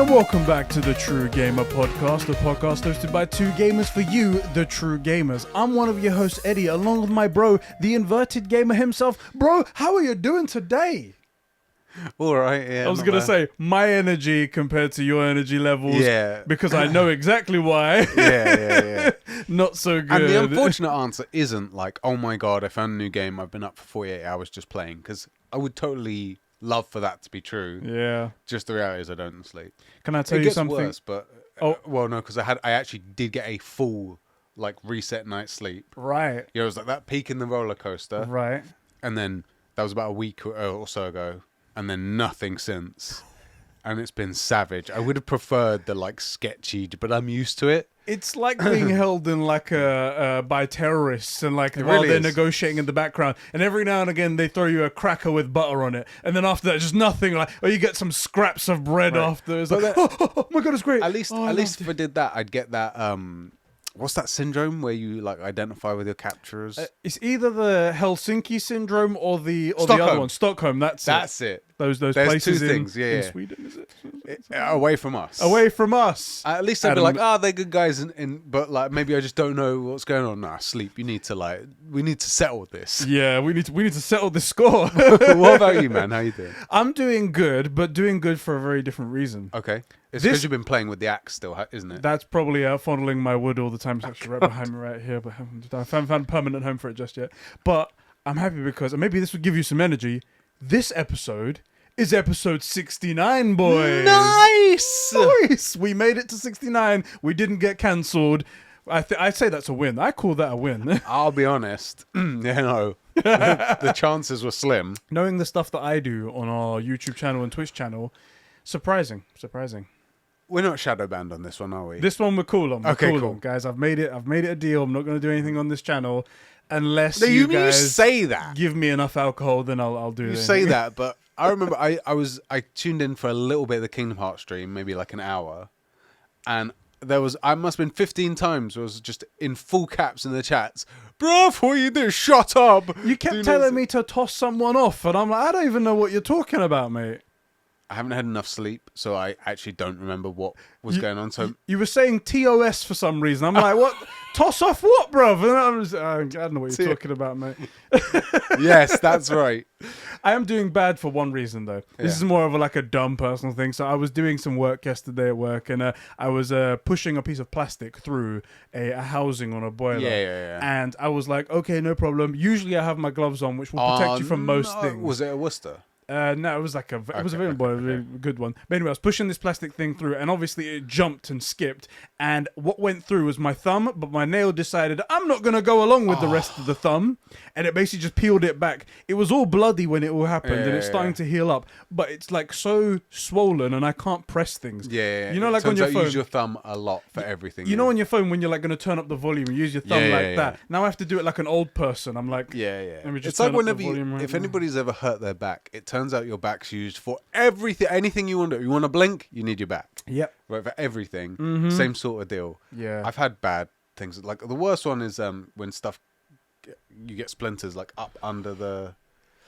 and welcome back to the True Gamer Podcast, the podcast hosted by two gamers for you, the True Gamers. I'm one of your hosts, Eddie, along with my bro, the inverted gamer himself. Bro, how are you doing today? All right, yeah. I was going to say, my energy compared to your energy levels, because I know exactly why. Yeah. Not so good. And the unfortunate answer isn't like, oh my god, I found a new game, I've been up for 48 hours just playing, because I would totally love for that to be true. Yeah. Just the reality is I don't sleep. Can I tell you something? It gets worse, but well, no, because I actually did get a full like reset night's sleep. Right. Yeah, it was like that peak in the roller coaster. Right. And then that was about a week or so ago, and then nothing since. And it's been savage. I would have preferred the like sketchy, but I'm used to it. It's like being held in like by terrorists and like while really they're is. Negotiating in the background, and every now and again they throw you a cracker with butter on it, and then after that just nothing. Like, or you get some scraps of bread after. It's like, oh my god, it's great. At least if I did that, I'd get that. What's that syndrome where you like identify with your capturers? It's either the Helsinki syndrome or the Stockholm. other one. Stockholm. That's it. Those There's places two things. in Sweden, is it? Away from us. Away from us. At least I'd be like, they're good guys, but like maybe I just don't know what's going on. Nah, sleep. You need to we need to settle this. Yeah, we need to settle this score. What about you, man? How you doing? I'm doing good, but doing good for a very different reason. Okay. It's because you've been playing with the axe still, isn't it? That's probably fondling my wood all the time. It's actually right behind me right here, but I haven't found a permanent home for it just yet. But I'm happy because, and maybe this would give you some energy, this episode is episode 69, boys. Nice! We made it to 69. We didn't get cancelled. I'd say that's a win. I call that a win. I'll be honest. The chances were slim. Knowing the stuff that I do on our YouTube channel and Twitch channel, surprising. We're not shadow banned on this one, are we? This one we're cool on. Okay, cool. Guys, I've made it a deal. I'm not going to do anything on this channel unless you guys say that. give me enough alcohol, then I'll do it. You say that, but I remember I tuned in for a little bit of the Kingdom Hearts stream, maybe like an hour, and I must have been 15 times. It was just in full caps in the chats. Bruv, what you do? Shut up! You kept telling me to toss someone off, and I'm like, I don't even know what you're talking about, mate. I haven't had enough sleep, so I actually don't remember what was going on. So you were saying TOS for some reason. I'm like, what? Toss off what, bruv? And I don't know what you're talking about, mate. Yes, that's right. I am doing bad for one reason, though. This is more of a dumb personal thing. So I was doing some work yesterday at work, and I was pushing a piece of plastic through a housing on a boiler. Yeah. And I was like, okay, no problem. Usually I have my gloves on, which will protect you from most things. Was it a Worcester? No, it was a very good one. But anyway, I was pushing this plastic thing through, and obviously it jumped and skipped. And what went through was my thumb, but my nail decided I'm not going to go along with the rest of the thumb, and it basically just peeled it back. It was all bloody when it all happened, and it's starting to heal up, but it's so swollen, and I can't press things. Yeah. You know, like on your phone, you use your thumb a lot for everything. You know, on your phone when you're going to turn up the volume, you use your thumb that. Now I have to do it like an old person. I'm like, yeah. Let me just it's like turn up whenever the volume if now. anybody's ever hurt their back, it turns out your back's used for everything, anything you want to do. You want to blink, you need your back. Yep. Right, for everything, same sort of deal. Yeah. I've had bad things. Like the worst one is when you get splinters like up under the.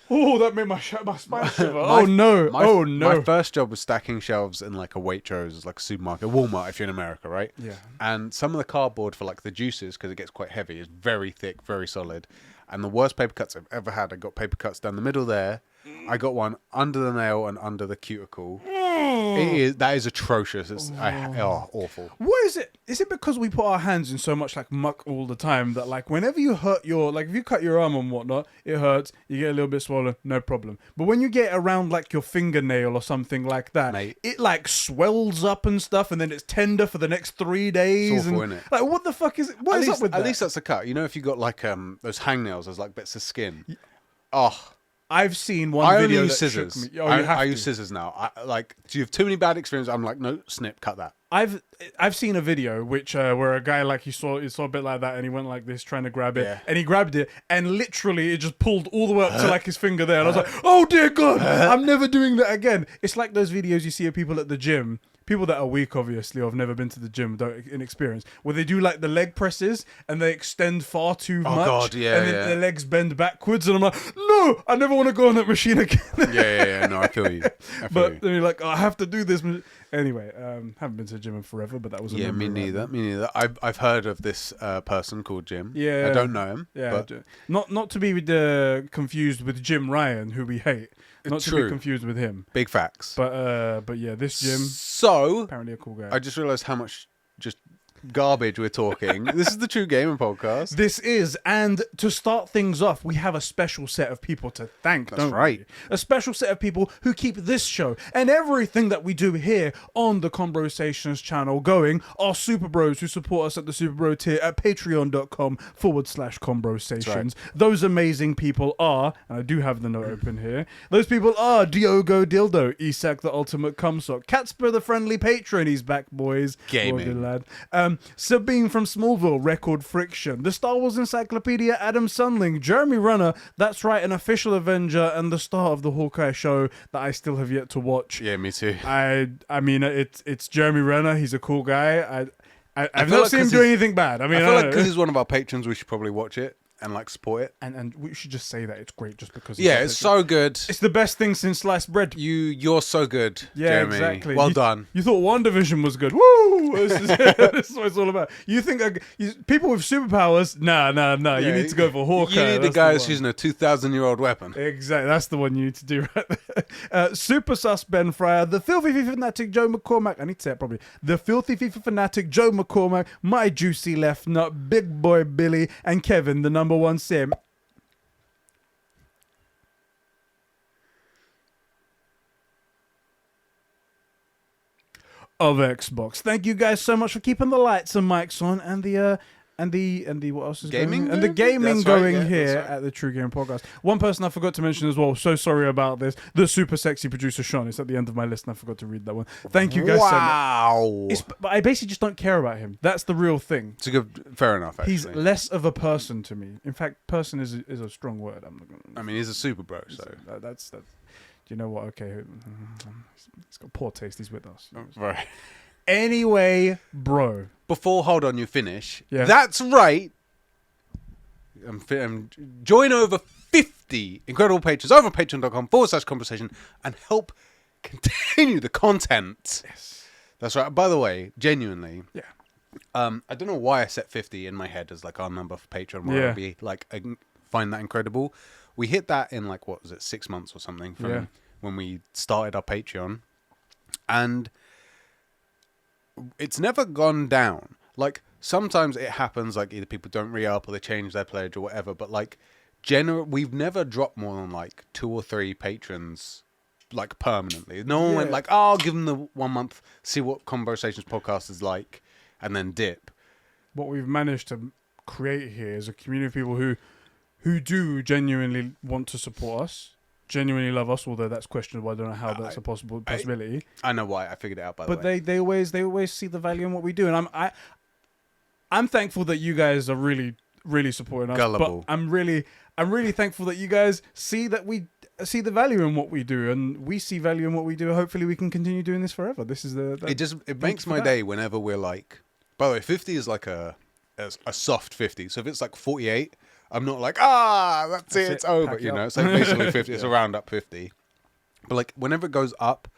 Oh, that made my spine shiver. No. My first job was stacking shelves in like a Waitrose, like a supermarket, Walmart if you're in America, right? Yeah. And some of the cardboard for like the juices, because it gets quite heavy, is very thick, very solid. And the worst paper cuts I've ever had, I got paper cuts down the middle there. I got one under the nail and under the cuticle. That is atrocious. It's awful. What is it? Is it because we put our hands in so much muck all the time that whenever you hurt if you cut your arm and whatnot, it hurts, you get a little bit swollen, no problem. But when you get around your fingernail or something like that, mate, it swells up and stuff, and then it's tender for the next 3 days. It's awful, isn't it? What the fuck is it? What is up with that? At least that's a cut. You know, if you got those hangnails, there's bits of skin. I've seen one I video only that use scissors. shook me. I use scissors now. Do you have too many bad experiences? I'm like, no, snip, cut that. I've seen a video where a guy he saw a bit like that, and he went like this trying to grab it, Yeah. and he grabbed it, and literally it just pulled all the way up to his finger there, and I was like, oh dear God, I'm never doing that again. It's like those videos you see of people at the gym. People that are weak, obviously, or have never been to the gym, don't inexperienced, where they do the leg presses and they extend far too much. God, yeah, and then their legs bend backwards, and I'm like, no, I never want to go on that machine again. Yeah. No, I feel you. But then you're like, I have to do this. Anyway, haven't been to the gym in forever, but that was a Yeah, me memory right neither. there. I've heard of this person called Jim. Yeah. I don't know him. Yeah, but not to be confused with Jim Ryan, who we hate. Not to be True. confused with him. Big facts. But yeah, this Jim, So apparently a cool guy. I just realised how much just garbage we're talking. This is the True Gaming Podcast. This is, and to start things off, we have a special set of people to thank, That's don't right. we? A special set of people who keep this show and everything that we do here on the Conbrosations channel going. Our Super Bros who support us at the Super Bro tier at patreon.com/Conbrosations. Right. Those amazing people are, and I do have the note open here, those people are Diogo Dildo, Isak the Ultimate Cumsock, Catspur the Friendly Patron, he's back, boys. Gaming. Well done, lad. Sabine from Smallville, Record Friction, the Star Wars Encyclopedia, Adam Sunling, Jeremy Runner, that's right, an official Avenger, and the star of the Hawkeye show that I still have yet to watch. Yeah, me too. I mean, it's Jeremy Renner. He's a cool guy. I've feel not like seen him 'cause do he's- anything bad. I mean, I feel like because he's one of our patrons, we should probably watch it and like support it. and we should just say that it's great just because. Yeah, it's so good. It's the best thing since sliced bread. You're so good, Yeah, Jeremy. exactly. Well You- done. You thought WandaVision was good. Woo! This is what it's all about. You think people with superpowers? Nah. You Yeah, need to go for Hawkeye. You need the That's guy one. who's using a 2,000-year-old weapon. Exactly, that's the one you need to do right there. Super Sus Ben Fryer, the Filthy FIFA Fanatic Joe McCormack, I need to say it probably, the Filthy FIFA Fanatic Joe McCormack, my juicy left nut, Big Boy Billy, and Kevin, the number one sim. Of Xbox. Thank you guys so much for keeping the lights and mics on and the what else is Gaming going? And the going? gaming That's right, going yeah, here that's right. at the True Game Podcast. One person I forgot to mention as well. So sorry about this. The super sexy producer Sean. It's at the end of my list and I forgot to read that one. Thank you guys so much. Wow. But I basically just don't care about him. That's the real thing. It's a good, fair enough, actually. He's less of a person to me. In fact, person is a strong word. I'm not gonna. I mean, he's a super bro, so. That's. Do you know what? Okay, he's got poor taste. He's with us. Right. Anyway, bro. Before, hold on, you finish. Yeah. That's right. Join over 50 incredible patrons over patreon.com/conversation and help continue the content. Yes. That's right. By the way, genuinely. Yeah. I don't know why I set 50 in my head as like our number for Patreon. Where Yeah. I'd be like, I find that incredible. We hit that in like, what was it, 6 months or something from when we started our Patreon. And it's never gone down. Like, sometimes it happens, like either people don't re-up or they change their pledge or whatever, but like, we've never dropped more than like 2 or 3 patrons, like permanently. No one went like, oh, I'll give them the 1 month, see what Conversations podcast is like, and then dip. What we've managed to create here is a community of people who do genuinely want to support us, genuinely love us, although that's questionable. I don't know how that's a possibility. I know why. I figured it out, by the way. But they always see the value in what we do, and I'm thankful that you guys are really supporting us. Gullible. But I'm really thankful that you guys see that we see the value in what we do, and we see value in what we do. Hopefully, we can continue doing this forever. This is It makes my day whenever we're like. By the way, 50 is like a soft 50. So if it's like 48, I'm not like, that's it, it's over. Pack it You know, up. it's like basically 50. It's a round up 50. But like whenever it goes up,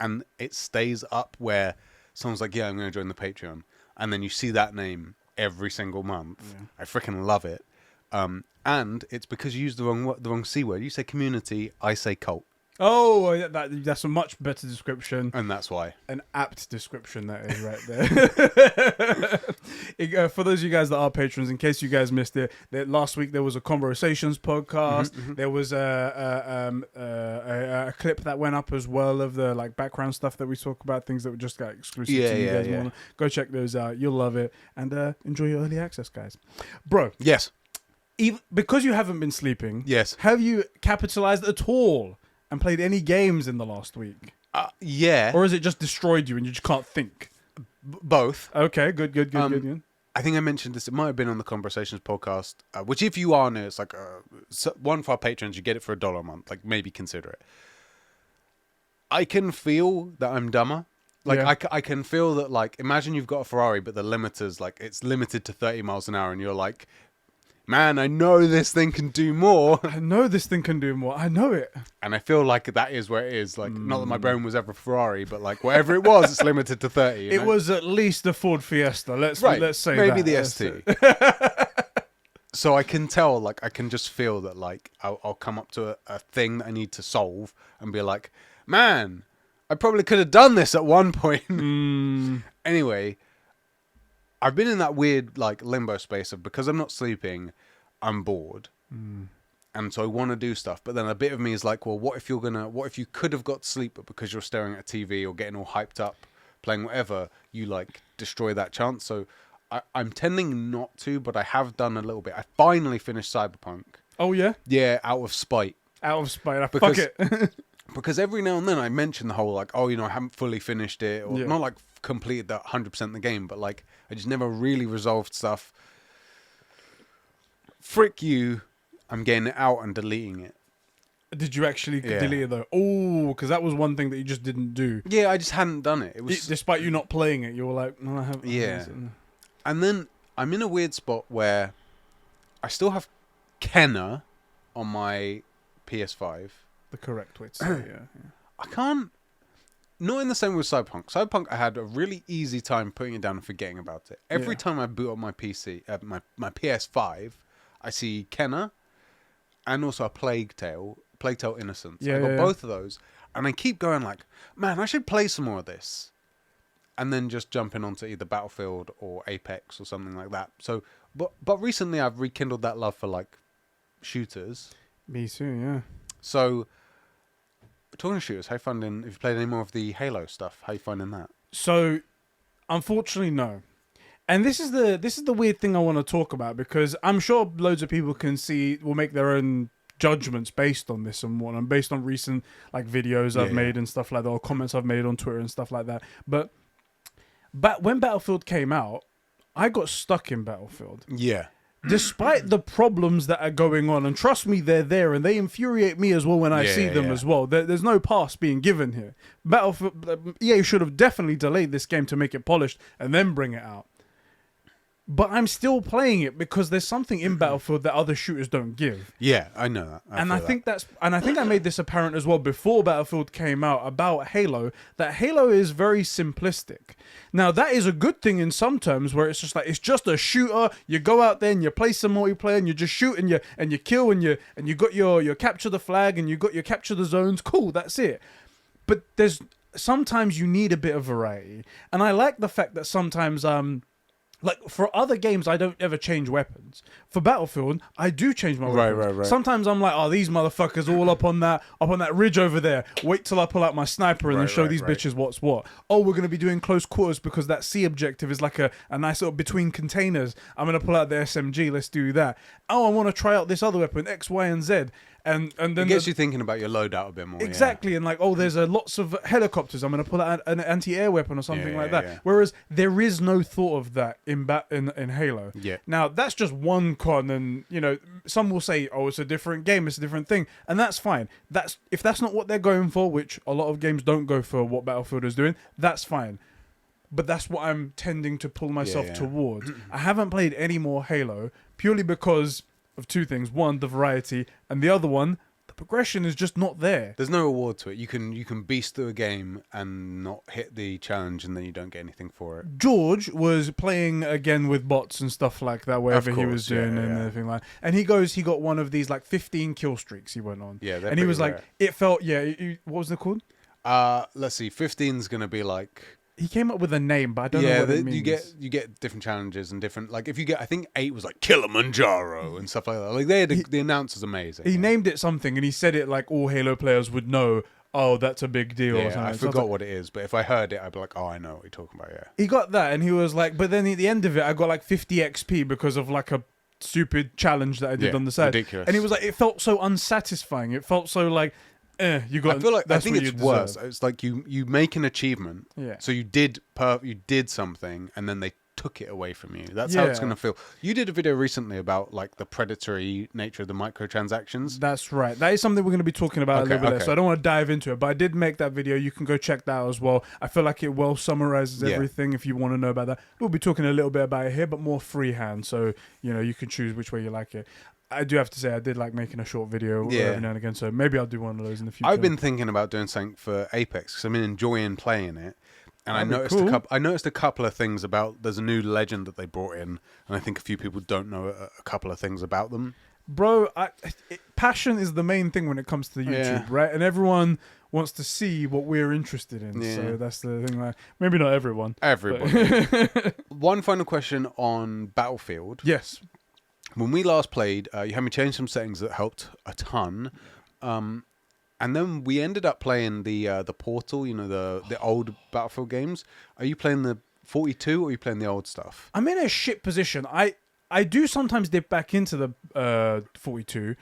and it stays up where someone's like, yeah, I'm going to join the Patreon, and then you see that name every single month. Yeah. I freaking love it. And it's because you use the wrong C word. You say community, I say cult. Oh, that's a much better description. And that's why. An apt description, that is right there. For those of you guys that are patrons, in case you guys missed it, last week there was a Conversations podcast. There was a clip that went up as well of the like background stuff that we talk about, things that were just like exclusive to you guys. Yeah. Go check those out. You'll love it. And enjoy your early access, guys. Bro, Yes. because you haven't been sleeping, Yes. have you capitalized at all and played any games in the last week? Yeah. Or has it just destroyed you and you just can't think? Both. Okay, good. I think I mentioned this. It might have been on the Conversations podcast, which if you are new, it's like one for our patrons. You get it for $1 a month. Like maybe consider it. I can feel that I'm dumber. Like I can feel that. Like imagine you've got a Ferrari, but the limiter's like it's limited to 30 miles an hour, and you're like, man, I know this thing can do more. I know this thing can do more. I know it. And I feel like that is where it is. Like, not that my brain was ever Ferrari, but like whatever it was, it's limited to 30. You It know? was at least a Ford Fiesta. Let's say maybe that. the ST. So I can tell, like, I can just feel that, like, I'll come up to a thing that I need to solve and be like, man, I probably could have done this at one point. Anyway, I've been in that weird, like, limbo space of, because I'm not sleeping, I'm bored. And so I want to do stuff. But then a bit of me is like, well, what if you could have got to sleep, but because you're staring at a TV or getting all hyped up, playing whatever, you, like, destroy that chance. So I'm tending not to, but I have done a little bit. I finally finished Cyberpunk. Oh, yeah? Yeah, out of spite. Out of spite. Because- Fuck it. Because every now and then I mention the whole, like, oh, I haven't fully finished it. Or Yeah. not, like, completed that 100% the game, but, like, I just never really resolved stuff. Frick you, I'm getting it out and deleting it. Did you actually Yeah. delete it, though? Oh, because that was one thing that you just didn't do. Yeah, I just hadn't done it. It was... Despite you not playing it, you were like, no, I haven't. Yeah. And then I'm in a weird spot where I still have Kenna on my PS5. The correct way to say it, yeah. I can't... Not in the same way with Cyberpunk. Cyberpunk, I had a really easy time putting it down and forgetting about it. Every Yeah. time I boot up my PC, my PS5, I see Kenna and also a Plague Tale Innocence. Yeah, I got yeah, both of those, and I keep going like, man, I should play some more of this. And then just jumping onto either Battlefield or Apex or something like that. So, but recently I've rekindled that love for, like, shooters. Me too, yeah. So, talking to shooters, how you finding? Have you played any more of the Halo stuff? How you finding that? So, unfortunately, no. And this is the weird thing I want to talk about, because I'm sure loads of people will make their own judgments based on this and whatnot, based on recent, like, videos I've made and stuff like that, or comments I've made on Twitter and stuff like that. But when Battlefield came out, I got stuck in Battlefield. Yeah. Despite the problems that are going on, and trust me, they're there, and they infuriate me as well when I see them as well. There's no pass being given here. Battlefield, EA should have definitely delayed this game to make it polished and then bring it out. But I'm still playing it because there's something in Battlefield that other shooters don't give. Yeah, I know that. I think I made this apparent as well before Battlefield came out about Halo, that Halo is very simplistic. Now, that is a good thing in some terms, where it's just like, it's just a shooter. You go out there and you play some multiplayer and you just shoot and you kill and you got your capture the flag and you got your capture the zones. Cool, that's it. But sometimes you need a bit of variety. And I like the fact that sometimes like, for other games, I don't ever change weapons. For Battlefield, I do change my weapons. Right. Sometimes I'm like, oh, these motherfuckers all up on that ridge over there. Wait till I pull out my sniper and then show these bitches what's what. Oh, we're going to be doing close quarters because that C objective is like a nice little between containers. I'm going to pull out the SMG. Let's do that. Oh, I want to try out this other weapon, X, Y, and Z. And then it gets you thinking about your loadout a bit more. Exactly, and like, oh, there's lots of helicopters. I'm going to pull out an anti-air weapon or something like that. Yeah. Whereas there is no thought of that in Halo. Yeah. Now that's just one con, and some will say, oh, it's a different game, it's a different thing, and that's fine. If that's not what they're going for, which a lot of games don't go for what Battlefield is doing, that's fine. But that's what I'm tending to pull myself towards. I haven't played any more Halo purely because of two things. One, the variety, and the other one, the progression is just not there. There's no reward to it. You can beast through a game and not hit the challenge, and then you don't get anything for it. George was playing again with bots and stuff like that, wherever he was doing and everything like. And he got one of these like 15 kill streaks he went on. Yeah, and he was rare. like, it felt what was it called? Let's see, 15's gonna be like. He came up with a name, but I don't know what it means. you get different challenges and different, like, if you get, I think 8 was like Kilimanjaro and stuff like that. Like, the announcer's amazing. He named it something, and he said it like all Halo players would know. Oh, that's a big deal. Yeah, or something. I forgot what it is, but if I heard it, I'd be like, oh, I know what you're talking about. Yeah. He got that, and he was like, but then at the end of it, I got like 50 XP because of like a stupid challenge that I did on the side. Ridiculous. And he was like, it felt so unsatisfying. It felt so like. You got. I feel like I think it's it's worse. It's like you make an achievement. Yeah. So you did something, and then they took it away from you. That's how it's Yeah. going to feel. You did a video recently about like the predatory nature of the microtransactions. That's right. That is something we're going to be talking about a little bit later. Okay. So I don't want to dive into it, but I did make that video. You can go check that out as well. I feel like it well summarizes Yeah. everything if you want to know about that. We'll be talking a little bit about it here, but more freehand. So, you can choose which way you like it. I do have to say I did like making a short video every now and again, so maybe I'll do one of those in the future. I've been thinking about doing something for Apex because I've been enjoying playing it. And I noticed a couple of things about. There's a new legend that they brought in, and I think a few people don't know a couple of things about them. Bro, passion is the main thing when it comes to YouTube, right? And everyone wants to see what we're interested in. Yeah. So that's the thing. Like, maybe not everyone. Everybody. One final question on Battlefield. Yes. When we last played, you had me change some settings that helped a ton. And then we ended up playing the Portal, the old Battlefield games. Are you playing the 42 or are you playing the old stuff? I'm in a shit position. I do sometimes dip back into the 42,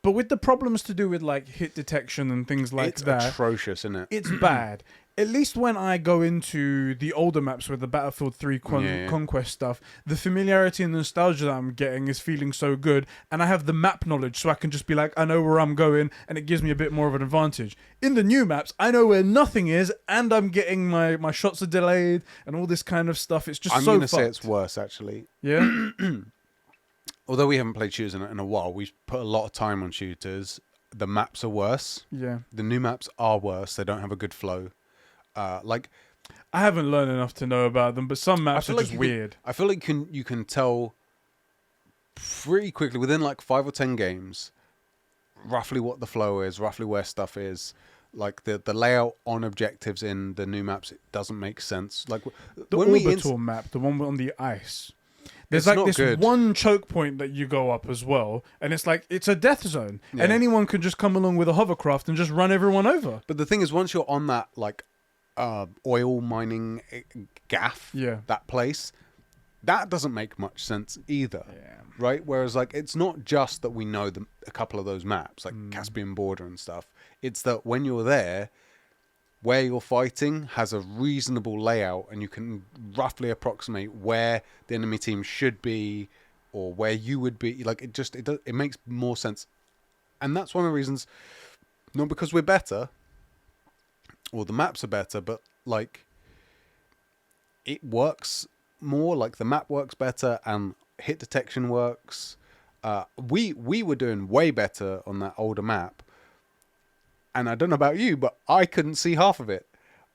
but with the problems to do with like hit detection and things like that, it's atrocious, isn't it? It's bad. At least when I go into the older maps with the Battlefield 3 Conquest stuff, the familiarity and nostalgia that I'm getting is feeling so good, and I have the map knowledge, so I can just be like, I know where I'm going, and it gives me a bit more of an advantage. In the new maps, I know where nothing is, and I'm getting my shots are delayed, and all this kind of stuff. It's just I'm so going to say fucked. it's worse, actually. Yeah? Although we haven't played shooters in a while, we've put a lot of time on shooters. The maps are worse. Yeah. The new maps are worse. They don't have a good flow. I haven't learned enough to know about them, but some maps are just weird. I feel like you can tell pretty quickly within like 5 or 10 games roughly what the flow is, roughly where stuff is. Like the layout on objectives in the new maps, it doesn't make sense. Like The Orbital map, the one on the ice. There's It's like not this good. one choke point that you go up as well, and it's like it's a death zone, and anyone can just come along with a hovercraft and just run everyone over. But the thing is, once you're on that like oil mining gaff, that place, that doesn't make much sense either, right? Whereas like it's not just that we know a couple of those maps, like Caspian Border and stuff. It's that when you're there, where you're fighting has a reasonable layout, and you can roughly approximate where the enemy team should be or where you would be. Like it makes more sense, and that's one of the reasons. Not because we're better or the maps are better, but like it works more. Like the map works better and hit detection works. We were doing way better on that older map. And I don't know about you, but I couldn't see half of it.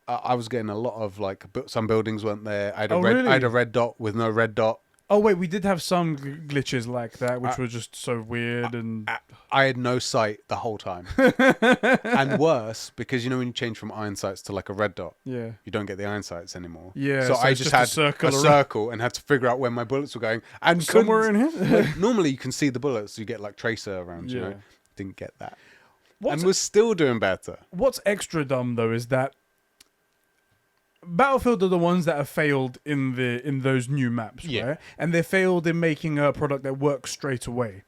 I was getting a lot of like some buildings weren't there. I had a red dot with no red dot. Oh wait, we did have some glitches like that, which were just so weird. And I had no sight the whole time. And worse, because when you change from iron sights to like a red dot, you don't get the iron sights anymore. Yeah, so I just had a circle and had to figure out where my bullets were going. And somewhere in here. Like, normally you can see the bullets. You get like tracer around. Yeah. Didn't get that. And we're still doing better. What's extra dumb though is that Battlefield are the ones that have failed in those new maps, right? And they failed in making a product that works straight away.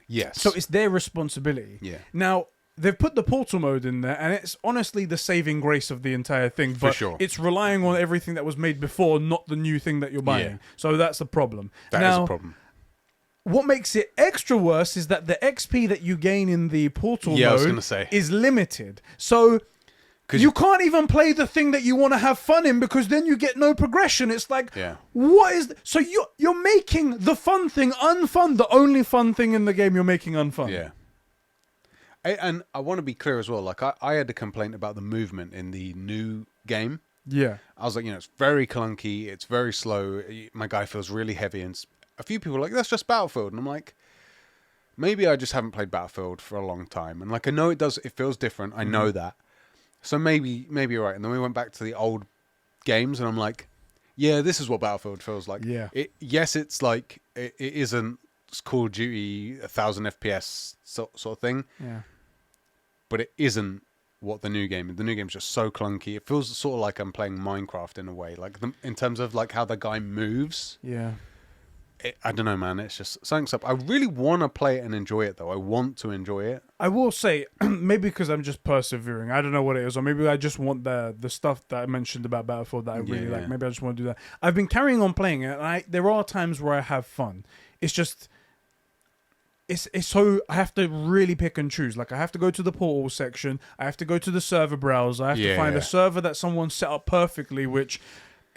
Yes. So it's their responsibility. Yeah. Now, they've put the portal mode in there, and it's honestly the saving grace of the entire thing. But For sure. It's relying on everything that was made before, not the new thing that you're buying. Yeah. So that's the problem. That is a problem. What makes it extra worse is that the XP that you gain in the portal mode is limited. So you can't even play the thing that you want to have fun in because then you get no progression. It's like, what is... So you're making the fun thing unfun. The only fun thing in the game you're making unfun. Yeah. And I want to be clear as well. Like I had a complaint about the movement in the new game. Yeah. I was like, it's very clunky. It's very slow. My guy feels really heavy. And a few people are like, that's just Battlefield. And I'm like, maybe I just haven't played Battlefield for a long time. And like, I know it feels different. I know that. So maybe you're right. And then we went back to the old games and I'm like, yeah, this is what Battlefield feels like. Yeah. It's like, it isn't Call of Duty 1000 FPS sort of thing. Yeah. But it isn't what the new game is. The new game's just so clunky. It feels sort of like I'm playing Minecraft in a way. Like in terms of like how the guy moves. Yeah. I don't know, man. It's just something's up. I really want to play it and enjoy it, though. I want to enjoy it. I will say, maybe because I'm just persevering. I don't know what it is, or maybe I just want the stuff that I mentioned about Battlefield that I really like. Maybe I just want to do that. I've been carrying on playing it, and there are times where I have fun. It's just, it's so I have to really pick and choose. Like I have to go to the portal section. I have to go to the server browser. I have to find a server that someone set up perfectly, which.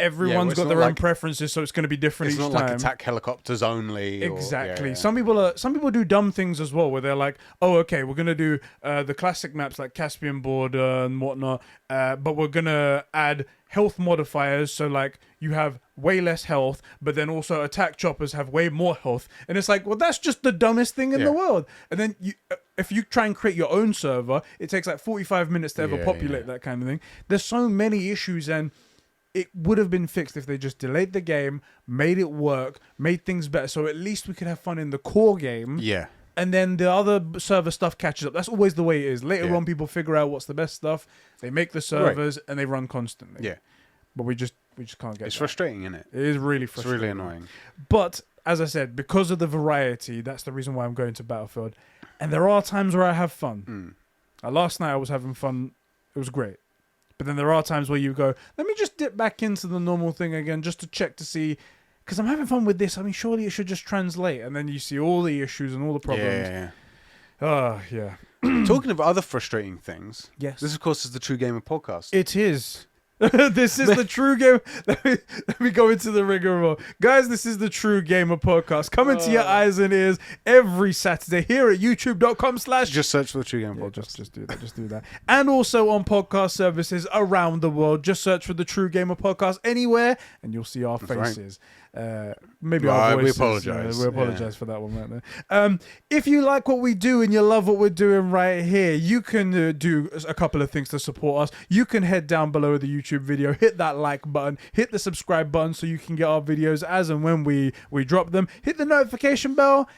Everyone's got their own preferences, so it's going to be different each time. It's not like attack helicopters only. Exactly. Some people do dumb things as well, where they're like, "Oh, okay, we're going to do the classic maps like Caspian Border and whatnot, but we're going to add health modifiers, so like you have way less health, but then also attack choppers have way more health." And it's like, well, that's just the dumbest thing in the world. And then if you try and create your own server, it takes like 45 minutes to ever populate that kind of thing. There's so many issues, and it would have been fixed if they just delayed the game, made it work, made things better, so at least we could have fun in the core game. Yeah. And then the other server stuff catches up. That's always the way it is. Later on, people figure out what's the best stuff. They make the servers and they run constantly. Yeah. But we just can't get. It's frustrating, isn't it? It is really frustrating. It's really annoying. But as I said, because of the variety, that's the reason why I'm going to Battlefield. And there are times where I have fun. Last night I was having fun. It was great. But then there are times where you go, let me just dip back into the normal thing again just to check to see, because I'm having fun with this. I mean, surely it should just translate. And then you see all the issues and all the problems. Yeah. Talking of other frustrating things, yes. This, of course, is the True Gamer podcast. It is. This is the True Gamer. Let me go into the rigmarole. Guys, this is the True Gamer podcast. Coming to your eyes and ears every Saturday here at youtube.com/ Just search for the True Gamer podcast. Just do that. And also on podcast services around the world. Just search for the True Gamer podcast anywhere and you'll see our faces. Maybe our voices. We apologize. We apologize for that one right there. If you like what we do and you love what we're doing right here, you can do a couple of things to support us. You can head down below the YouTube video, hit that like button, hit the subscribe button so you can get our videos as and when we drop them. Hit the notification bell,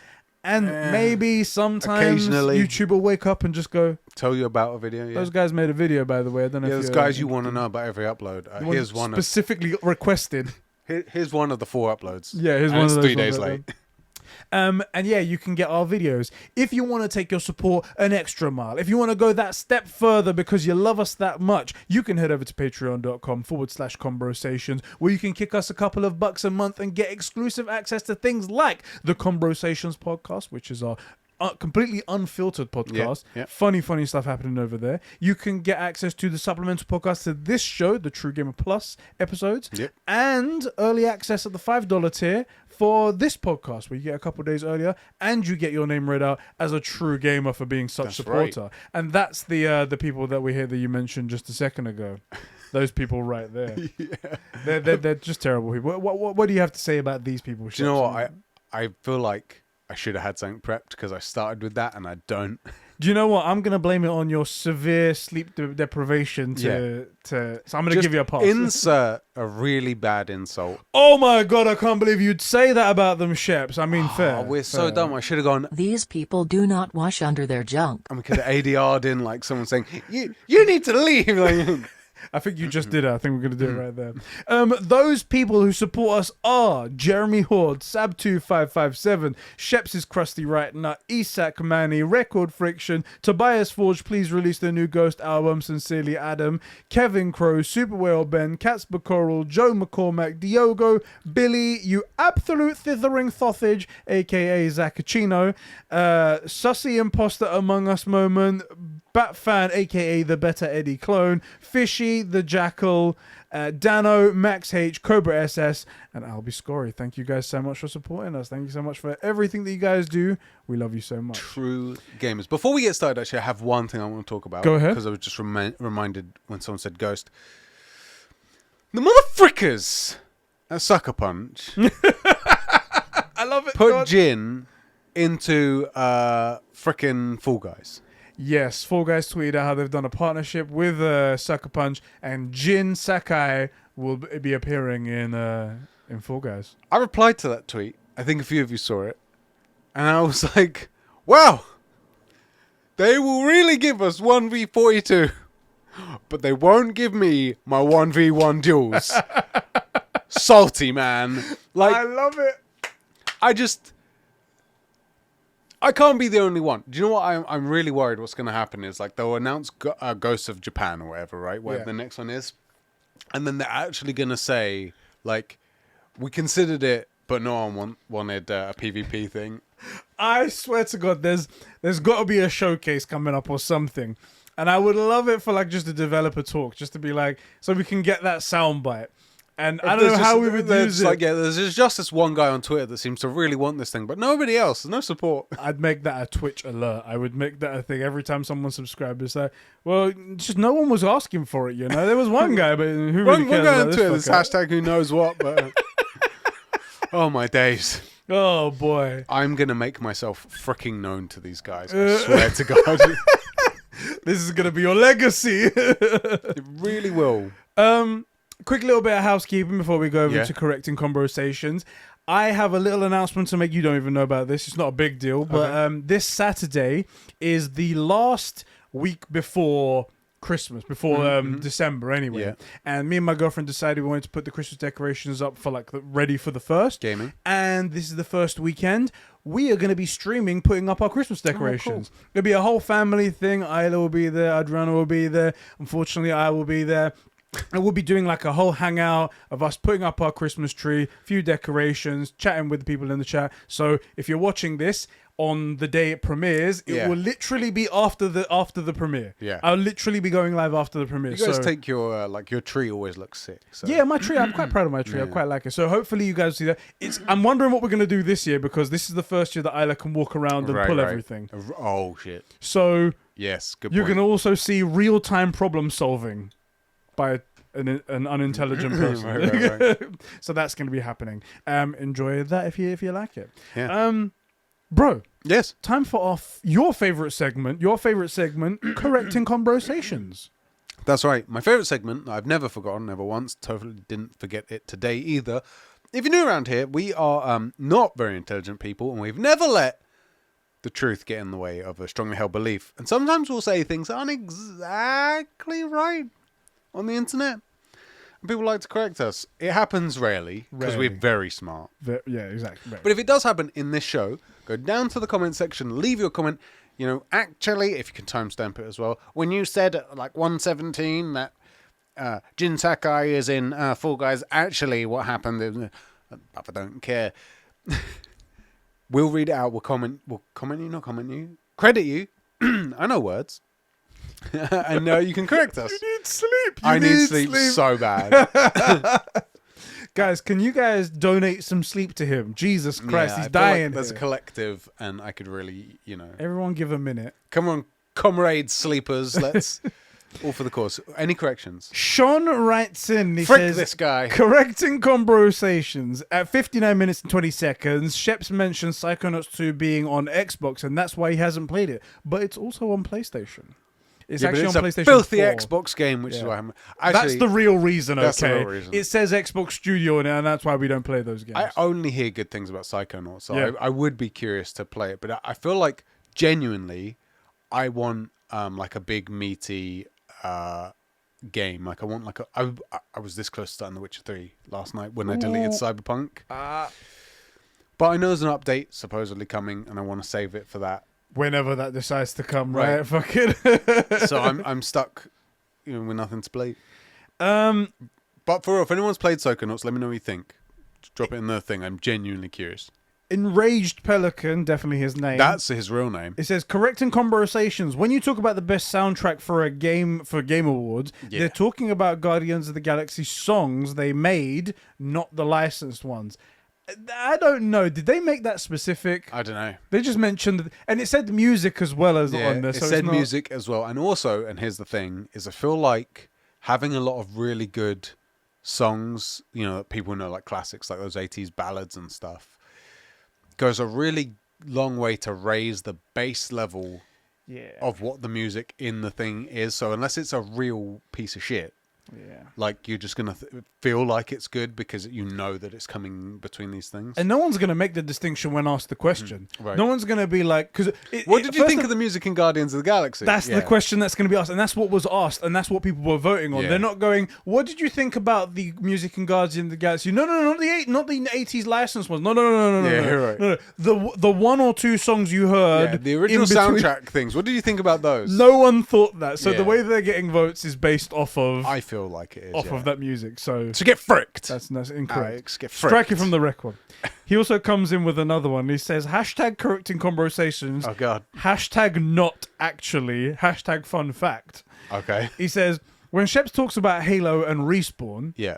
and maybe sometimes YouTube will wake up and just go, tell you about a video. Yeah. Those guys made a video, by the way. I don't know if there's guys you want to know about every upload. Here's one specifically requested. Here's one of the 4 uploads. Yeah, here's one of those 3 days late. And yeah, you can get our videos. If you want to take your support an extra mile, if you want to go that step further because you love us that much, you can head over to patreon.com/Conbrosations, where you can kick us a couple of bucks a month and get exclusive access to things like the Conbrosations podcast, which is our completely unfiltered podcast. Funny stuff happening over there. You can get access to the supplemental podcast to this show, the True Gamer Plus episodes, and early access at the $5 tier for this podcast, where you get a couple of days earlier and you get your name read out as a true gamer for being such a supporter. Right. And that's the people that we hear that you mentioned just a second ago. Those people right there. They're just terrible people. What do you have to say about these people? Do you know what? I feel like I should have had something prepped because I started with that and I don't. Do you know what? I'm going to blame it on your severe sleep deprivation so I'm going to give you a pass. Insert a really bad insult. Oh my God, I can't believe you'd say that about them, Sheps. I mean, fair. We're so dumb. I should have gone, these people do not wash under their junk. And we could have ADR'd in like someone saying, you need to leave. Like, I think you just did it. I think we're going to do it right there. Those people who support us are Jeremy Horde, Sab2557, Sheps' Crusty Right Nut, Isak Manny, Record Friction, Tobias Forge, Please Release the New Ghost album, Sincerely Adam, Kevin Crow, Super Whale Ben, Catsper Coral, Joe McCormack, Diogo, Billy, You Absolute Thithering Thothage, aka Zacchino, Sussy Imposter Among Us Moment, Batfan, aka the Better Eddie Clone, Fishy, the Jackal, Dano, Max H, Cobra SS, and Albie Scory. Thank you guys so much for supporting us. Thank you so much for everything that you guys do. We love you so much. True gamers. Before we get started, actually, I have one thing I want to talk about. Go ahead. Because I was just reminded when someone said Ghost. The motherfrickers at Sucker Punch. I love it. Put Jin into frickin' Fall Guys. Yes, Fall Guys tweeted out how they've done a partnership with Sucker Punch, and Jin Sakai will be appearing in Fall Guys. I replied to that tweet. I think a few of you saw it. And I was like, wow, they will really give us 1v42, but they won't give me my 1v1 duels. Salty, man. Like, I love it. I can't be the only one. Do you know what I'm really worried what's going to happen is like they'll announce Ghosts of Japan or whatever, right? Whatever the next one is. And then they're actually going to say, like, we considered it, but no one wanted a PvP thing. I swear to God, there's got to be a showcase coming up or something. And I would love it for like just a developer talk, just to be like, so we can get that soundbite. And I don't know how we would use it. Like, yeah, there's just this one guy on Twitter that seems to really want this thing, but nobody else. There's no support. I'd make that a Twitch alert. I would make that a thing every time someone subscribed. It's like, well, just no one was asking for it, you know? There was one guy, but who really cares one guy about on Twitter, this this hashtag who knows what, but... oh, my days. Oh, boy. I'm going to make myself freaking known to these guys. I swear to God. This is going to be your legacy. It really will. Quick little bit of housekeeping before we go over to correcting conversations. I have a little announcement to make. You don't even know about this. It's not a big deal. But this Saturday is the last week before Christmas, before December anyway. Yeah. And me and my girlfriend decided we wanted to put the Christmas decorations up for like ready for the first. Gaming. And this is the first weekend. We are going to be streaming, putting up our Christmas decorations. Cool. It'll be a whole family thing. Isla will be there. Adriana will be there. Unfortunately, I will be there. And we'll be doing like a whole hangout of us putting up our Christmas tree, few decorations, chatting with the people in the chat. So if you're watching this on the day it premieres, it will literally be after the premiere. Yeah, I'll literally be going live after the premiere. You guys take your your tree always looks sick. So. Yeah, my tree. I'm quite proud of my tree. I quite like it. So hopefully you guys see that. I'm wondering what we're gonna do this year because this is the first year that Isla can walk around and pull everything. Oh shit. So yes, good. You're gonna also see real-time problem solving by an unintelligent person. right. So that's going to be happening. Enjoy that if you like it. Yeah. Bro. Yes. Time for your favorite segment. Correcting Conbrosations. That's right. My favorite segment. I've never forgotten, never once. Totally didn't forget it today either. If you're new around here, we are not very intelligent people, and we've never let the truth get in the way of a strongly held belief. And sometimes we'll say things that aren't exactly right on the internet. And people like to correct us. It happens rarely because we're very smart. Yeah, exactly. But if it does happen in this show, go down to the comment section, leave your comment. You know, actually, if you can timestamp it as well, when you said like 117 that Jin Sakai is in Fall Guys, actually what happened, I don't care. We'll read it out. We'll comment you, not comment you. Credit you. I know words. And you can correct us. You need sleep. I need sleep so bad. Guys, can you guys donate some sleep to him? Jesus Christ, he's dying. Like there's a collective, and I could really, Everyone give a minute. Come on, comrades, sleepers. Let's all for the cause. Any corrections? Sean writes in. He Frick says, this guy. Correcting Conbrosations. At 59 minutes and 20 seconds, Sheps mentioned Psychonauts 2 being on Xbox, and that's why he hasn't played it. But it's also on PlayStation. It's actually on PlayStation 4. Filthy Xbox game, which is why I'm... Actually, that's the real reason, okay? That's the real reason. It says Xbox Studio in it, and that's why we don't play those games. I only hear good things about Psychonauts, so I would be curious to play it. But I feel like, genuinely, I want like a big, meaty game. Like, I want like a... I was this close to starting The Witcher 3 last night when I deleted Cyberpunk. But I know there's an update supposedly coming, and I want to save it for that. Whenever that decides to come, right? Fuck it. So I'm stuck, with nothing to play. But for real, if anyone's played Psychonauts, let me know what you think. Just drop it in the thing. I'm genuinely curious. Enraged Pelican, definitely his name. That's his real name. It says, correcting Conbrosations. When you talk about the best soundtrack for a game, for Game Awards, they're talking about Guardians of the Galaxy songs they made, not the licensed ones. I don't know. Did they make that specific? I don't know. They just mentioned, and it said music as well as on there. It so said music as well. And also, and here's the thing, is I feel like having a lot of really good songs, that people know, like classics, like those 80s ballads and stuff, goes a really long way to raise the base level of what the music in the thing is. So unless it's a real piece of shit, Yeah. Like you're just gonna feel like it's good because you know that it's coming between these things. And no one's going to make the distinction when asked the question. Right. No one's going to be like, because What did you think of the music in Guardians of the Galaxy? That's the question that's going to be asked, and that's what was asked, and that's what people were voting on. Yeah. They're not going, "What did you think about the music in Guardians of the Galaxy?" No, not the 80s licensed ones. No. Yeah, no. right. No. The one or two songs you heard, Yeah, the original in between- soundtrack things. What did you think about those? No one thought that. So the Yeah. way they're getting votes is based off of I feel like it is. of that music. So So get fricked. that's incorrect. Alex, get fricked. Strike it from the record. He also comes in with another one. He says, #correcting conversations. Oh god. #not actually. #fun fact. Okay. He says, when Sheps talks about Halo and Respawn, Yeah.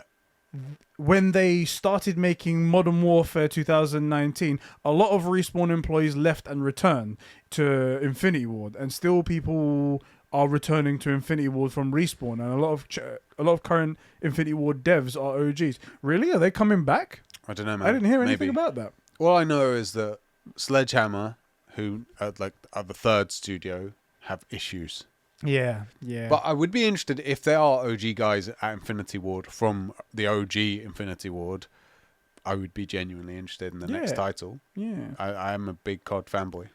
when they started making Modern Warfare 2019, a lot of Respawn employees left and returned to Infinity Ward, and still people are returning to Infinity Ward from Respawn, and a lot of current Infinity Ward devs are OGs. Really? Are they coming back? I don't know, man. I didn't hear anything Maybe. about that. All I know is that Sledgehammer, who are the third studio, have issues. Yeah. But I would be interested if there are OG guys at Infinity Ward from the OG Infinity Ward. I would be genuinely interested in the next title. Yeah. I am a big COD fanboy.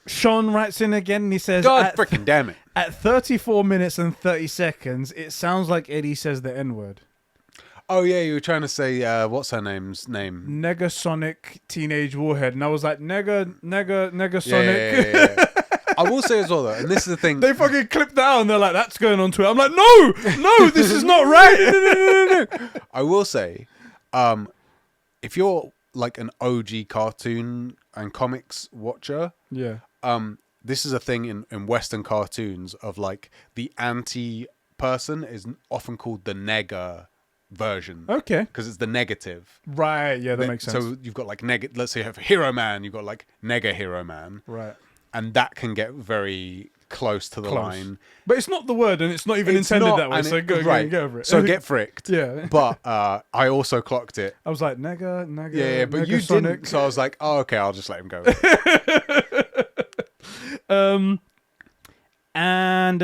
Sean writes in again and he says, God freaking damn it. at 34 minutes and 30 seconds, it sounds like Eddie says the N-word. Oh yeah, you were trying to say what's her name's name? Negasonic Teenage Warhead. And I was like, Negasonic. Yeah. I will say as well though, and this is the thing. They fucking clipped that out and they're like, that's going on Twitter. I'm like, no, this is not right. No. I will say, if you're like an OG cartoon and comics watcher, Yeah. this is a thing in Western cartoons of like the anti-person is often called the nega version. Okay. Because it's the negative. Right. Yeah, that makes sense. So you've got like let's say you have Hero Man, you've got like nega Hero Man. Right. And that can get very close to the line. But it's not the word and it's not even It's intended not, that way. and So it- go right. get over it. So get fricked. Yeah. But I also clocked it. I was like, Nega. Yeah, but you Negasonic. didn't. So I was like, oh, okay, I'll just let him go. And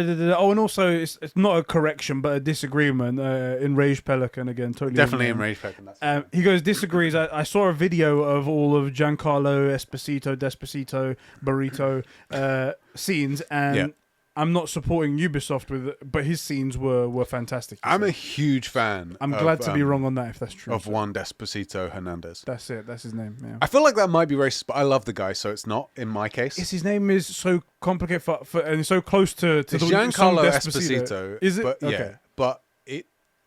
also it's not a correction but a disagreement. Enraged Pelican again, totally Definitely in in Rage Pelican. That's he goes, disagrees. I saw a video of all of Giancarlo Despacito, Burrito scenes, and Yeah. I'm not supporting Ubisoft with it, but his scenes were fantastic. I'm a huge fan. I'm of, glad to be wrong on that if that's true. Of Juan Despacito Hernandez. That's it. That's his name. Yeah. I feel like that might be racist, but I love the guy, so it's not in my case. Yes, his name is so complicated for and so close to It's the song Giancarlo Despacito. Esposito. Is it? But, Okay. yeah, but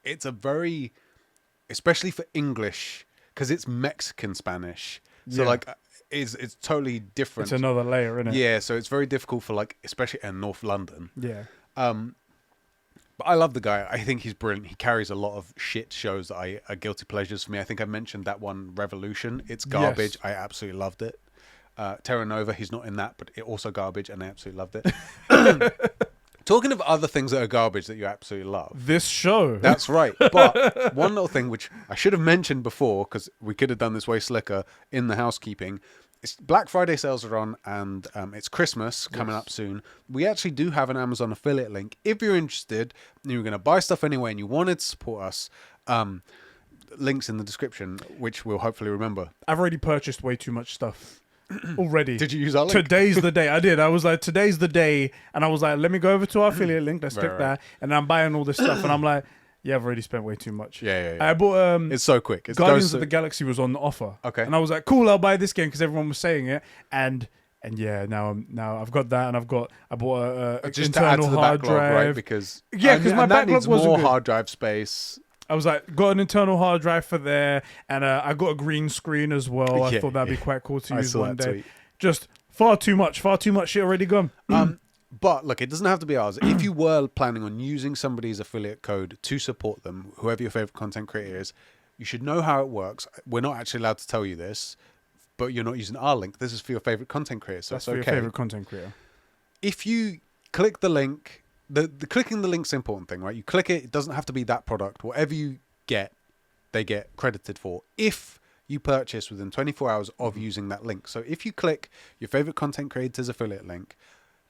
it's a very, especially for English, because it's Mexican Spanish. So Yeah. like, it's totally different. It's another layer, isn't it? Yeah, so it's very difficult for like, especially in North London. Yeah. But I love the guy. I think he's brilliant. He carries a lot of shit shows that are guilty pleasures for me. I think I mentioned that one, Revolution. It's garbage. Yes. I absolutely loved it. Terra Nova, he's not in that, but it also garbage, and I absolutely loved it. Talking of other things that are garbage that you absolutely love. This show. That's right. But one little thing which I should have mentioned before, because we could have done this way slicker in the housekeeping. It's Black Friday sales are on, and it's Christmas coming up soon. We actually do have an Amazon affiliate link. If you're interested and you're going to buy stuff anyway and you wanted to support us, links in the description, which we'll hopefully remember. I've already purchased way too much stuff already. Did you use our link? Today's the day. I did. I was like, today's the day. And I was like, let me go over to our affiliate link. Let's click that. And I'm buying all this stuff. And I'm like, yeah, I've already spent way too much. Yeah. I bought It's so quick. It Guardians goes of the Galaxy was on offer. Okay. And I was like, cool, I'll buy this game because everyone was saying it. And yeah, now I've got that, and I bought a just to add internal to the hard backlog, drive. right? Because Yeah, 'cause my and that backlog needs wasn't more good. hard drive space. I was like, got an internal hard drive for there, and I got a green screen as well. I Yeah, thought that'd be quite cool to I use saw one that day. tweet. Just far too much shit already gone. But look, it doesn't have to be ours. If you were planning on using somebody's affiliate code to support them, whoever your favorite content creator is, you should know how it works. We're not actually allowed to tell you this, but you're not using our link. This is for your favorite content creator, so That's it's for your okay. favorite content creator. If you click the link, the clicking the link's the important thing, right? You click it, it doesn't have to be that product. Whatever you get, they get credited for. If you purchase within 24 hours of using that link. So if you click your favorite content creator's affiliate link,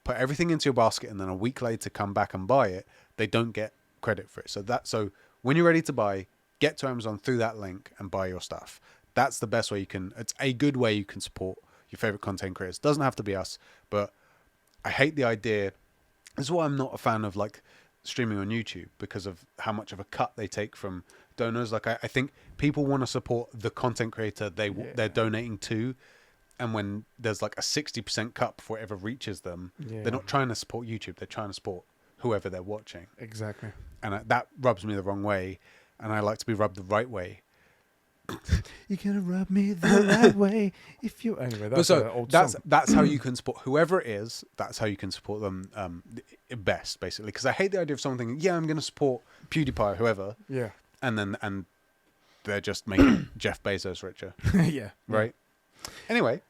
put everything into your basket, and then a week later come back and buy it, they don't get credit for it. So when you're ready to buy, get to Amazon through that link and buy your stuff. That's the best way you can. It's a good way you can support your favorite content creators. Doesn't have to be us, but I hate the idea. This is why I'm not a fan of like streaming on YouTube, because of how much of a cut they take from donors. Like I think people want to support the content creator they're donating to, and when there's like a 60% cut before it ever reaches them, they're not trying to support YouTube. They're trying to support whoever they're watching. Exactly. And that rubs me the wrong way, and I like to be rubbed the right way. You're gonna rub me the right way if you. Anyway, that's an old song. That's how you can support whoever it is. That's how you can support them best, basically. Because I hate the idea of someone thinking, "Yeah, I'm going to support PewDiePie, or whoever." Yeah. And they're just making Jeff Bezos richer. Yeah. Right. Anyway,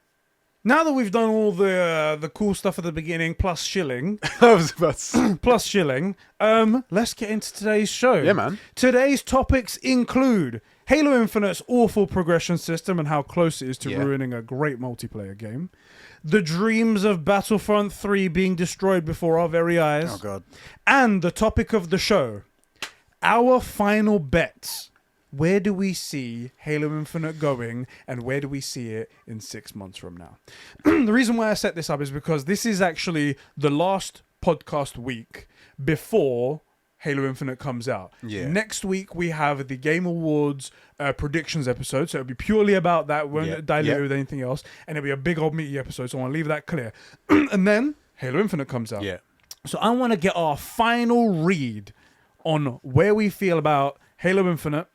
now that we've done all the cool stuff at the beginning, plus shilling, I was about to... plus shilling, let's get into today's show. Yeah, man. Today's topics include Halo Infinite's awful progression system and how close it is to ruining a great multiplayer game. The dreams of Battlefront 3 being destroyed before our very eyes. Oh, God. And the topic of the show, our final bets. Where do we see Halo Infinite going, and where do we see it in 6 months from now? The reason why I set this up is because this is actually the last podcast week before Halo Infinite comes out. Yeah. Next week, we have the Game Awards predictions episode, so it'll be purely about that. We won't dilute it with anything else, and it'll be a big old meaty episode, so I want to leave that clear. And then Halo Infinite comes out. Yeah. So I want to get our final read on where we feel about Halo Infinite.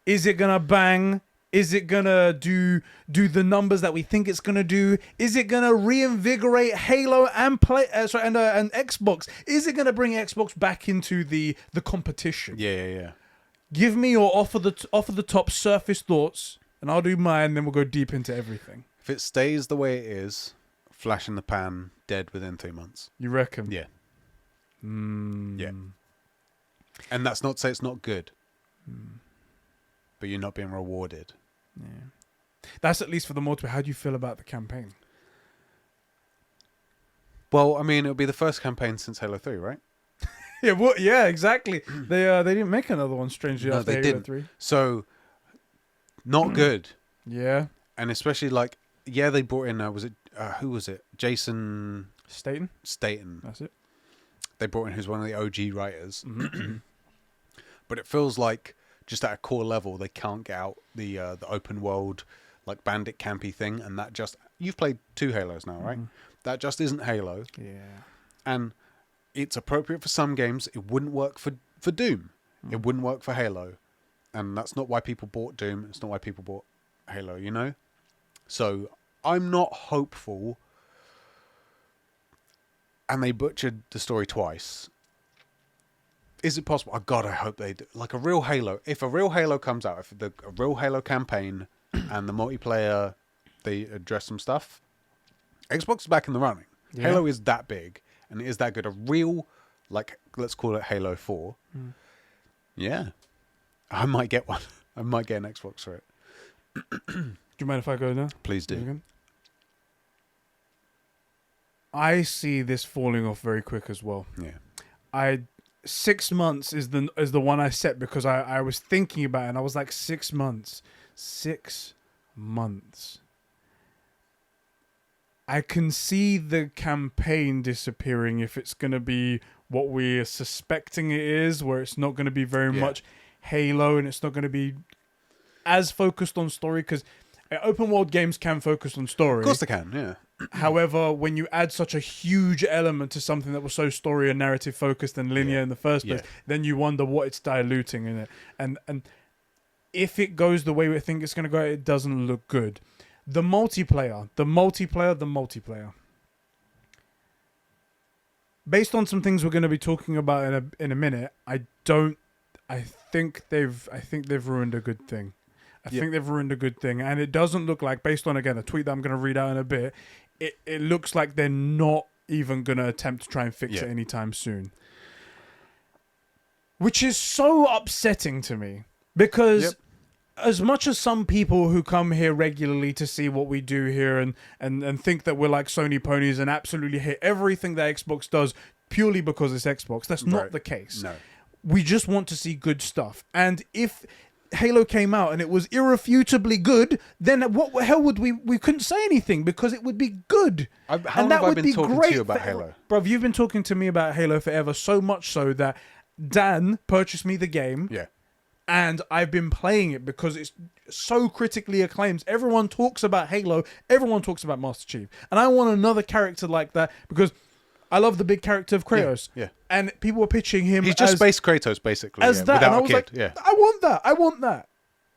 Is it gonna bang? Is it gonna do the numbers that we think it's gonna do? Is it gonna reinvigorate Halo and and Xbox? Is it gonna bring Xbox back into the competition? Yeah. Give me your off of the top surface thoughts, and I'll do mine. Then we'll go deep into everything. If it stays the way it is, flash in the pan, dead within 3 months. You reckon? Yeah. Yeah. And that's not to say it's not good. But you're not being rewarded. Yeah. That's at least for the multiplayer. How do you feel about the campaign? Well, I mean, it'll be the first campaign since Halo 3, right? Yeah, exactly. They didn't make another one, strangely, after they Halo didn't. 3. So, not good. Yeah. And especially, like, they brought in, who was it? Jason... Staten. That's it. They brought in who's one of the OG writers. But it feels like, just at a core level, they can't get out the open world, like, bandit campy thing. And that just... You've played 2 Halos now, right? That just isn't Halo. Yeah. And it's appropriate for some games. It wouldn't work for Doom. It wouldn't work for Halo. And that's not why people bought Doom. It's not why people bought Halo, you know? So I'm not hopeful. And they butchered the story twice. Is it possible? Oh, God, I hope they do. Like a real Halo. If a real Halo comes out, if a real Halo campaign and the multiplayer, they address some stuff, Xbox is back in the running. Yeah. Halo is that big and it is that good. A real, like, let's call it Halo 4. Yeah. I might get one. I might get an Xbox for it. Do you mind if I go now? Please do. I see this falling off very quick as well. Yeah. 6 months is the one I set because I was thinking about it and I was like 6 months. 6 months. I can see the campaign disappearing if it's going to be what we're suspecting it is, where it's not going to be very much Halo and it's not going to be as focused on story, because open world games can focus on story. Of course they can, yeah. However, when you add such a huge element to something that was so story and narrative focused and linear in the first place, then you wonder what it's diluting in it. And if it goes the way we think it's going to go, it doesn't look good. The multiplayer. Based on some things we're going to be talking about in a minute, I think they've ruined a good thing. I think they've ruined a good thing, and it doesn't look like, based on, again, a tweet that I'm going to read out in a bit, it looks like they're not even going to attempt to try and fix it anytime soon. Which is so upsetting to me, because as much as some people who come here regularly to see what we do here and think that we're like Sony ponies and absolutely hate everything that Xbox does purely because it's Xbox, that's not the case. No. we just want to see good stuff. And if Halo came out and it was irrefutably good, then what the hell would we couldn't say anything because it would be good. How long have I been talking to you about Halo? Bruv, you've been talking to me about Halo forever, so much so that Dan purchased me the game. Yeah. And I've been playing it because it's so critically acclaimed. Everyone talks about Halo. Everyone talks about Master Chief. And I want another character like that because I love the big character of Kratos. Yeah. And people were pitching him He's just as Space Kratos, basically. that. Without And I a was kid. like, Yeah. I want that. I want that.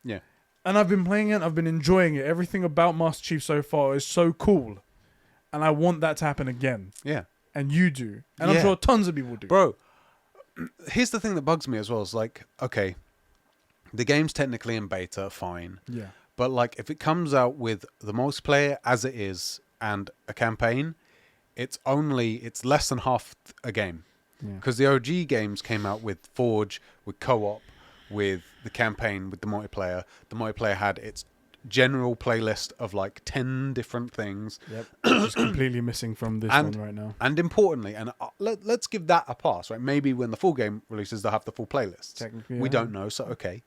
Yeah. And I've been playing it. I've been enjoying it. Everything about Master Chief so far is so cool. And I want that to happen again. Yeah. And you do. And I'm Yeah. sure tons of people do. Bro, here's the thing that bugs me as well. Is like, okay, the game's technically in beta, fine. Yeah. But like, if it comes out with the multiplayer as it is and a campaign, it's less than half a game. Because the OG games came out with Forge, with co-op, with the campaign, with the multiplayer. The multiplayer had its general playlist of like 10 different things. Yep. Which is completely missing from this one right now. And importantly, and let's give that a pass, right? Maybe when the full game releases, they'll have the full playlists. Technically, we yeah. don't know, so okay.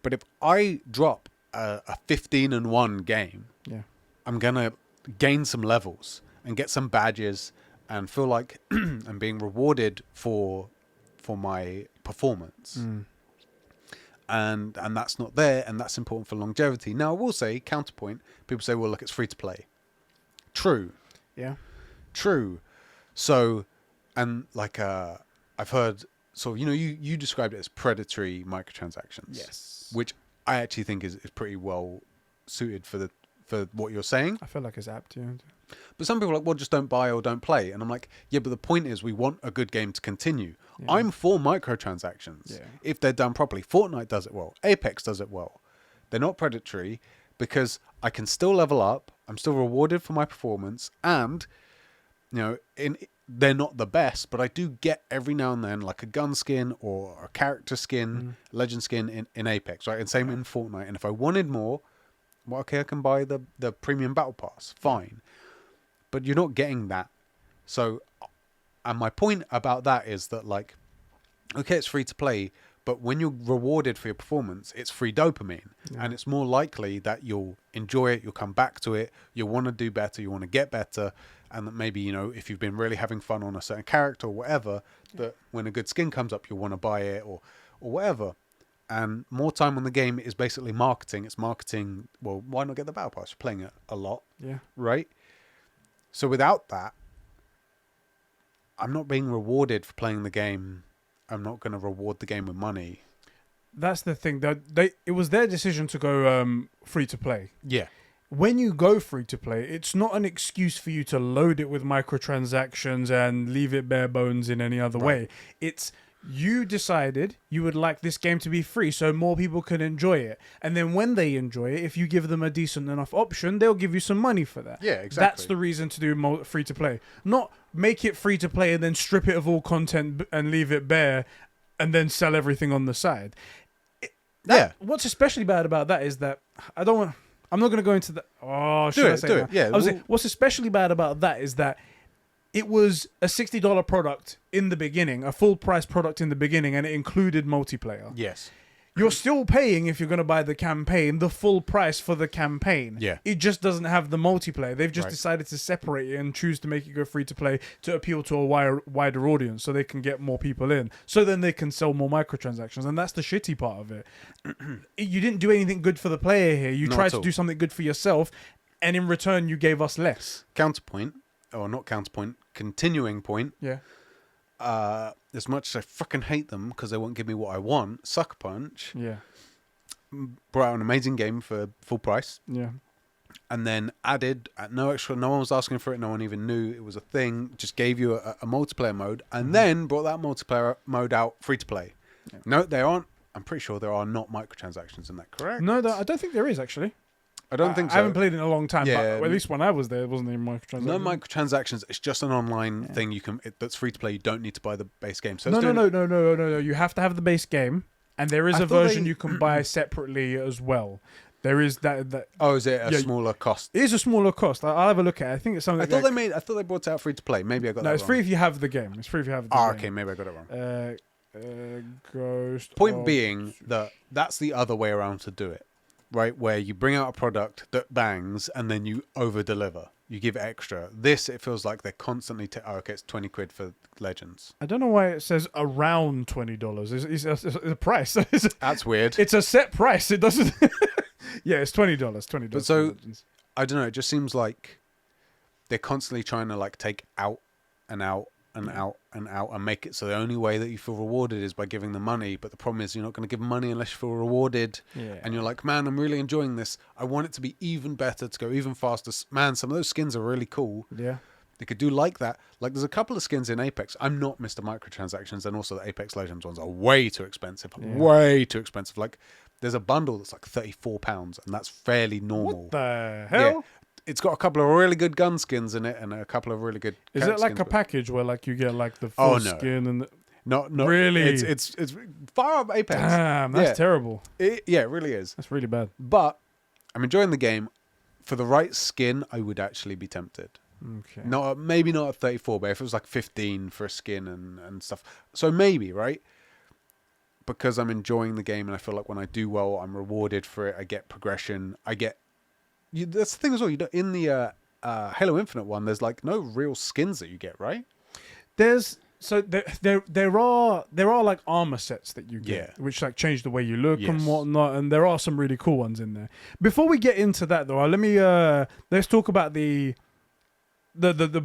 But if I drop a 15-1 game, Yeah. I'm going to gain some levels and get some badges and feel like I'm being rewarded for my performance. And that's not there, and that's important for longevity. Now, I will say, counterpoint, people say, well, look, it's free to play. True. Yeah. True. So, and like I've heard sort of, you described it as predatory microtransactions. Yes. Which I actually think is pretty well suited for what you're saying. I feel like it's apt, yeah. But some people are like, well, just don't buy or don't play. And I'm like, yeah, but the point is we want a good game to continue. Yeah. I'm for microtransactions. Yeah. If they're done properly. Fortnite does it well. Apex does it well. They're not predatory because I can still level up. I'm still rewarded for my performance. And, they're not the best, but I do get every now and then like a gun skin or a character skin, legend skin in Apex, right? And same in Fortnite. And if I wanted more, well, okay, I can buy the premium battle pass. Fine. But you're not getting that. So, and my point about that is that, like, okay, it's free to play, but when you're rewarded for your performance, it's free dopamine. Yeah. And it's more likely that you'll enjoy it, you'll come back to it, you'll want to do better, you want to get better. And that maybe, if you've been really having fun on a certain character or whatever, that when a good skin comes up, you'll want to buy it or whatever. And more time on the game is basically marketing. It's marketing. Well, why not get the battle pass? You're playing it a lot. Yeah. Right? So without that, I'm not being rewarded for playing the game. I'm not going to reward the game with money. That's the thing. It was their decision to go free to play. Yeah. When you go free to play, it's not an excuse for you to load it with microtransactions and leave it bare bones in any other way. It's you decided you would like this game to be free so more people can enjoy it. And then when they enjoy it, if you give them a decent enough option, they'll give you some money for that. Yeah, exactly. That's the reason to do free to play. Not make it free to play and then strip it of all content and leave it bare and then sell everything on the side. What's especially bad about that is that I'm not going to go into that. Oh, should I say that? Yeah. I was saying, what's especially bad about that is that it was a $60 product in the beginning, a full price product in the beginning, and it included multiplayer. Yes. You're still paying, if you're going to buy the campaign, the full price for the campaign. Yeah. It just doesn't have the multiplayer. They've just Right. decided to separate it and choose to make it go free to play to appeal to a wider audience so they can get more people in. So then they can sell more microtransactions. And that's the shitty part of it. You didn't do anything good for the player here. You Not tried at to all. do something good for yourself. And in return, you gave us less. Counterpoint, or not counterpoint, continuing point. Yeah. As much as I fucking hate them because they won't give me what I want, Sucker Punch Yeah. brought out an amazing game for full price. Yeah. And then added no one was asking for it, no one even knew it was a thing, just gave you a multiplayer mode, and then brought that multiplayer mode out free to play. Yeah. No, I'm pretty sure there are not microtransactions in that, correct? No, I don't think there is, actually. I don't think so. I haven't played it in a long time, Yeah, but at least when I was there, it wasn't even microtransactions. No microtransactions, it's just an online thing that's free to play. You don't need to buy the base game. So No. You have to have the base game, and there is I a thought version they- you can buy separately as well. There is that. Oh, is it a Yeah, smaller cost? It is a smaller cost. I'll have a look at it. I think it's something. I thought they brought it out free to play. Maybe I got that wrong. No, it's free if you have the game. It's free if you have the Oh, game. okay, maybe I got it wrong. Ghost. Point being that that's the other way around to do it, right? Where you bring out a product that bangs and then you over deliver. You give extra. This, it feels like they're constantly. Okay, it's 20 quid for Legends. I don't know why it says around $20. It's a price. That's weird. It's a set price. It doesn't. Yeah, it's $20. $20. But so I don't know. It just seems like they're constantly trying to like take out and out and out and out and make it so the only way that you feel rewarded is by giving them money. But the problem is you're not going to give money unless you feel rewarded. Yeah. And you're like, man, I'm really enjoying this. I want it to be even better, to go even faster. Man, some of those skins are really cool. Yeah. They could do like that. Like there's a couple of skins in Apex. I'm not Mr. Microtransactions, and also the Apex Legends ones are way too expensive. Yeah. Way too expensive. Like there's a bundle that's like £34, and that's fairly normal. What the hell? Yeah. It's got a couple of really good gun skins in it, and a couple of really good. Is it like skins, a but package where like you get like the full no. skin and? Not Really? It's far up Apex. Damn, that's terrible. It really is. That's really bad. But I'm enjoying the game. For the right skin, I would actually be tempted. Okay. Maybe not at 34, but if it was like 15 for a skin and stuff. So maybe, right? Because I'm enjoying the game and I feel like when I do well, I'm rewarded for it. I get progression. That's the thing as well. In the Halo Infinite one, there's like no real skins that you get, right? There are like armor sets that you get, which like change the way you look and whatnot, and there are some really cool ones in there. Before we get into that though, let's talk about the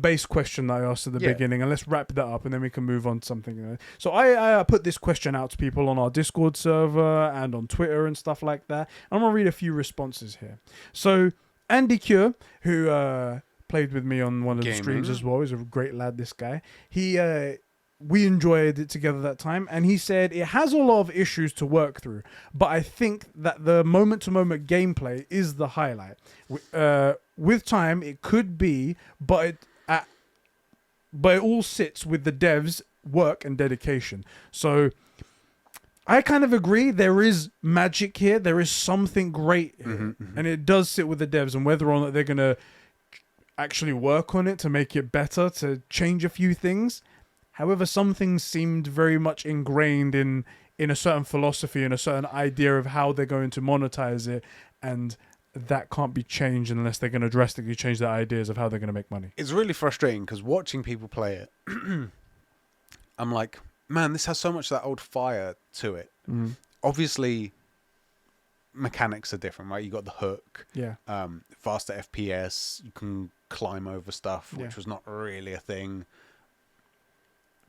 base question that I asked at the beginning, and let's wrap that up, and then we can move on to something. So I put this question out to people on our Discord server and on Twitter and stuff like that. I'm gonna read a few responses here. So Andy Cure, who played with me on one of the streams as well, he's a great lad. This guy, we enjoyed it together that time, and he said it has a lot of issues to work through, but I think that the moment-to-moment gameplay is the highlight. With time, it could be, but it all sits with the devs' work and dedication. So I kind of agree. There is magic here. There is something great here, and it does sit with the devs, and whether or not they're gonna actually work on it to make it better, to change a few things. However, some things seemed very much ingrained in a certain philosophy and a certain idea of how they're going to monetize it, and that can't be changed unless they're going to drastically change their ideas of how they're going to make money. It's really frustrating because watching people play it, I'm like, man, this has so much of that old fire to it. Mm. Obviously, mechanics are different, right? You got the hook, faster FPS, you can climb over stuff, which was not really a thing.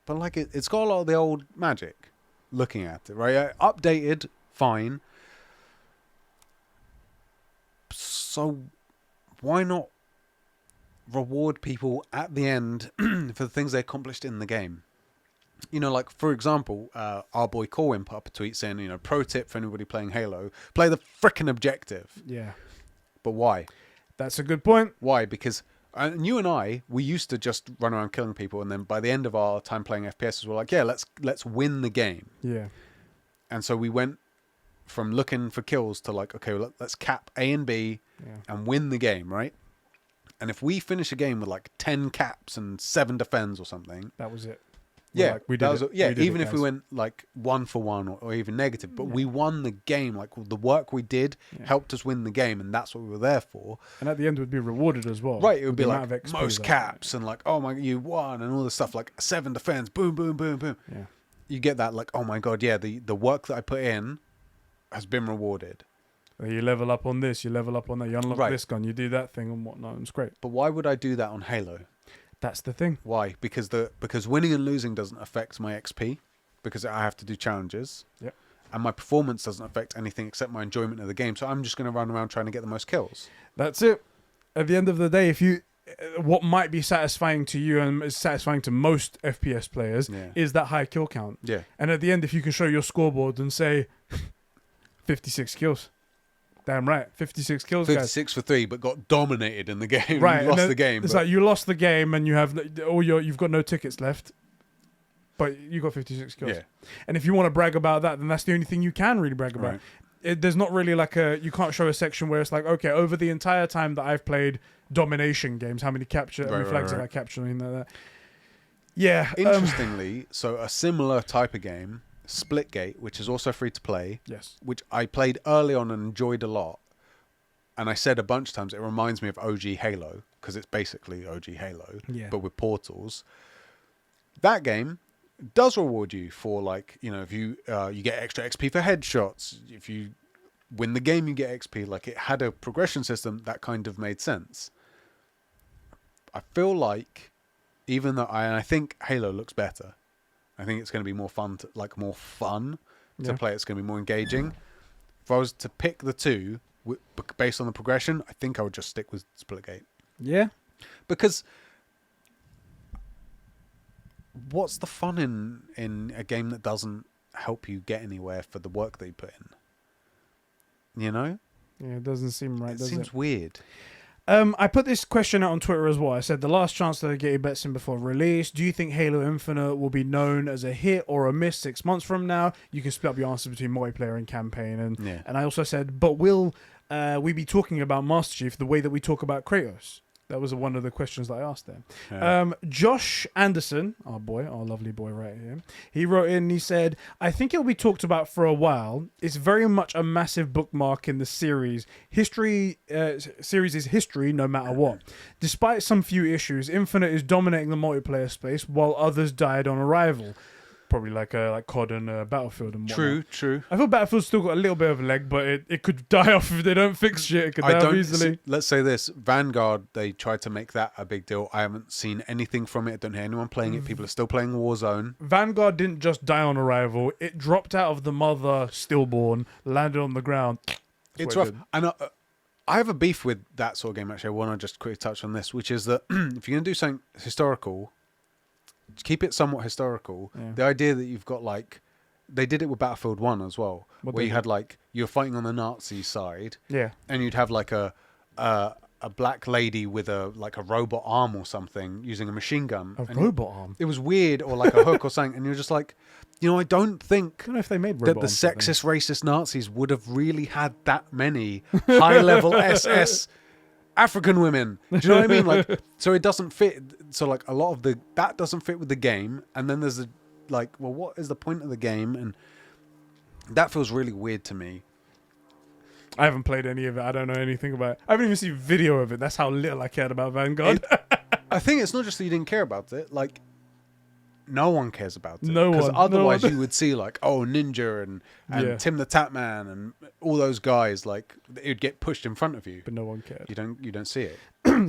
But like it's got a lot of the old magic looking at it, right? Updated, fine. So why not reward people at the end for the things they accomplished in the game? Like, for example, our boy Corwin put up a tweet saying, pro tip for anybody playing Halo, play the frickin' objective. Yeah. But why? That's a good point. Why? Because and you and I, we used to just run around killing people, and then by the end of our time playing FPS, we're like, yeah, let's win the game. Yeah. And so we went from looking for kills to like, okay, let's cap A and B and win the game, right? And if we finish a game with like 10 caps and 7 defends or something, that was it. Yeah, we did it. Even if we went like 1 for 1 or even negative, but we won the game. Like the work we did helped us win the game, and that's what we were there for. And at the end, we'd be rewarded as well. Right, it would be like most caps and like, oh my, you won, and all this stuff, like 7 defense, boom, boom, boom, boom. Yeah, you get that like, oh my god, yeah, the work that I put in has been rewarded. You level up on this, you level up on that, you unlock this gun, you do that thing and whatnot. It's great. But why would I do that on Halo? That's the thing. Why? Because winning and losing doesn't affect my XP, because I have to do challenges. Yep. And my performance doesn't affect anything except my enjoyment of the game. So I'm just going to run around trying to get the most kills. That's it. At the end of the day, what might be satisfying to you and is satisfying to most FPS players is that high kill count. Yeah. And at the end, if you can show your scoreboard and say 56 kills. Damn right, 56 kills, 56 for 3, but got dominated in the game. Right, you lost the game. It's like you lost the game and you have you've got no tickets left, but you got 56 kills. Yeah. And if you want to brag about that, then that's the only thing you can really brag about. Right. there's not really like you can't show a section where it's like, okay, over the entire time that I've played domination games, how many flags did I capture, and like that. Yeah. Interestingly, so a similar type of game, Splitgate, which is also free to play, yes, which I played early on and enjoyed a lot. And I said a bunch of times, it reminds me of OG Halo, because it's basically OG Halo, but with portals. That game does reward you for, like, you know, if you get extra XP for headshots, if you win the game, you get XP. Like, it had a progression system that kind of made sense. I feel like, even though I think Halo looks better, I think it's going to be more fun to play. It's going to be more engaging. If I was to pick the two based on the progression, I think I would just stick with Splitgate. Yeah, because what's the fun in a game that doesn't help you get anywhere for the work that you put in? You know? Yeah, it doesn't seem right. It seems weird. I put this question out on Twitter as well. I said, the last chance to get your bets in before release. Do you think Halo Infinite will be known as a hit or a miss 6 months from now? You can split up your answers between multiplayer and campaign. And I also said, but will we be talking about Master Chief the way that we talk about Kratos? That was one of the questions that I asked there. Yeah. Josh Anderson, our lovely boy right here, he wrote in and he said, I think it'll be talked about for a while. It's very much a massive bookmark in the series. Series is history no matter what. Despite some few issues, Infinite is dominating the multiplayer space while others died on arrival. Probably like COD and Battlefield and whatnot. True. I feel Battlefield's still got a little bit of a leg, but it could die off if they don't fix shit. It could die off easily. Let's say this. Vanguard, they tried to make that a big deal. I haven't seen anything from it. I don't hear anyone playing it. People are still playing Warzone. Vanguard didn't just die on arrival. It dropped out of the mother stillborn, landed on the ground. It's rough. And I have a beef with that sort of game, actually. I want to just quickly touch on this, which is that if you're going to do something historical, keep it somewhat historical. Yeah. The idea that you've got, like, they did it with Battlefield 1 as well, where you had, like, you're fighting on the Nazi side, and you'd have like a black lady with a robot arm or something using a machine gun. Robot arm? It was weird, or like a hook or something, and you're just like, you know, I don't know if they made that the sexist, racist Nazis would have really had that many high-level SS African women. Do you know what I mean? Like, so it doesn't fit. So, like, a lot of that doesn't fit with the game. And then there's well, what is the point of the game? And that feels really weird to me. I haven't played any of it. I don't know anything about it. I haven't even seen video of it. That's how little I cared about Vanguard. I think it's not just that you didn't care about it. Like, no one cares about it. No one. Because otherwise you would see, like, Ninja and Tim the Tap Man and all those guys, like, it would get pushed in front of you. But no one cared. You don't see it.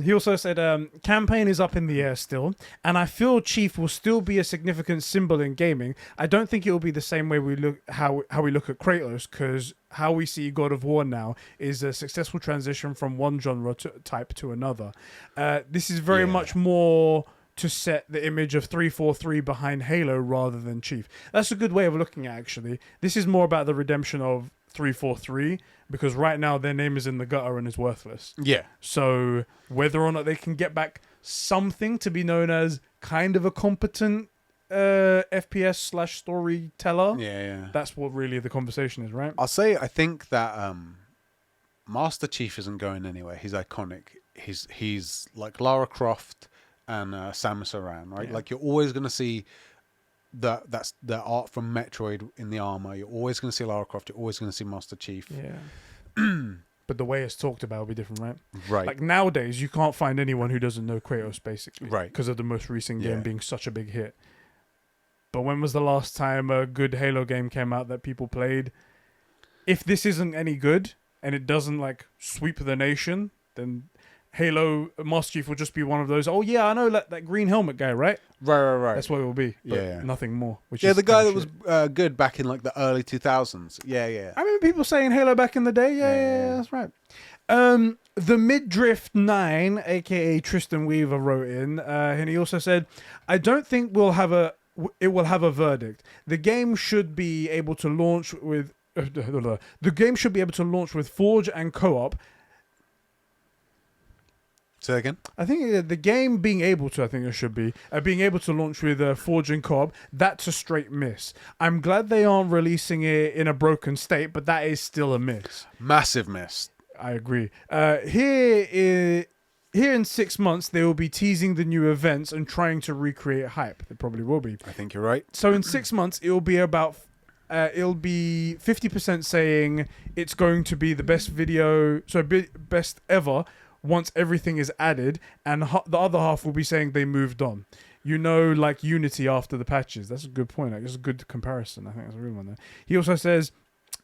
He also said, campaign is up in the air still, and I feel Chief will still be a significant symbol in gaming. I don't think it will be the same way we look how we look at Kratos, because how we see God of War now is a successful transition from one genre type to another. This is very much more to set the image of 343 behind Halo rather than Chief. That's a good way of looking at it, actually. This is more about the redemption of 343, because right now their name is in the gutter and is worthless. Yeah. So whether or not they can get back something to be known as kind of a competent FPS / storyteller, that's what really the conversation is, right? I'll say I think that Master Chief isn't going anywhere. He's iconic. He's like Lara Croft and Samus Aran, right? Like, you're always going to see that's the art from Metroid in the armor. You're always going to see Lara Croft. You're always going to see Master Chief. Yeah. But the way it's talked about will be different, right? Right. Like, nowadays, you can't find anyone who doesn't know Kratos, basically. Right. Because of the most recent game being such a big hit. But when was the last time a good Halo game came out that people played? If this isn't any good, and it doesn't, like, sweep the nation, then Halo Master Chief will just be one of those, I know that green helmet guy, right? Right. That's what it will be. But nothing more. Which is the guy that was good back in, like, the early 2000s. Yeah. I remember people saying Halo back in the day. Yeah, that's right. The Midriff 9, aka Tristan Weaver, wrote in, and he also said, I don't think it will have a verdict. The game should be able to launch with Forge and co-op. Say that again. I think the game being able to, I think it should be, being able to launch with Forge and co-op, that's a straight miss. I'm glad they aren't releasing it in a broken state, but that is still a miss. Massive miss. I agree. Here in 6 months, they will be teasing the new events and trying to recreate hype. They probably will be. I think you're right. So in 6 months, it'll be 50% saying it's going to be the best video, best ever once everything is added, and the other half will be saying they moved on. Like Unity after the patches. That's a good point. That's a good comparison. I think that's a real one there. He also says,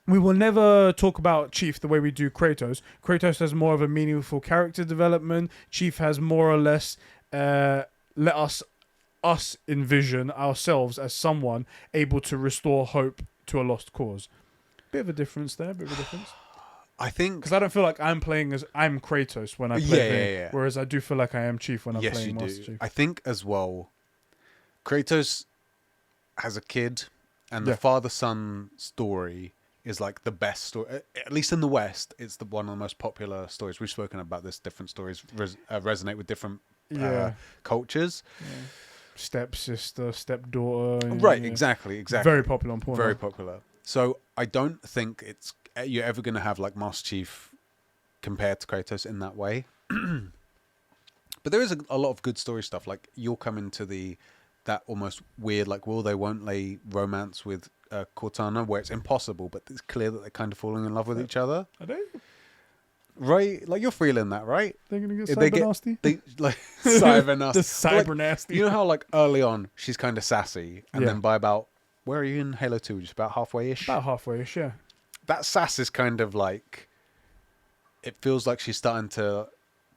we will never talk about Chief the way we do Kratos. Kratos has more of a meaningful character development. Chief has more or less let us envision ourselves as someone able to restore hope to a lost cause. Bit of a difference there. I think because I don't feel like I'm playing as I'm Kratos when I play whereas I do feel like I am Chief when I'm playing Master Chief. I think as well, Kratos has a kid, and the father-son story is like the best story, at least in the West. It's one of the most popular stories. We've spoken about this. Different stories resonate with different cultures. Yeah. Stepsister, stepdaughter. Right, exactly. Very popular on porn. Very popular. So I don't think you're ever going to have like Master Chief compared to Kratos in that way. But there is a lot of good story stuff. Like you'll come into that almost weird, like will they won't they romance with Cortana, where it's impossible, but it's clear that they're kind of falling in love with each other. Are they? Right? Like you're feeling that, right? They're going to get cyber nasty? Like cyber nasty. The cyber nasty. You know how like early on she's kind of sassy, and then by about, where are you in Halo 2? Just about halfway-ish? About halfway-ish, yeah. That sass is kind of like, it feels like she's starting to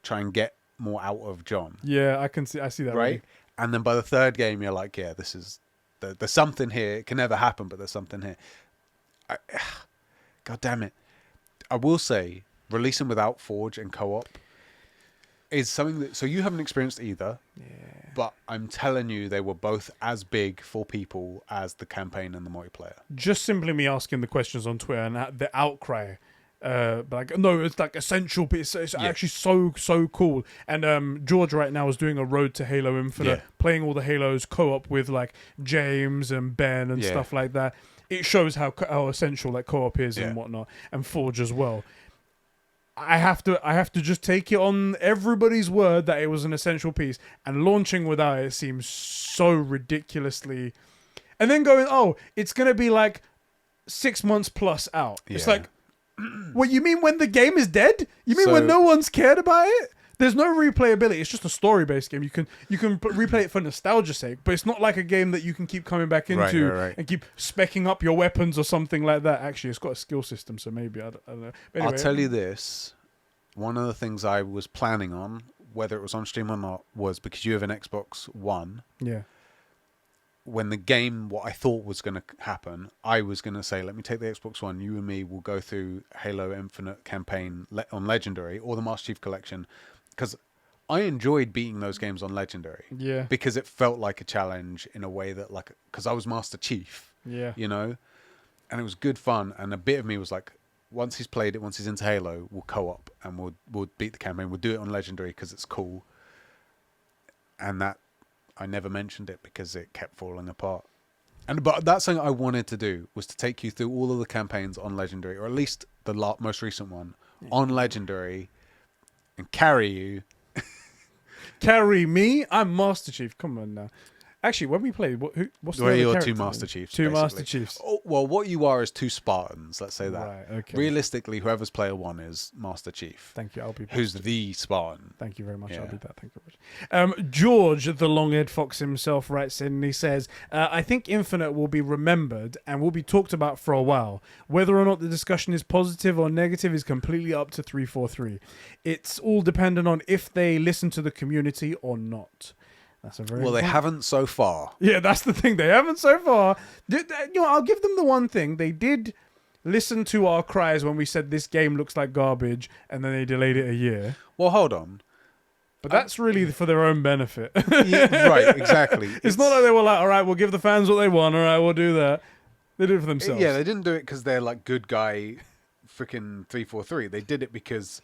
try and get more out of John. Yeah, I see that. Right? Really. And then by the third game, you're like, yeah, this is, there's something here. It can never happen, but there's something here. God damn it. I will say, releasing without Forge and co-op is something that, so you haven't experienced either. Yeah. But I'm telling you, they were both as big for people as the campaign and the multiplayer. Just simply me asking the questions on Twitter and the outcry. Like no, it's like essential. It's actually so cool. And George right now is doing a road to Halo Infinite, playing all the Halos co-op with like James and Ben and stuff like that. It shows how essential like co-op is and whatnot, and Forge as well. I have to just take it on everybody's word that it was an essential piece, and launching without it seems so ridiculously, and then going, oh, it's gonna be like 6 months plus out. It's like, what you mean when the game is dead? You mean when no one's cared about it? There's no replayability. It's just a story-based game. You can replay it for nostalgia's sake, but it's not like a game that you can keep coming back into and keep specking up your weapons or something like that. Actually, it's got a skill system, so maybe I don't know. But anyway, I'll tell you this: one of the things I was planning on, whether it was on stream or not, was because you have an Xbox One. Yeah. When the game, what I thought was going to happen, I was going to say, let me take the Xbox One. You and me will go through Halo Infinite campaign on Legendary or the Master Chief Collection. Because I enjoyed beating those games on Legendary. Yeah. Because it felt like a challenge in a way that, like, because I was Master Chief. Yeah. You know? And it was good fun. And a bit of me was like, once he's played it, once he's into Halo, we'll co-op and we'll beat the campaign. We'll do it on Legendary because it's cool. And that, I never mentioned it because it kept falling apart. But that's something I wanted to do, was to take you through all of the campaigns on Legendary, or at least the most recent one on Legendary, and carry you. Carry me? I'm Master Chief. Come on now. Actually, when we played, what's the other You're character two Master Chiefs. Two basically. Master Chiefs. Oh, well, what you are is two Spartans. Let's say that. Right, okay. Realistically, whoever's player one is Master Chief. Thank you. I'll be. Who's the Spartan? Thank you very much. Yeah. I'll be that. Thank you very much. George, the long-haired fox himself, writes in and he says, I think Infinite will be remembered and will be talked about for a while. Whether or not the discussion is positive or negative is completely up to 343. It's all dependent on if they listen to the community or not. That's a very They haven't so far. Yeah, that's the thing. They haven't so far. I'll give them the one thing. They did listen to our cries when we said this game looks like garbage, and then they delayed it a year. Well, hold on. But that's really for their own benefit. Yeah, right, exactly. It's not like they were like, all right, we'll give the fans what they want. All right, we'll do that. They did it for themselves. Yeah, they didn't do it because they're like good guy freaking 343. They did it because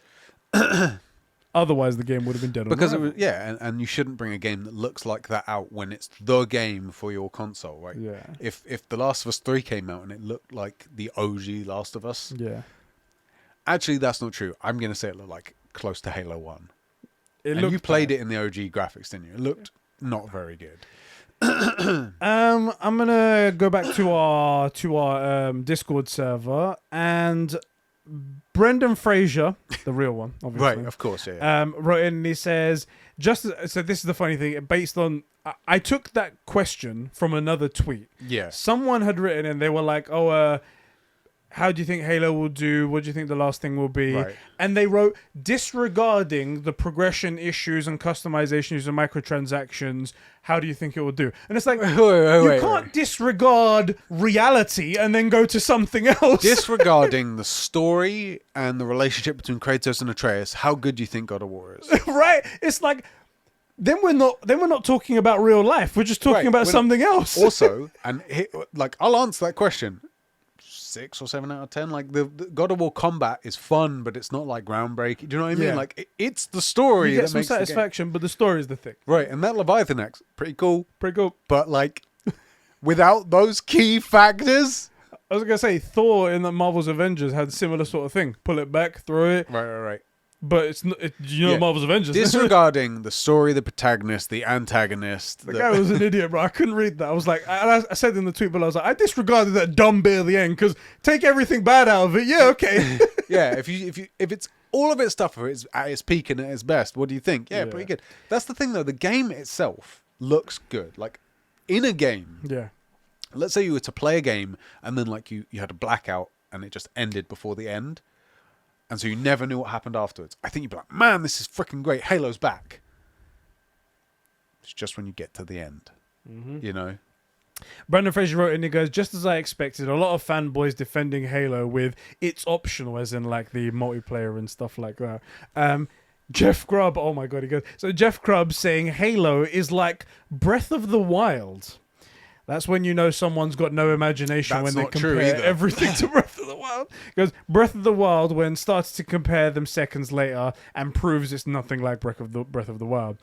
Otherwise, the game would have been dead. Because it on was, and you shouldn't bring a game that looks like that out when it's the game for your console, right? Yeah. If The Last of Us 3 came out and it looked like the OG Last of Us, Yeah. actually that's not true. I'm going to say it looked like close to Halo 1. It And you played it in the OG graphics, didn't you? It looked not very good. I'm gonna go back to our Discord server, and Brendan Fraser, the real one, obviously. Right, of course, yeah. Wrote in and he says, so this is the funny thing, based on, I took that question from another tweet. Yeah. Someone had written and they were like, how do you think Halo will do? What do you think the last thing will be? Right. And they wrote, disregarding the progression issues and customization issues and microtransactions, how do you think it will do? And it's like, you can't disregard reality and then go to something else. Disregarding the story and the relationship between Kratos and Atreus, how good do you think God of War is? Right? It's like, then we're not talking about real life. We're just talking about something else. Also, I'll answer that question. 6 or 7 out of 10. Like the God of War combat is fun, but it's not like groundbreaking. Do you know what I mean? Yeah. Like it's the story You get that some makes the game. satisfaction, but the story is the thing. Right, and that Leviathan axe, pretty cool. Pretty cool. But like, without those key factors, I was gonna say Thor in the Marvel's Avengers had a similar sort of thing. Pull it back, throw it. right. But it's not, Marvel's Avengers. Disregarding the story, the protagonist, the antagonist. The guy was an idiot, bro. I couldn't read that. I was like, I said in the tweet, but I was like, I disregarded that dumb bit at the end because take everything bad out of it. Yeah, okay. Yeah, if it's all of its stuff is at its peak and at its best, what do you think? Yeah, pretty good. That's the thing though. The game itself looks good. Like in a game, Yeah. let's say you were to play a game and then like you had a blackout and it just ended before the end. And so you never knew what happened afterwards. I think you'd be like, man, this is freaking great. Halo's back. It's just when you get to the end, you know? Brandon Fraser wrote in, he goes, just as I expected, a lot of fanboys defending Halo with it's optional, as in like the multiplayer and stuff like that. Jeff Grubb, oh my God, he goes, so Jeff Grubb saying Halo is like Breath of the Wild. That's when you know someone's got no imagination. That's when they not true compare either. everything to Breath of the Wild. Because Breath of the Wild, when started to compare them seconds later and proves it's nothing like Breath of the Wild.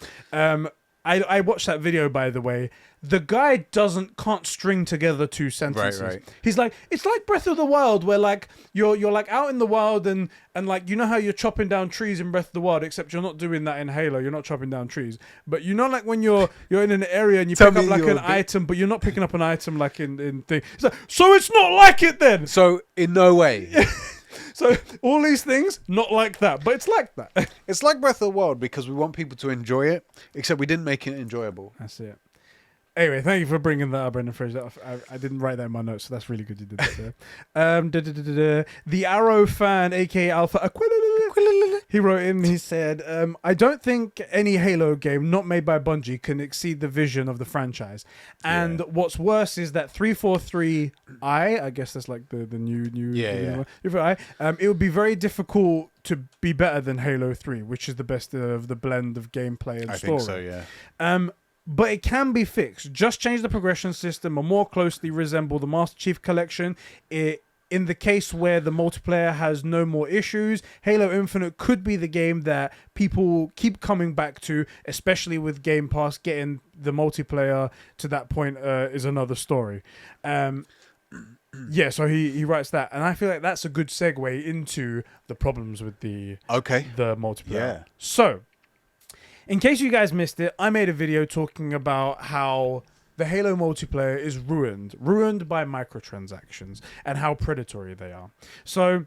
I watched that video, by the way. The guy can't string together two sentences. Right. He's like, it's like Breath of the Wild, where like you're like out in the wild and like you know how you're chopping down trees in Breath of the Wild, except you're not doing that in Halo. You're not chopping down trees, but you know like when you're in an area and you pick up like an item, but you're not picking up an item like in thing. It's like, so it's not like it then. So in no way. So all these things, not like that, but it's like that. It's like Breath of the Wild because we want people to enjoy it, except we didn't make it enjoyable. That's it. Anyway, thank you for bringing that up, Brendan Fraser. I didn't write that in my notes, so that's really good you did that there. The Arrow fan, aka Alpha Aquila, he wrote in, he said, I don't think any Halo game not made by Bungie can exceed the vision of the franchise. And what's worse is that 343i, I guess that's like the new it would be very difficult to be better than Halo 3, which is the best of the blend of gameplay and story. I think so, yeah. But it can be fixed. Just change the progression system or more closely resemble the Master Chief Collection. In the case where the multiplayer has no more issues, Halo Infinite could be the game that people keep coming back to, especially with Game Pass. Getting the multiplayer to that point is another story. Yeah, so he writes that, and I feel like that's a good segue into the problems with the multiplayer. Yeah. So, in case you guys missed it, I made a video talking about how the Halo multiplayer is ruined by microtransactions and how predatory they are. So,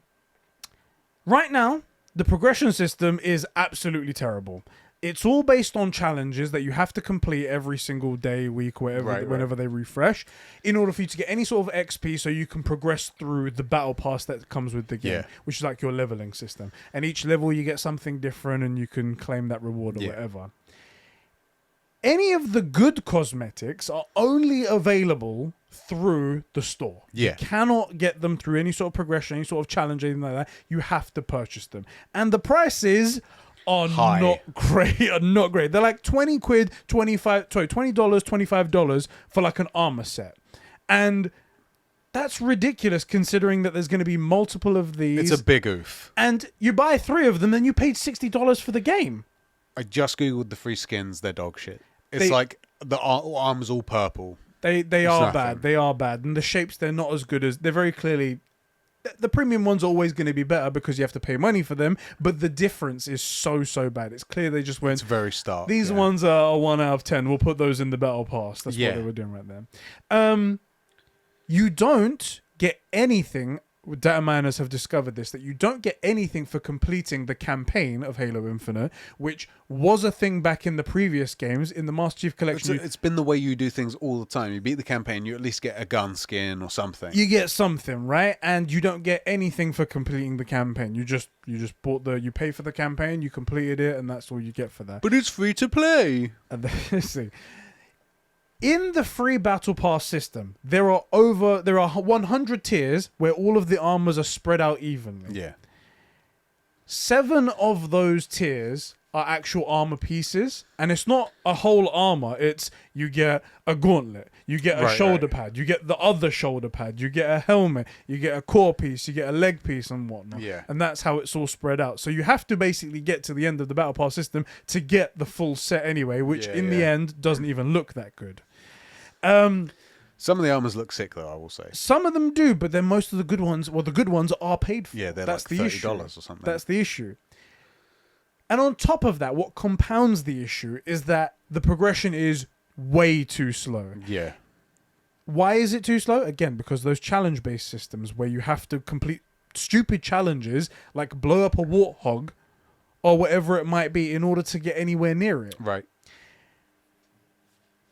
right now, the progression system is absolutely terrible. It's all based on challenges that you have to complete every single day, week, whenever they refresh, in order for you to get any sort of XP so you can progress through the battle pass that comes with the game, which is like your leveling system. And each level you get something different and you can claim that reward or whatever. Any of the good cosmetics are only available through the store. Yeah. You cannot get them through any sort of progression, any sort of challenge, anything like that. You have to purchase them. And the prices are high. not great. They're like $20, $25 for like an armor set. And That's ridiculous considering that there's going to be multiple of these. It's a big oof. And you buy 3 of them, and you paid $60 for the game. I just googled the free skins. They're dog shit. It's like the arm's all purple. They are bad. They are bad. And the shapes, they're not as good as... They're very clearly... The premium ones are always going to be better because you have to pay money for them, but the difference is so bad. It's clear they just went... It's very stark. These ones are a 1 out of 10. We'll put those in the battle pass. That's what they were doing right there. You don't get anything... Data miners have discovered this, that you don't get anything for completing the campaign of Halo Infinite, which was a thing back in the previous games. In the Master Chief Collection, it's been the way you do things all the time. You beat the campaign, you at least get a gun skin or something. You get something, right? And you don't get anything for completing the campaign. You just you pay for the campaign, you completed it, and that's all you get for that. But it's free to play. And then, in the free battle pass system, there are 100 tiers where all of the armors are spread out evenly. Yeah. 7 of those tiers are actual armor pieces, and it's not a whole armor. It's you get a gauntlet, you get a shoulder pad, you get the other shoulder pad, you get a helmet, you get a core piece, you get a leg piece and whatnot. Yeah. And that's how it's all spread out. So you have to basically get to the end of the battle pass system to get the full set anyway, which in the end doesn't even look that good. Some of the armors look sick, though, I will say. Some of them do, but then most of the good ones, the good ones are paid for. Yeah, they're That's like the $30 issue. or something. That's the issue. And on top of that, what compounds the issue is that the progression is way too slow. Yeah. Why is it too slow? Again, because those challenge-based systems where you have to complete stupid challenges, like blow up a warthog or whatever it might be in order to get anywhere near it. Right.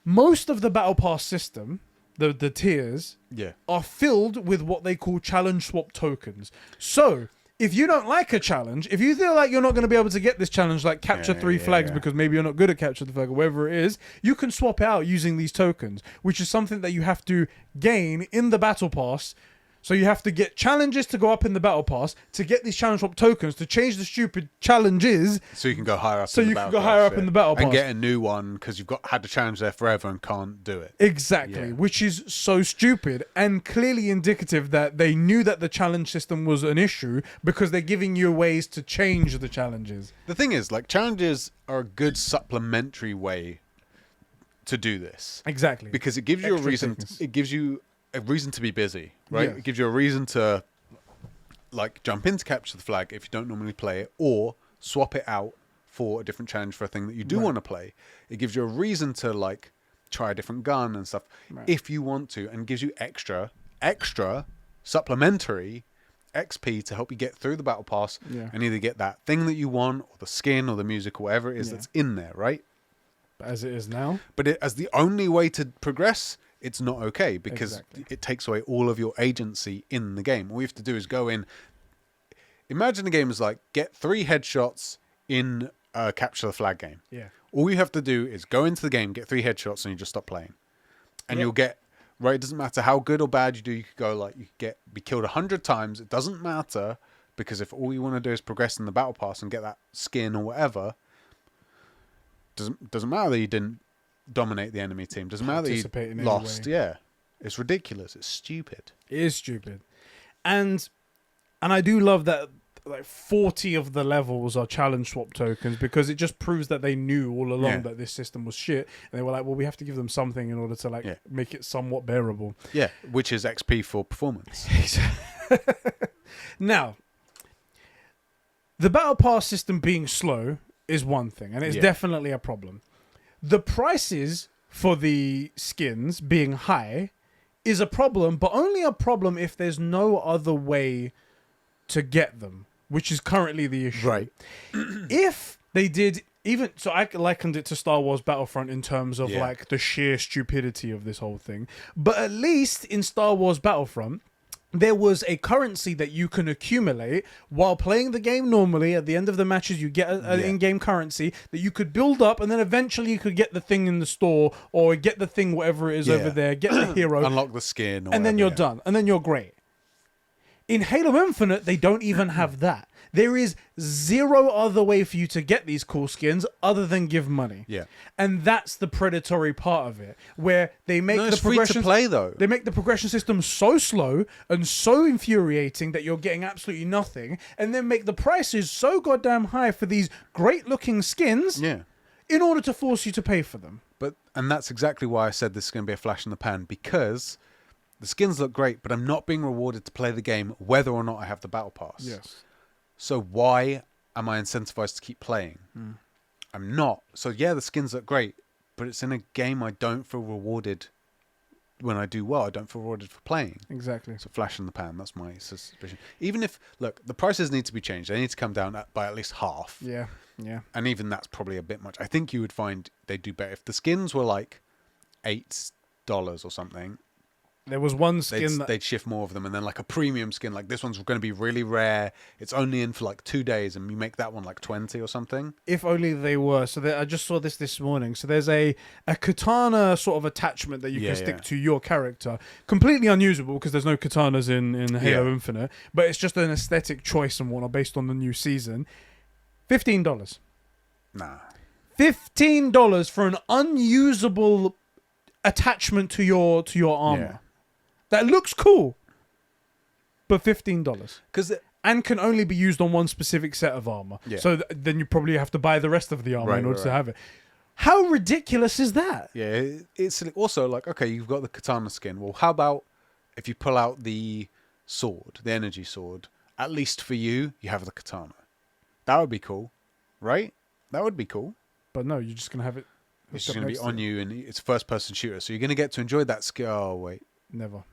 Most of the battle pass system, the tiers, are filled with what they call challenge swap tokens. So if you don't like a challenge, if you feel like you're not going to be able to get this challenge, like capture 3 flags because maybe you're not good at capture the flag or whatever it is, you can swap it out using these tokens, which is something that you have to gain in the battle pass. So you have to get challenges to go up in the battle pass to get these challenge swap tokens to change the stupid challenges. So you can go higher up. So you can go higher up in the battle pass and get a new one because you've had the challenge there forever and can't do it. Exactly, which is so stupid and clearly indicative that they knew that the challenge system was an issue because they're giving you ways to change the challenges. The thing is, like, challenges are a good supplementary way to do this. Exactly, because it gives you a reason. It gives you a reason to be busy, right? It gives you a reason to like jump in to capture the flag if you don't normally play it, or swap it out for a different challenge for a thing that you do want to play. It gives you a reason to like try a different gun and stuff if you want to, and gives you extra supplementary XP to help you get through the battle pass and either get that thing that you want or the skin or the music or whatever it is that's in there, right? As it is now. But as the only way to progress, it's not okay because it takes away all of your agency in the game. All you have to do is go in. Imagine the game is like get 3 headshots in a capture the flag game. Yeah. All you have to do is go into the game, get 3 headshots, and you just stop playing. And you'll get right. It doesn't matter how good or bad you do. You could go like you could be killed 100 times. It doesn't matter because if all you want to do is progress in the battle pass and get that skin or whatever, doesn't matter that you didn't dominate the enemy team. Doesn't matter that you lost. Yeah, it's ridiculous. It's stupid. It is stupid, and I do love that like 40 of the levels are challenge swap tokens because it just proves that they knew all along that this system was shit, and they were like, well, we have to give them something in order to like make it somewhat bearable. Yeah, which is XP for performance. Now, the battle pass system being slow is one thing, and it's definitely a problem. The prices for the skins being high is a problem, but only a problem if there's no other way to get them, which is currently the issue. Right. If they did, even so, I likened it to Star Wars Battlefront in terms of like the sheer stupidity of this whole thing. But at least in Star Wars Battlefront, there was a currency that you can accumulate while playing the game normally. At the end of the matches, you get an in-game currency that you could build up, and then eventually you could get the thing in the store or get the thing, whatever it is over there, get the hero. Unlock the skin. And then you're done. And then you're great. In Halo Infinite, they don't even have that. There is zero other way for you to get these cool skins other than give money. Yeah. And that's the predatory part of it, where they make No, the it's free to progression play, though. They make the progression system so slow and so infuriating that you're getting absolutely nothing, and then make the prices so goddamn high for these great looking skins Yeah. in order to force you to pay for them. And that's exactly why I said this is going to be a flash in the pan, because the skins look great, but I'm not being rewarded to play the game whether or not I have the battle pass. Yes. So why am I incentivized to keep playing? I'm not. So yeah, the skins look great, but it's in a game I don't feel rewarded when I do well. I don't feel rewarded for playing. Exactly. It's a flash in the pan. That's my suspicion. Even if, look, the prices need to be changed. They need to come down by at least half. Yeah. Yeah. And even that's probably a bit much. I think you would find they'd do better if the skins were like $8 or something. There was one skin They'd shift more of them, and then like a premium skin, like this one's going to be really rare. It's only in for like 2 days, and you make that one like 20 or something. if only they were. So I just saw this morning. So there's a katana sort of attachment that you can stick to your character. Completely unusable because there's no katanas in Halo Infinite, but it's just an aesthetic choice and whatnot based on the new season. $15. Nah. $15 for an unusable attachment to your armor. Yeah. That looks cool, but $15. Because And can only be used on one specific set of armor. Yeah. So then you probably have to buy the rest of the armor in order to right. have it. How ridiculous is that? yeah, it's also like, okay, you've got the katana skin. Well, how about if you pull out the sword, the energy sword? At least for you, you have the katana. That would be cool, right? That would be cool. But no, you're just going to have it. It's just going to be on you, and it's a first-person shooter, so you're going to get to enjoy that skill. Oh, wait. Never.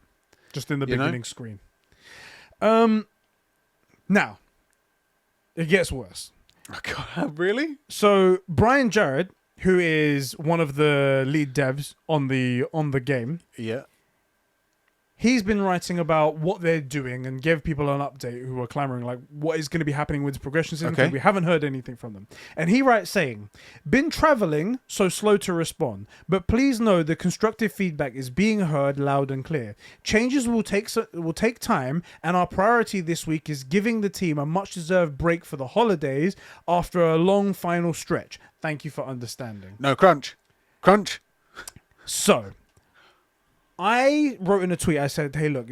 Just in the You know? beginning screen. Now, it gets worse. Oh, God, really? So Brian Jarrett, who is one of the lead devs on the game, Yeah. he's been writing about what they're doing and gave people an update who are clamoring like what is going to be happening with the progression system because Okay. we haven't heard anything from them. And he writes saying, been traveling, so slow to respond, but please know the constructive feedback is being heard loud and clear. Changes will take time, and our priority this week is giving the team a much deserved break for the holidays after a long final stretch. Thank you for understanding. No, crunch. Crunch. So, I wrote in a tweet, I said, hey, look,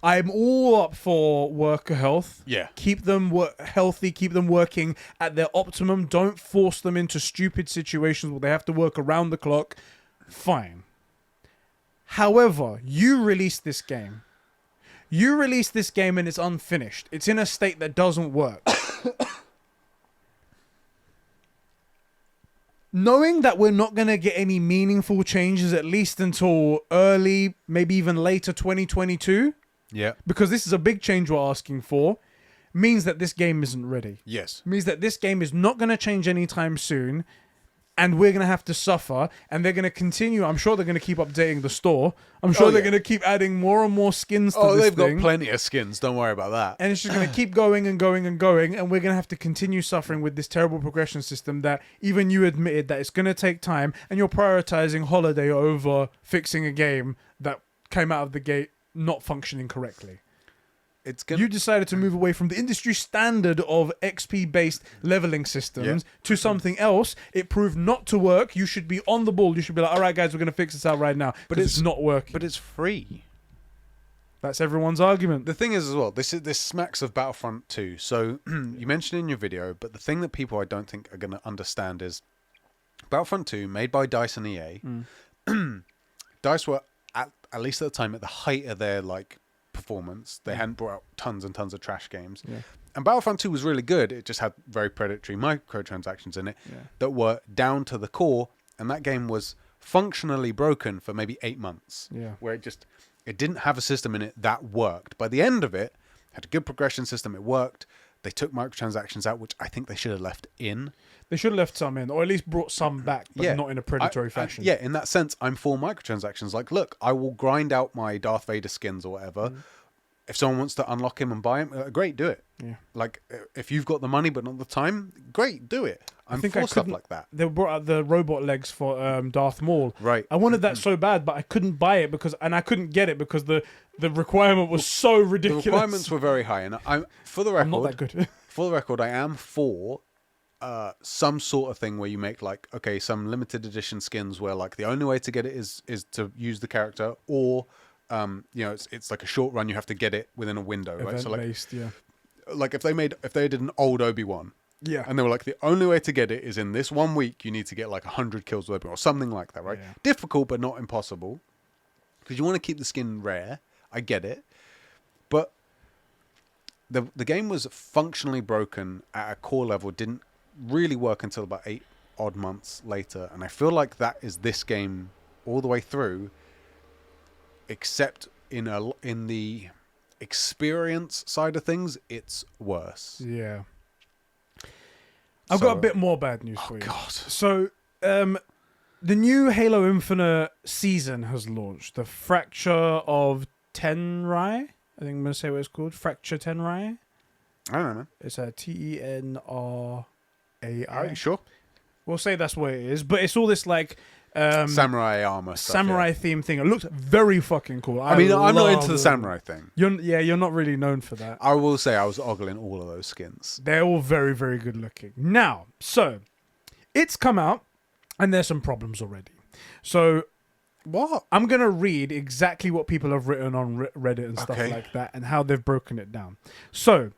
I'm all up for worker health. Yeah. Keep them healthy, keep them working at their optimum. Don't force them into stupid situations where they have to work around the clock. Fine. However, you released this game. You released this game and it's unfinished. It's in a state that doesn't work. Knowing that we're not going to get any meaningful changes at least until early, maybe even later 2022, Yeah. because this is a big change we're asking for, means that this game isn't ready. Yes. Means that this game is not going to change anytime soon, and we're going to have to suffer, and they're going to continue. I'm sure they're going to keep updating the store. I'm sure they're going to keep adding more and more skins to this they've thing. got plenty of skins. Don't worry about that. And it's just going to keep going and going and going, and we're going to have to continue suffering with this terrible progression system that even you admitted that it's going to take time, and you're prioritizing holiday over fixing a game that came out of the gate not functioning correctly. It's gonna. You decided to move away from the industry standard of XP-based leveling systems to something else. It proved not to work. You should be on the ball. You should be like, all right, guys, we're going to fix this out right now. But it's not working. But it's free. That's everyone's argument. The thing is as well, this smacks of Battlefront 2. So you mentioned in your video, but the thing that people I don't think are going to understand is Battlefront 2, made by DICE and EA. DICE were at least at the time at the height of their performance. They hadn't brought out tons and tons of trash games. Yeah. And Battlefront 2 was really good. It just had very predatory microtransactions in it that were down to the core, and that game was functionally broken for maybe 8 months. Yeah. Where it didn't have a system in it that worked. By the end of it, had a good progression system, it worked. They took microtransactions out, which I think they should have left in. They should have left some in, or at least brought some back, but not in a predatory fashion. Yeah, in that sense, I'm for microtransactions. Like, look, I will grind out my Darth Vader skins or whatever if someone wants to unlock him and buy him, great, do it. Yeah. Like, if you've got the money but not the time, great, do it. I'm think for I stuff couldn't- like that. They brought out the robot legs for Darth Maul. Right. I wanted that so bad, but I couldn't buy it and I couldn't get it because the requirement was so The ridiculous. requirements were very high, and I'm for the record. I'm not that good. For the record, I am for some sort of thing where you make like, okay, some limited edition skins where like the only way to get it is to use the character, or you know, it's like a short run, you have to get it within a window, right? So like, Event-based, yeah. like if they did an old Obi-Wan, Yeah. and they were like, the only way to get it is in this 1 week, you need to get like 100 kills with Obi-Wan or something like that, right? Yeah. Difficult, but not impossible, because you want to keep the skin rare. I get it, but the game was functionally broken at a core level. Didn't really work until about 8 odd months later, and I feel like that is this game all the way through, except in the experience side of things, it's worse. Yeah. I've got a bit more bad news for you. God. So, the new Halo Infinite season has launched. The Fracture of Tenrai. I think I'm going to say what it's called. Fracture Tenrai. I don't know. It's a Tenrai. Are you sure? We'll say that's what it is. But it's all this like Samurai armor stuff, samurai yeah. theme thing. It looks very fucking cool. I mean, I'm not into the love samurai thing. You're not really known for that. I will say I was ogling all of those skins. They're all very, very good looking. Now, so it's come out, and there's some problems already. So What? I'm going to read exactly what people have written on Reddit and stuff Okay. like that and how they've broken it down. So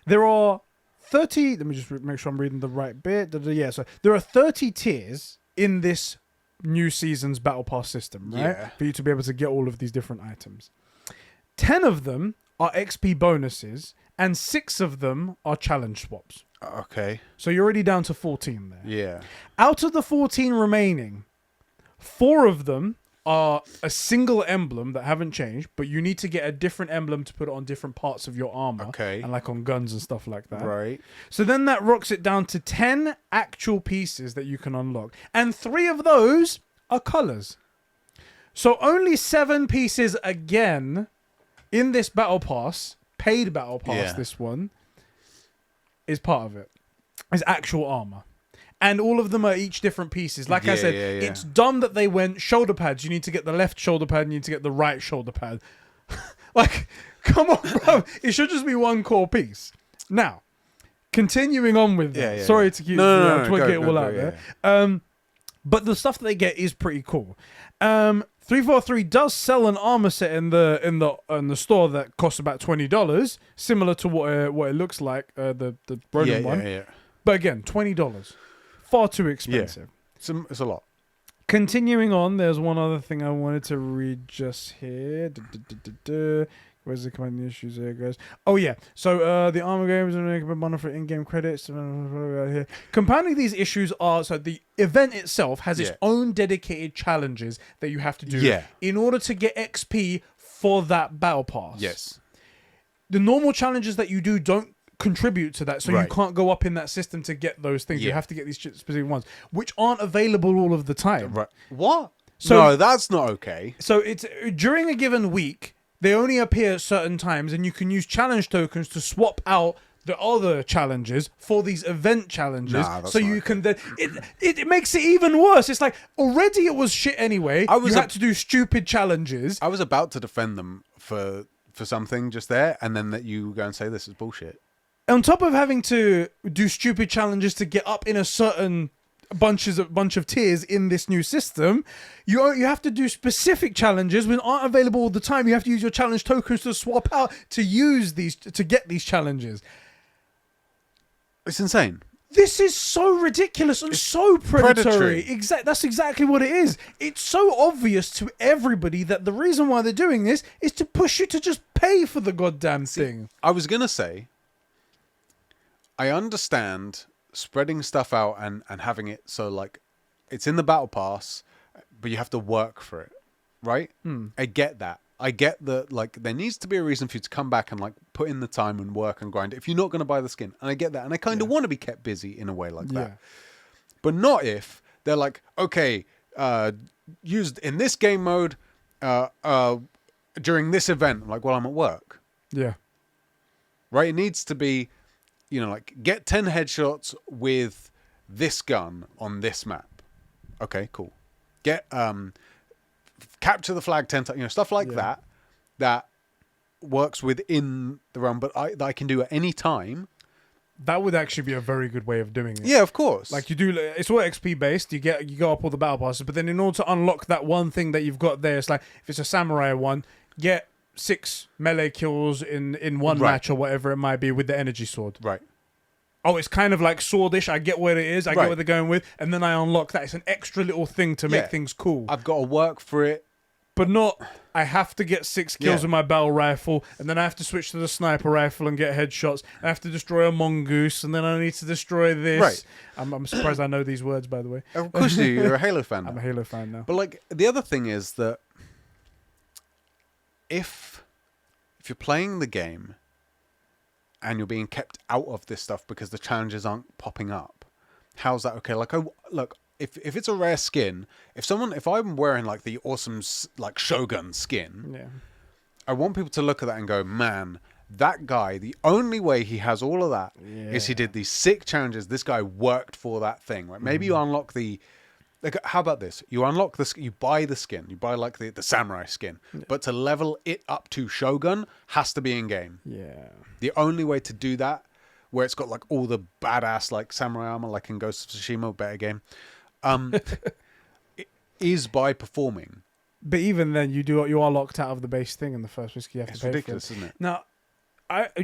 there are 30... Let me just make sure I'm reading the right bit. Yeah, so there are 30 tiers in this new season's Battle Pass system, right? Yeah. For you to be able to get all of these different items. 10 of them are XP bonuses, and 6 of them are challenge swaps. Okay. So you're already down to 14 there. Yeah. Out of the 14 remaining, 4 of them are a single emblem that haven't changed, but you need to get a different emblem to put it on different parts of your armor. Okay. And like on guns and stuff like that. Right. So then that rocks it down to 10 actual pieces that you can unlock. And 3 of those are colors. So only 7 pieces again in this battle pass, paid battle pass, Yeah. this one, is part of it. Is actual armor. And all of them are each different pieces. Like I Yeah, said, yeah, yeah. it's dumb that they went shoulder pads. You need to get the left shoulder pad and you need to get the right shoulder pad. Like, come on, bro. It should just be one core piece. Now, continuing on with that. Yeah, yeah, Sorry yeah. to keep No, to go, get it go, all go, out yeah, there. But the stuff that they get is pretty cool. 343 does sell an armor set in the store that costs about $20, similar to what it looks like, the Ronin Yeah, one. yeah, yeah. But again, $20. Far too expensive. It's a lot. Continuing on, there's one other thing I wanted to read just here. Where's the command issues there, guys? Oh, yeah. So the armor games are making a money for in-game credits. Here. Compounding these issues are, so the event itself has its Yeah. own dedicated challenges that you have to do Yeah. in order to get XP for that battle pass. Yes. The normal challenges that you do don't contribute to that, so you Right. can't go up in that system to get those things. You Yeah. have to get these specific ones, which aren't available all of the time. Right. What? So- No, that's not okay. So it's during a given week, they only appear at certain times, and you can use challenge tokens to swap out the other challenges for these event challenges. Nah, that's so not you okay. can then it makes it even worse. It's like already it was shit anyway. I was you a- had to do stupid challenges. I was about to defend them for something just there, and then that you go and say this is bullshit. On top of having to do stupid challenges to get up in a certain bunch of tiers in this new system, you have to do specific challenges when aren't available all the time. You have to use your challenge tokens to swap out to use these to get these challenges. It's insane. This is so ridiculous and so predatory. predatory. That's exactly what it is. It's so obvious to everybody that the reason why they're doing this is to push you to just pay for the goddamn thing. I was gonna say, I understand spreading stuff out and having it so like it's in the battle pass, but you have to work for it, right? I get that. I get that, like, there needs to be a reason for you to come back and, like, put in the time and work and grind if you're not going to buy the skin. And I get that. And I kind of want to be kept busy in a way like that. But not if they're like, okay, used in this game mode during this event. I'm like, well, I'm at work. Yeah. Right? It needs to be, like get 10 headshots with this gun on this map. Okay, cool. Get capture the flag 10 times, stuff like that works within the realm, but that I can do at any time. That would actually be a very good way of doing it. Yeah, of course. Like you do, it's all XP based. You go up all the battle passes, but then in order to unlock that one thing that you've got there, it's like if it's a samurai one, get 6 melee kills in one match or whatever it might be with the energy sword. Right. Oh, it's kind of like swordish. I get what it is. I get what they're going with, and then I unlock that. It's an extra little thing to make things cool. I've got to work for it. But not, I have to get 6 kills with my battle rifle, and then I have to switch to the sniper rifle and get headshots. I have to destroy a mongoose, and then I need to destroy this. Right. I'm surprised I know these words, by the way. Of course you do. You're a Halo fan now. I'm a Halo fan now. But like the other thing is that if you're playing the game and you're being kept out of this stuff because the challenges aren't popping up, how's that okay? Like, look. If it's a rare skin, if I'm wearing like the awesome like Shogun skin, I want people to look at that and go, man, that guy, the only way he has all of that is he did these sick challenges. This guy worked for that thing. Right? Maybe you unlock like, how about this? You unlock you buy the skin, you buy like the samurai skin, but to level it up to Shogun has to be in game. Yeah. The only way to do that, where it's got like all the badass like samurai armor, like in Ghost of Tsushima, better game. Is by performing. But even then, you are locked out of the base thing in the first place. You have to pay ridiculous, for it. Isn't it? Now,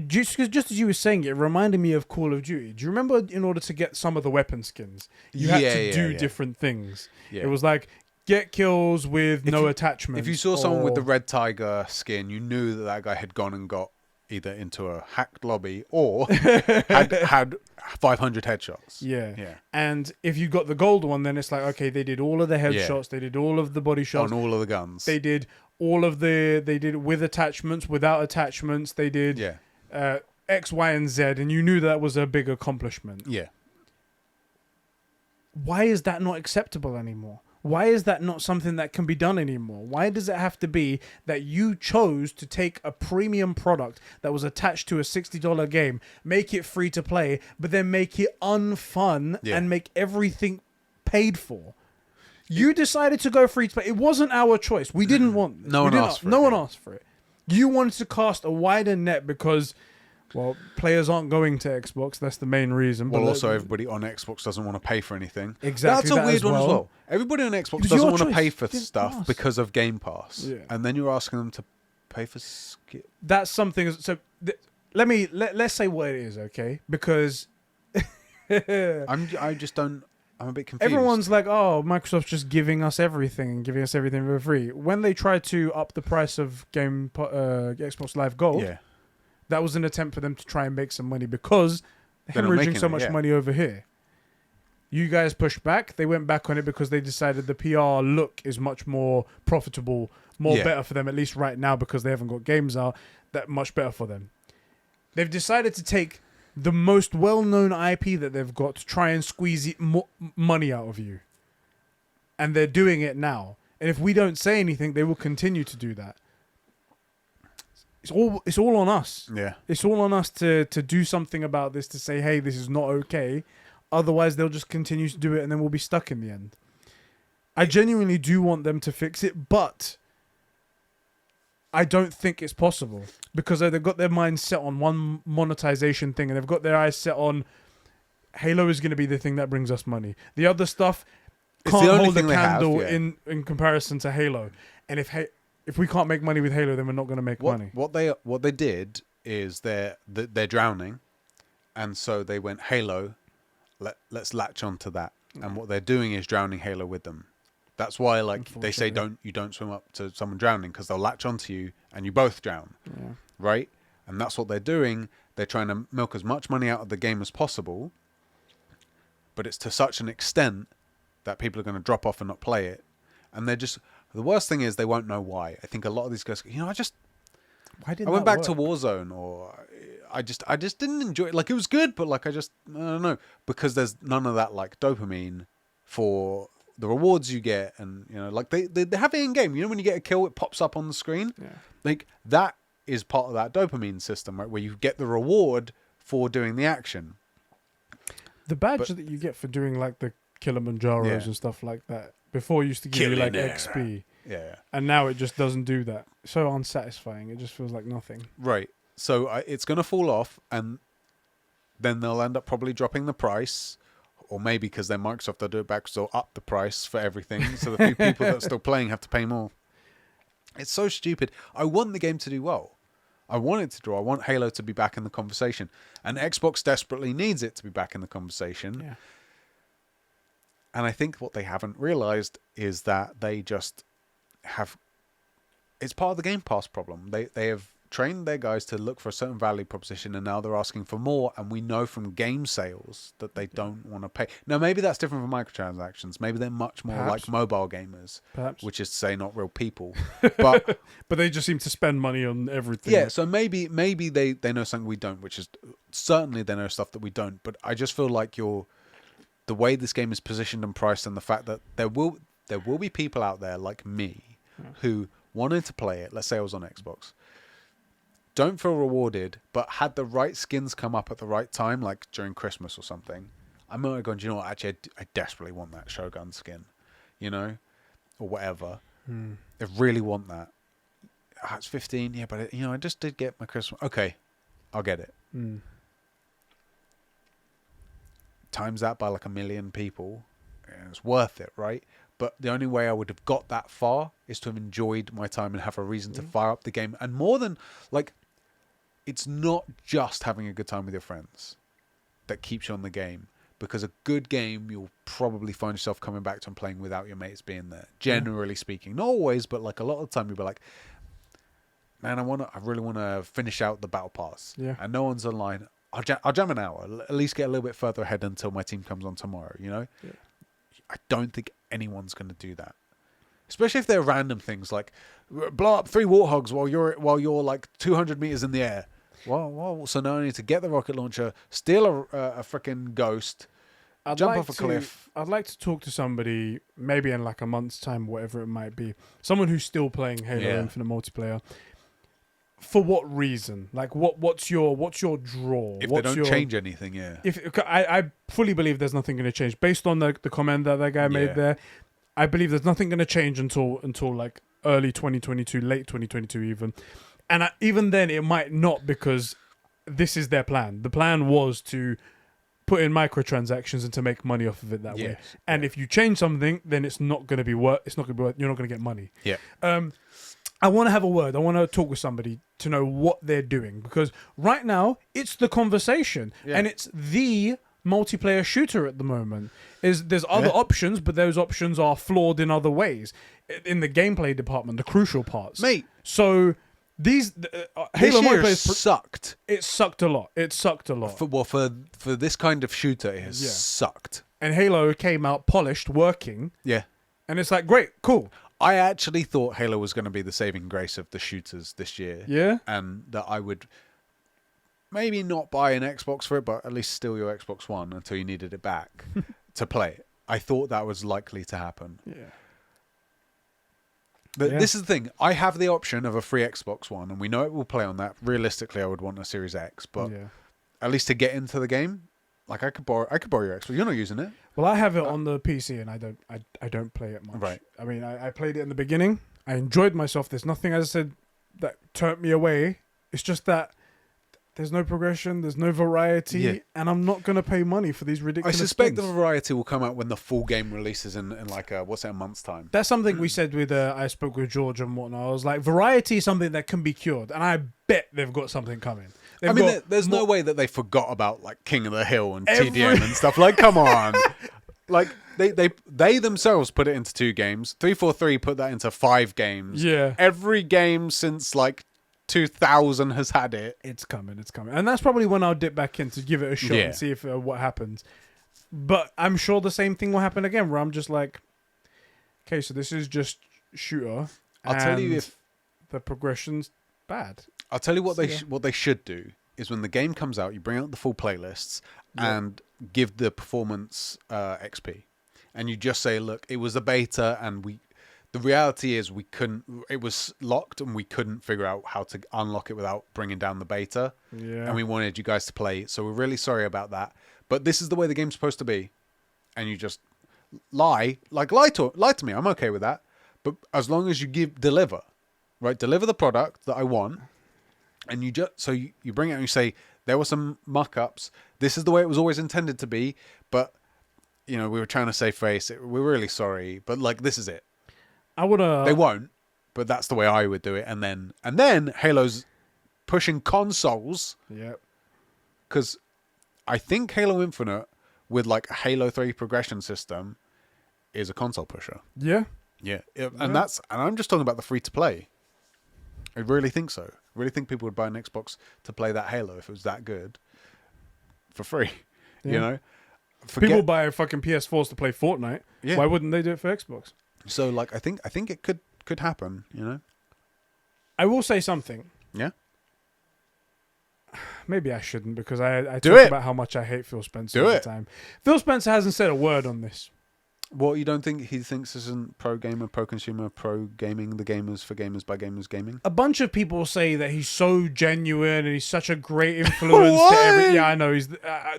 just as you were saying, it reminded me of Call of Duty. Do you remember in order to get some of the weapon skins, you had to do different things? Yeah. It was like get kills with no attachments. If you saw someone with the Red Tiger skin, you knew that guy had gone and got either into a hacked lobby or had 500 headshots. Yeah. And if you got the gold one, then it's like, okay, they did all of the headshots, they did all of the body shots. On all of the guns. They did all of they did with attachments, without attachments, they did X, Y, and Z, and you knew that was a big accomplishment. Yeah. Why is that not acceptable anymore? Why is that not something that can be done anymore? Why does it have to be that you chose to take a premium product that was attached to a $60 game, make it free to play, but then make it unfun and make everything paid for? You decided to go free to play. It wasn't our choice. We didn't want this. No one asked for it. You wanted to cast a wider net because, well, players aren't going to Xbox. That's the main reason. Well, also everybody on Xbox doesn't want to pay for anything. Exactly. That's a weird one as well. Everybody on Xbox doesn't want to pay for stuff because of Game Pass. Yeah. And then you're asking them to pay for skip. That's something. So let's say what it is, okay? Because I'm a bit confused. Everyone's like, oh, Microsoft's just giving us everything and giving us everything for free. When they tried to up the price of Xbox Live Gold, that was an attempt for them to try and make some money because they're hemorrhaging so much money over here. You guys pushed back. They went back on it because they decided the PR look is much more profitable, better for them, at least right now, because they haven't got games out. That much better for them. They've decided to take the most well-known IP that they've got to try and squeeze money out of you. And they're doing it now. And if we don't say anything, they will continue to do that. It's all on us. Yeah. It's all on us to do something about this, to say, hey, this is not okay. Otherwise, they'll just continue to do it and then we'll be stuck in the end. I genuinely do want them to fix it, but I don't think it's possible because they've got their minds set on one monetization thing and they've got their eyes set on Halo is going to be the thing that brings us money. The other stuff can't hold a candle in comparison to Halo. And if we can't make money with Halo, then we're not going to make money. What they did is they're drowning, and so they went Halo. Let's latch onto that, and what they're doing is drowning Halo with them. That's why, like, they say you don't swim up to someone drowning because they'll latch onto you and you both drown, right? And that's what they're doing. They're trying to milk as much money out of the game as possible, but it's to such an extent that people are going to drop off and not play it, and they're just. The worst thing is they won't know why. I think a lot of these guys, I went back to Warzone, or I just didn't enjoy it. Like, it was good, but like I don't know, because there's none of that like dopamine for the rewards you get, and like they have it in game. When you get a kill, it pops up on the screen. Yeah. Like that is part of that dopamine system, right, where you get the reward for doing the action. The badge that you get for doing like the Kilimanjaros and stuff like that before used to give you like XP. Yeah. And now it just doesn't do that. So unsatisfying. It just feels like nothing. Right. So it's going to fall off, and then they'll end up probably dropping the price, or maybe because they're Microsoft, they'll do it back, so up the price for everything. So the few people that are still playing have to pay more. It's so stupid. I want the game to do well. I want it to draw. I want Halo to be back in the conversation. And Xbox desperately needs it to be back in the conversation. Yeah. And I think what they haven't realized is that they just have... It's part of the Game Pass problem. They have trained their guys to look for a certain value proposition, and now they're asking for more, and we know from game sales that they don't want to pay. Now, maybe that's different from microtransactions. Maybe they're much more like mobile gamers, which is to say not real people. But but they just seem to spend money on everything. Yeah, so maybe they know something we don't, which is certainly they know stuff that we don't. But I just feel like the way this game is positioned and priced, and the fact that there will be people out there like me who wanted to play it. Let's say I was on Xbox. Don't feel rewarded, but had the right skins come up at the right time, like during Christmas or something, I might have gone, do you know what, actually, I desperately want that Shogun skin, or whatever. I really want that. It's 15, yeah, but I just did get my Christmas. Okay, I'll get it. Times that by like 1 million people, and it's worth it, right? But the only way I would have got that far is to have enjoyed my time and have a reason to fire up the game. And more than, like, it's not just having a good time with your friends that keeps you on the game. Because a good game, you'll probably find yourself coming back to and playing without your mates being there. Generally speaking. Not always, but like a lot of the time you'll be like, man, I really want to finish out the battle pass. Yeah. And no one's online. I'll jam an hour. At least get a little bit further ahead until my team comes on tomorrow, Yeah. I don't think anyone's going to do that, especially if they're random things like blow up 3 warthogs while you're like 200 meters in the air. Well, so now I need to get the rocket launcher, steal a freaking ghost, jump off a cliff. I'd like to talk to somebody maybe in like a month's time, whatever it might be, someone who's still playing Halo Infinite Multiplayer. For what reason? Like, what's your draw? If they don't change anything, If I fully believe there's nothing going to change based on the comment that guy made there. I believe there's nothing going to change until like early 2022, late 2022 even, and even then it might not, because this is their plan. The plan was to put in microtransactions and to make money off of it that way. And if you change something, then it's not going to be worth. It's not going to be worth. You're not going to get money. Yeah. I want to have a word. I want to talk with somebody to know what they're doing, because right now it's the conversation and it's the multiplayer shooter at the moment. There's other options, but those options are flawed in other ways in the gameplay department, the crucial parts. Mate. So these Halo multiplayer sucked. It sucked a lot. For this kind of shooter, it has sucked. And Halo came out polished, working. Yeah. And it's like, great, cool. I actually thought Halo was going to be the saving grace of the shooters this year. Yeah. And that I would maybe not buy an Xbox for it, but at least steal your Xbox One until you needed it back to play it. I thought that was likely to happen. Yeah. But this is the thing. I have the option of a free Xbox One, and we know it will play on that. Realistically, I would want a Series X, but at least to get into the game, like I could borrow your Xbox. You're not using it. Well, I have it on the PC, and I don't play it much. Right. I mean, I played it in the beginning. I enjoyed myself. There's nothing, as I said, that turned me away. It's just that there's no progression, there's no variety, and I'm not going to pay money for these ridiculous I suspect things. the variety will come out when the full game releases in like a month's time. That's something we said with, I spoke with George and whatnot. I was like, variety is something that can be cured, and I bet they've got something coming. There's no way that they forgot about like King of the Hill and TDM and stuff. Like, come on. Like, they themselves put it into 2 games. 343 put that into 5 games. Yeah. Every game since like 2000 has had it. It's coming. And that's probably when I'll dip back in to give it a shot and see if what happens. But I'm sure the same thing will happen again, where I'm just like, okay, so this is just shooter. I'll tell you if the progression's bad. I'll tell you what they should do is when the game comes out, you bring out the full playlists and give the performance XP, and you just say, look, it was a beta, and The reality is we couldn't. It was locked, and we couldn't figure out how to unlock it without bringing down the beta. Yeah. And we wanted you guys to play, so we're really sorry about that. But this is the way the game's supposed to be, and you just lie to me. I'm okay with that. But as long as you deliver, right? Deliver the product that I want, and you bring it and you say there were some muck-ups. This is the way it was always intended to be, but we were trying to save face. We're really sorry, but like this is it. They won't, but that's the way I would do it. And then Halo's pushing consoles. Yeah. Because I think Halo Infinite with like a Halo 3 progression system is a console pusher. Yeah. Yeah. And I'm just talking about the free to play. I really think so. I really think people would buy an Xbox to play that Halo if it was that good for free. Yeah. People buy fucking PS4s to play Fortnite. Yeah. Why wouldn't they do it for Xbox? So like I think it could happen, I will say something. Yeah. Maybe I shouldn't because I do talk it. about how much I hate Phil Spencer all the time. Phil Spencer hasn't said a word on this. What, you don't think he thinks this isn't pro-gamer, pro-consumer, pro-gaming, the gamers for gamers by gamers gaming? A bunch of people say that he's so genuine and he's such a great influence to every... Yeah, I know. He's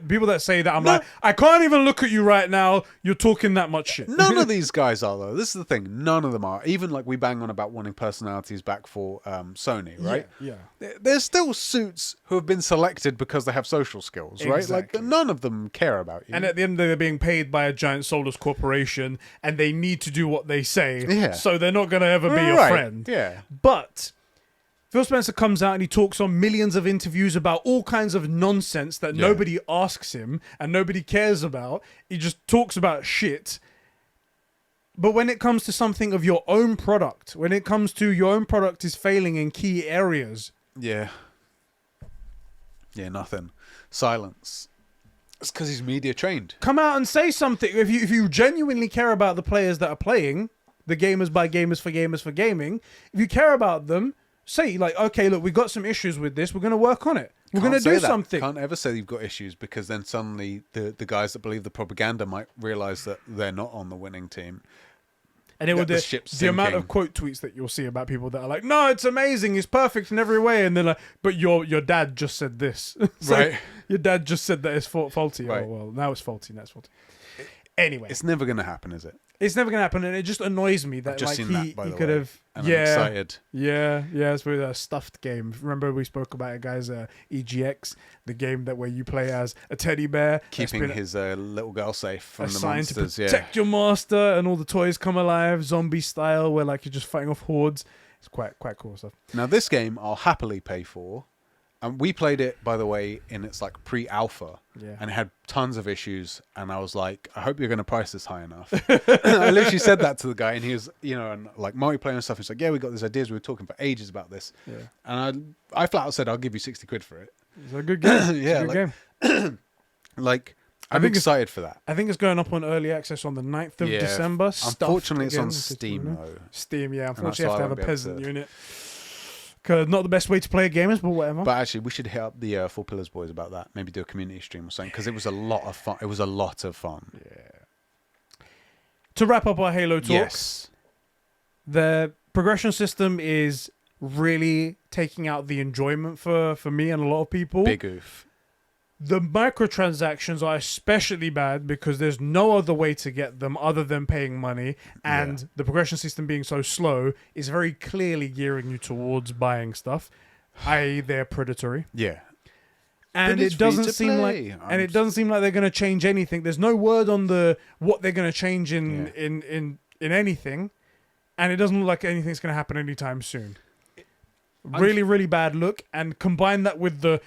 people that say that, I'm like, I can't even look at you right now. You're talking that much shit. None of these guys are, though. This is the thing. None of them are. Even like we bang on about wanting personalities back for Sony, right? Yeah. There's still suits who have been selected because they have social skills, right? Exactly. Like none of them care about you. And at the end of the day, they're being paid by a giant soulless corporation and they need to do what they say. So they're not going to ever be your friend. Yeah. But Phil Spencer comes out and he talks on millions of interviews about all kinds of nonsense that nobody asks him and nobody cares about. He just talks about shit. But when it comes to something of your own product, when it comes to your own product is failing in key areas. Yeah, nothing. Silence. It's because he's media trained. Come out and say something. If you genuinely care about the players that are playing, the gamers by gamers for gamers for gaming, if you care about them, say like, okay, look, we've got some issues with this. We're going to work on it. We're going to do something. Can't ever say you've got issues because then suddenly the guys that believe the propaganda might realize that they're not on the winning team. And it would the amount of quote tweets that you'll see about people that are like, no, it's amazing, it's perfect in every way, and they're like, but your dad just said this, right? Your dad just said that it's faulty. Right. Oh well, now it's faulty. Now it's faulty. Anyway, it's never going to happen, is it? It's never going to happen, and it just annoys me that like he could have. I'm excited. Yeah. It's with a stuffed game. Remember we spoke about it, guys. EGX, the game where you play as a teddy bear, keeping his little girl safe from the monsters. To protect your master, and all the toys come alive, zombie style, where like you're just fighting off hordes. It's quite cool stuff. Now this game I'll happily pay for. And we played it, by the way, in its like pre-alpha, and it had tons of issues. And I was like, I hope you're going to price this high enough. I literally said that to the guy, and he was, and like multiplayer and stuff. He's like, yeah, we got these ideas. We were talking for ages about this. Yeah. And I flat out said, I'll give you 60 quid for it. It's a good game. Yeah, good game. Like, I'm excited for that. I think it's going up on early access on the 9th of December. Unfortunately, it's on Steam though. Steam, yeah. Unfortunately, you have to have a peasant unit. Not the best way to play gamers, but whatever. But actually, we should hit up the Four Pillars boys about that. Maybe do a community stream or something, because it was a lot of fun. It was a lot of fun. Yeah. To wrap up our Halo talk, the progression system is really taking out the enjoyment for me and a lot of people. Big oof. The microtransactions are especially bad because there's no other way to get them other than paying money, and the progression system being so slow is very clearly gearing you towards buying stuff, i.e. they're predatory. Yeah. And it doesn't seem like they're going to change anything. There's no word on what they're going to change in anything, and it doesn't look like anything's going to happen anytime soon. Really, really bad look, and combine that with the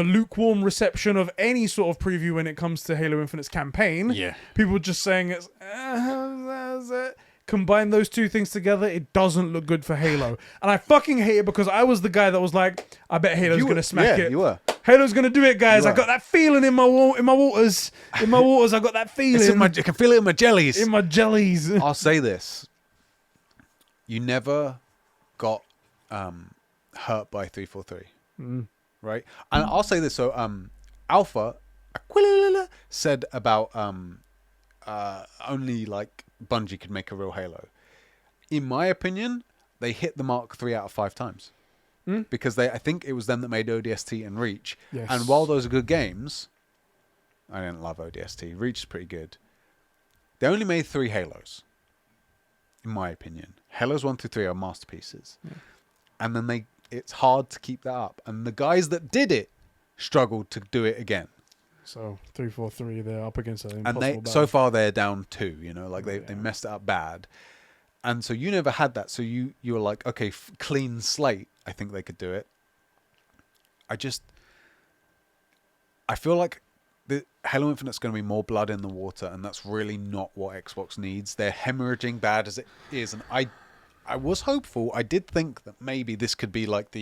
lukewarm reception of any sort of preview when it comes to Halo Infinite's campaign. Yeah. People just saying it's... Combine those two things together, it doesn't look good for Halo. And I fucking hate it because I was the guy that was like, I bet Halo's going to smack it. Yeah, you were. Halo's going to do it, guys. I got that feeling in my waters. In my waters, I got that feeling. I can feel it in my jellies. In my jellies. I'll say this. You never got hurt by 343. Right? And I'll say this. So, Alpha Aquila said about only like Bungie could make a real Halo. in my opinion, they hit the mark 3 out of 5 times. Because I think it was them that made ODST and Reach. Yes. And while those are good games, I didn't love ODST. Reach is pretty good. They only made 3 Halos, in my opinion. Halos 1 through 3 are masterpieces. Yeah. And then it's hard to keep that up. And the guys that did it struggled to do it again. So 343, they're up against an and impossible so battle. far they're down 2. You know, like they messed it up bad. And so you never had that. So you were like, okay, clean slate. I think they could do it. I feel like the Halo Infinite's going to be more blood in the water, and that's really not what Xbox needs. They're hemorrhaging bad as it is, and I was hopeful. I did think that maybe this could be like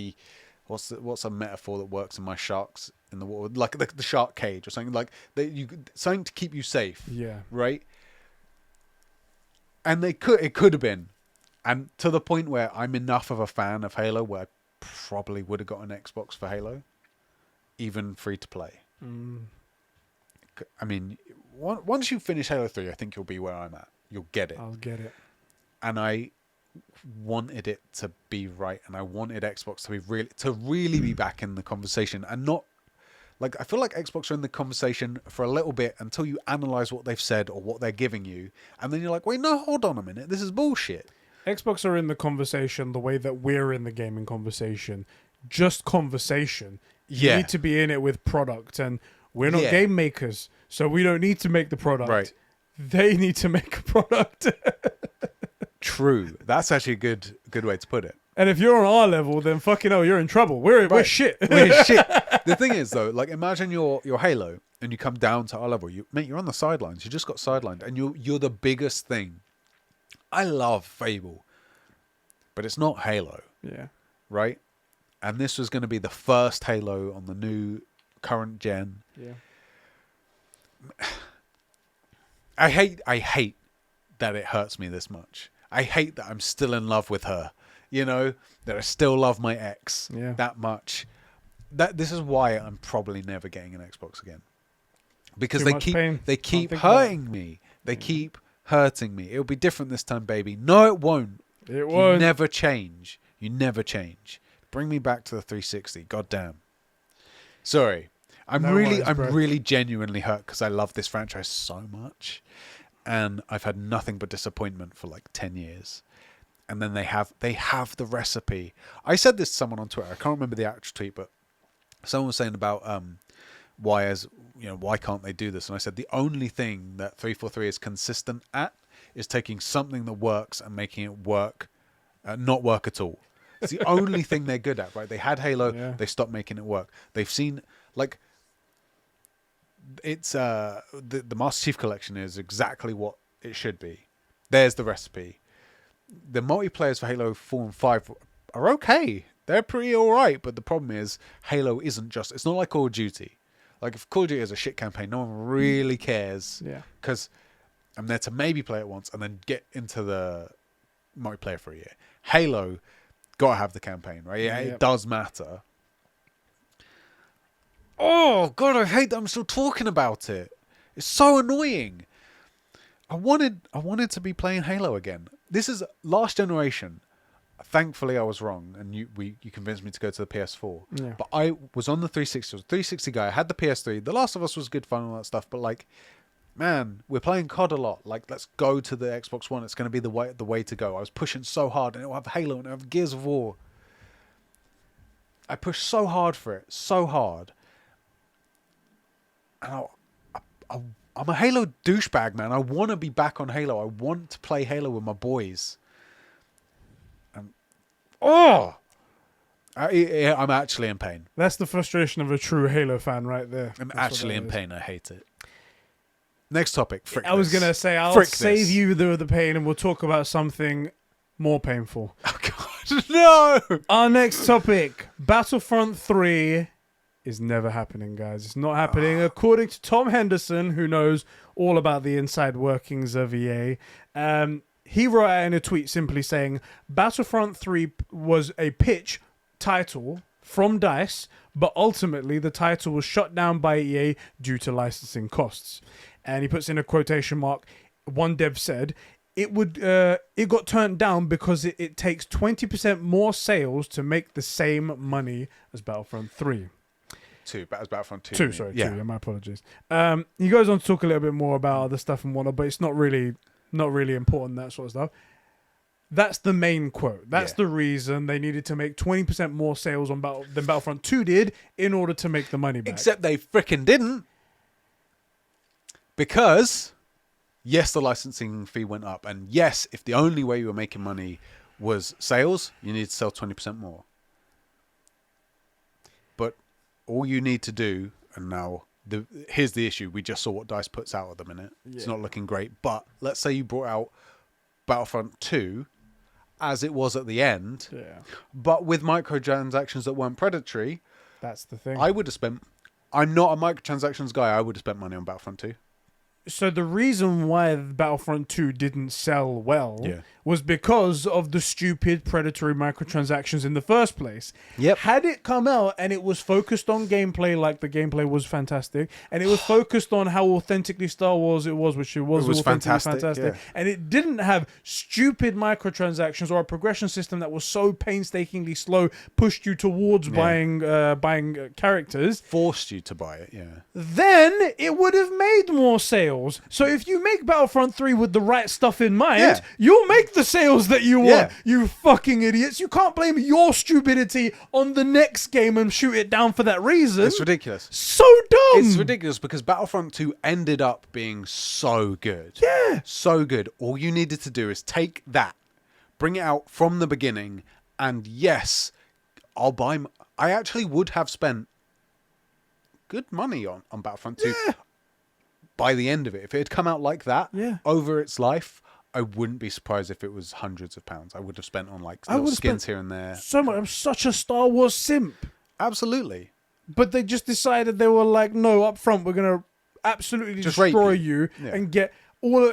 what's a metaphor that works in my sharks in the water, like the shark cage or something, like something to keep you safe. Yeah. Right. And it could have been, and to the point where I'm enough of a fan of Halo where I probably would have got an Xbox for Halo, even free to play. I mean, once you finish Halo 3, I think you'll be where I'm at. You'll get it. I'll get it. And I wanted it to be right, and I wanted Xbox to really be back in the conversation, and not like I feel like Xbox are in the conversation for a little bit until you analyze what they've said or what they're giving you, and then you're like, wait, no, hold on a minute, this is bullshit. Xbox are in the conversation the way that we're in the gaming conversation. Just conversation. You need to be in it with product, and we're not game makers, so we don't need to make the product. Right. They need to make a product. True. That's actually a good way to put it. And if you're on our level, then fucking hell, you're in trouble. We're shit. We're shit. The thing is, though, like imagine you're Halo and you come down to our level. You're on the sidelines. You just got sidelined, and you're the biggest thing. I love Fable, but it's not Halo. Yeah. Right? And this was going to be the first Halo on the new current gen. Yeah. I hate that it hurts me this much. I hate that I'm still in love with her. You know, that I still love my ex that much. This is why I'm probably never getting an Xbox again. Because they keep hurting me. They keep hurting me. It'll be different this time, baby. No, it won't. It won't. You never change. You never change. Bring me back to the 360. God damn. Sorry. I'm really genuinely hurt because I love this franchise so much. And I've had nothing but disappointment for like 10 years. And then they have the recipe. I said this to someone on Twitter. I can't remember the actual tweet, but someone was saying about why can't they do this? And I said the only thing that 343 is consistent at is taking something that works and making it work, not work at all. It's the only thing they're good at, right? They had Halo, they stopped making it work. They've seen like it's the Master Chief Collection is exactly what it should be. There's the recipe. The multiplayers for Halo 4 and 5 are okay. They're pretty alright, but the problem is Halo isn't just... It's not like Call of Duty. Like, if Call of Duty is a shit campaign, no one really cares. Yeah. Because I'm there to maybe play it once and then get into the multiplayer for a year. Halo, gotta have the campaign, right? Yeah, it does matter. Oh, God, I hate that I'm still talking about it. It's so annoying. I wanted to be playing Halo again. This is last generation. Thankfully, I was wrong, and you convinced me to go to the PS4. Yeah. But I was on the 360. I was a 360 guy. I had the PS3. The Last of Us was good fun and all that stuff. But like, man, we're playing COD a lot. Like, let's go to the Xbox One. It's going to be the way to go. I was pushing so hard, and it will have Halo and it will have Gears of War. I pushed so hard for it, so hard. And I'm a Halo douchebag, man. I want to be back on Halo. I want to play Halo with my boys. I'm actually in pain. That's the frustration of a true Halo fan right there. I'm actually in pain. I hate it. Next topic. I was going to say, I'll save you the pain and we'll talk about something more painful. Oh, God. No! Our next topic, Battlefront 3 is never happening, guys. It's not happening. According to Tom Henderson, who knows all about the inside workings of EA, he wrote out in a tweet simply saying, Battlefront 3 was a pitch title from DICE, but ultimately the title was shut down by EA due to licensing costs. And he puts in a quotation mark, one dev said, it got turned down because it takes 20% more sales to make the same money as Battlefront 3. Battlefront 2. Two, sorry, yeah. 2. Yeah, my apologies. He goes on to talk a little bit more about other stuff and whatnot, but it's not really important, that sort of stuff. That's the main quote. That's the reason they needed to make 20% more sales than Battlefront 2 did in order to make the money back. Except they frickin' didn't. Because, yes, the licensing fee went up. And yes, if the only way you were making money was sales, you need to sell 20% more. But all you need to do, and now here's the issue. We just saw what DICE puts out at the minute. Yeah. It's not looking great. But let's say you brought out Battlefront 2 as it was at the end, but with microtransactions that weren't predatory. That's the thing. I would have spent... I'm not a microtransactions guy. I would have spent money on Battlefront 2. So the reason why Battlefront 2 didn't sell well was because of the stupid predatory microtransactions in the first place. Yep. Had it come out and it was focused on gameplay, like the gameplay was fantastic, and it was focused on how authentically Star Wars it was, which it was fantastic. Yeah. And it didn't have stupid microtransactions or a progression system that was so painstakingly slow, pushed you towards buying characters. Forced you to buy it, Then it would have made more sales. So if you make Battlefront 3 with the right stuff in mind, you'll make the sales that you want. You fucking idiots. You can't blame your stupidity on the next game and shoot it down for that reason. It's ridiculous. So dumb. It's ridiculous because Battlefront 2 ended up being so good. Yeah. So good. All you needed to do is take that, bring it out from the beginning, and yes, I'll buy... I actually would have spent good money on Battlefront 2. Yeah. By the end of it, if it had come out like that over its life, I wouldn't be surprised if it was hundreds of pounds. I would have spent on like little skins here and there. So much. I'm such a Star Wars simp. Absolutely. But they just decided they were like, no, up front, we're going to absolutely just destroy you and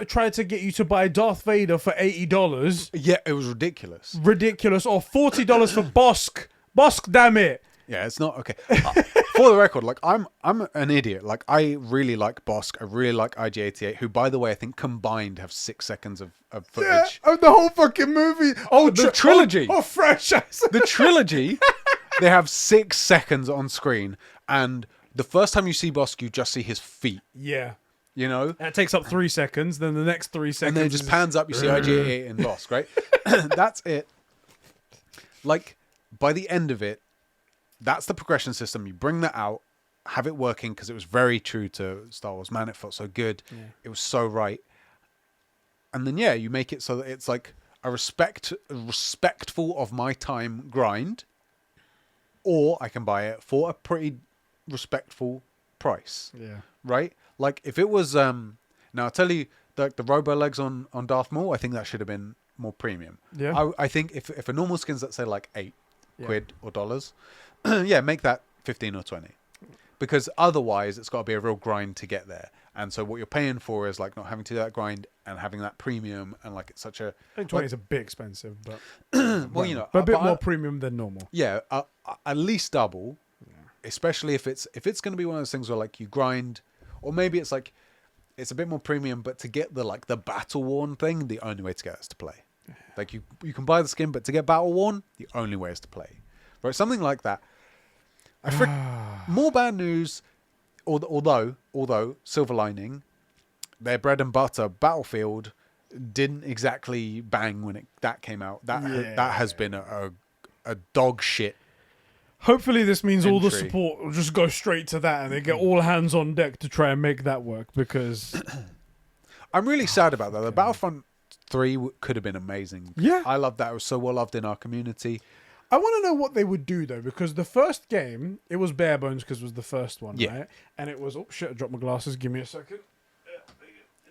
try to get you to buy Darth Vader for $80. Yeah, it was ridiculous. Ridiculous. Or $40 for Bosk. Bosk, damn it. Yeah, it's not okay. For the record, like I'm an idiot. Like I really like Bosk. I really like IG-88, who, by the way, I think combined have 6 seconds of footage. Yeah, of the whole fucking movie. Oh, the trilogy. Oh, franchise. The trilogy. They have 6 seconds on screen, and the first time you see Bosk, you just see his feet. Yeah. You know? That takes up 3 seconds. Then the next 3 seconds, and then it just pans up. You see IG-88 and Bosk, right? That's it. Like by the end of it. That's the progression system. You bring that out, have it working, because it was very true to Star Wars. Man, it felt so good. Yeah. It was so right. And then, you make it so that it's like a respectful of my time grind, or I can buy it for a pretty respectful price. Yeah. Right? Like, if it was... now, I'll tell you, the robo legs on Darth Maul, I think that should have been more premium. Yeah. I think if a normal skin's, let's say, like $8 quid or dollars... make that 15 or 20, because otherwise it's got to be a real grind to get there. And so what you're paying for is like not having to do that grind and having that premium, and like it's such a... I think 20 is a bit expensive, but well, you know, but a bit more premium than normal. Yeah, at least double, especially if it's going to be one of those things where like you grind, or maybe it's like it's a bit more premium, but to get the battle worn thing, the only way to get it is to play. Like you can buy the skin, but to get battle worn, the only way is to play. Right, something like that. More bad news, although silver lining, their bread and butter Battlefield didn't exactly bang when that came out. That has been a dog shit. Hopefully this means all the support will just go straight to that and they get all hands on deck to try and make that work, because I'm really sad about that. The Battlefront 3 could have been amazing. Yeah. I love that. It was so well loved in our community. I want to know what they would do, though, because the first game, it was bare bones because it was the first one, right? And it was... Oh, shit, I dropped my glasses. Give me a second.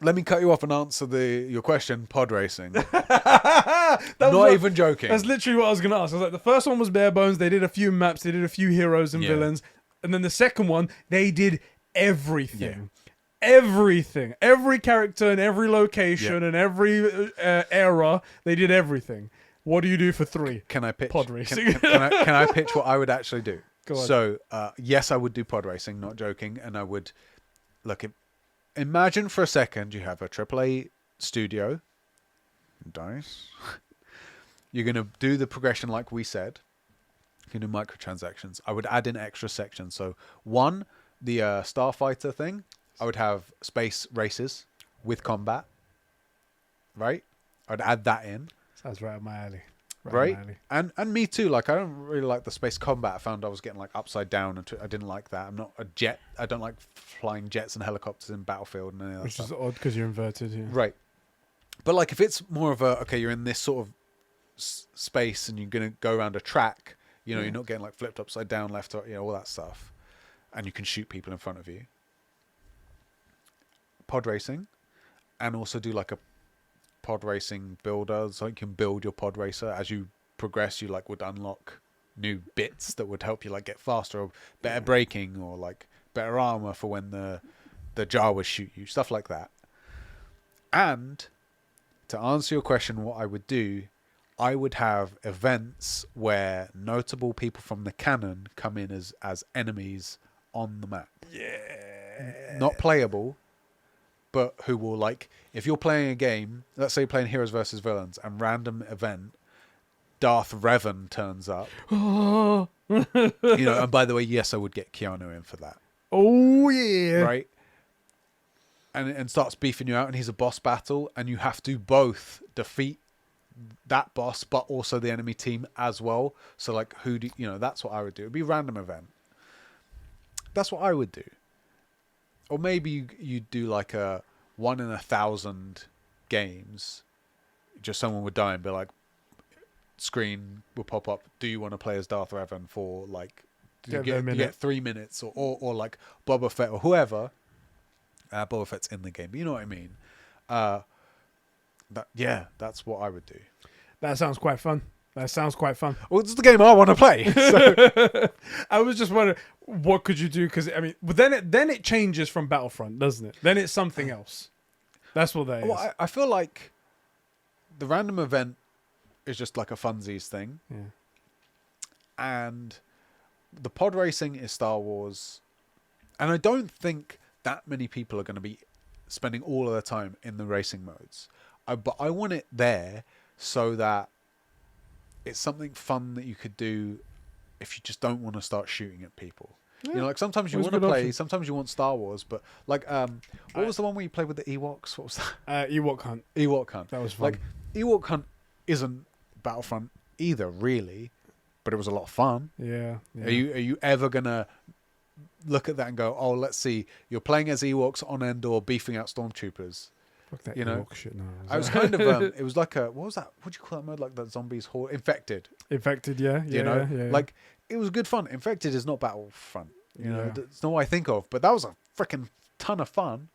Let me cut you off and answer your question, pod racing. Not even joking. That's literally what I was going to ask. I was like, the first one was bare bones. They did a few maps. They did a few heroes and villains. And then the second one, they did everything. Yeah. Everything. Every character and every location and every era, they did everything. What do you do for 3? Can I pitch? Pod racing. Can I pitch what I would actually do? Go on. So, yes, I would do pod racing, not joking. And I would... Look, imagine for a second you have a AAA studio dice. You're going to do the progression like we said. You can do microtransactions. I would add in extra sections. So one, the Starfighter thing, I would have space races with combat. Right? I'd add that in. Sounds right up my alley. Right? And me too. Like, I don't really like the space combat. I found I was getting like upside down, and I didn't like that. I'm not a jet. I don't like flying jets and helicopters in Battlefield and any of that Which stuff. is odd because you're inverted. Yeah. Right. But like, if it's more of a, okay, you're in this sort of space and you're going to go around a track, you know, you're not getting like flipped upside down, left, or, you know, all that stuff. And you can shoot people in front of you. Pod racing. And also do like a pod racing builder, so you can build your pod racer. As you progress, you like would unlock new bits that would help you like get faster, or better braking, or like better armor for when the Jawas shoot you, stuff like that. And to answer your question, what I would do, I would have events where notable people from the canon come in as enemies on the map. Yeah. Not playable, but who will, like, if you're playing a game, let's say you're playing Heroes versus Villains, and random event, Darth Revan turns up. You know, and by the way, yes, I would get Keanu in for that. Oh, yeah. Right? And starts beefing you out, and he's a boss battle, and you have to both defeat that boss, but also the enemy team as well. So, like, who do you know? That's what I would do. It'd be a random event. That's what I would do. Or maybe you do like a 1 in 1,000 games. Just someone would die and be like, screen will pop up. Do you want to play as Darth Revan for like? You get 3 minutes, or like Boba Fett or whoever. Boba Fett's in the game, but you know what I mean. That's what I would do. That sounds quite fun. Well, it's the game I want to play. So. I was just wondering, what could you do? Because I mean, but then it changes from Battlefront, doesn't it? Then it's something else. That's what that is. Well, I feel like the random event is just like a funsies thing. Yeah. And the pod racing is Star Wars. And I don't think that many people are going to be spending all of their time in the racing modes. But I want it there so that it's something fun that you could do if you just don't want to start shooting at people. Yeah. You know, like sometimes you want to play, sometimes you want Star Wars, but like, what was the one where you played with the Ewoks? What was that? Ewok Hunt. Ewok Hunt. That was fun. Like, Ewok Hunt isn't Battlefront either, really, but it was a lot of fun. Yeah. Are you ever gonna look at that and go, oh, let's see, you're playing as Ewoks on Endor beefing out stormtroopers? Fuck that you know, Ewok shit. No, I was kind of it was like a, what was that? What do you call that mode? Like the zombies horde, infected. Infected, yeah. You know, yeah. like it was good fun. Infected is not Battlefront. You know, it's not what I think of, but that was a freaking ton of fun.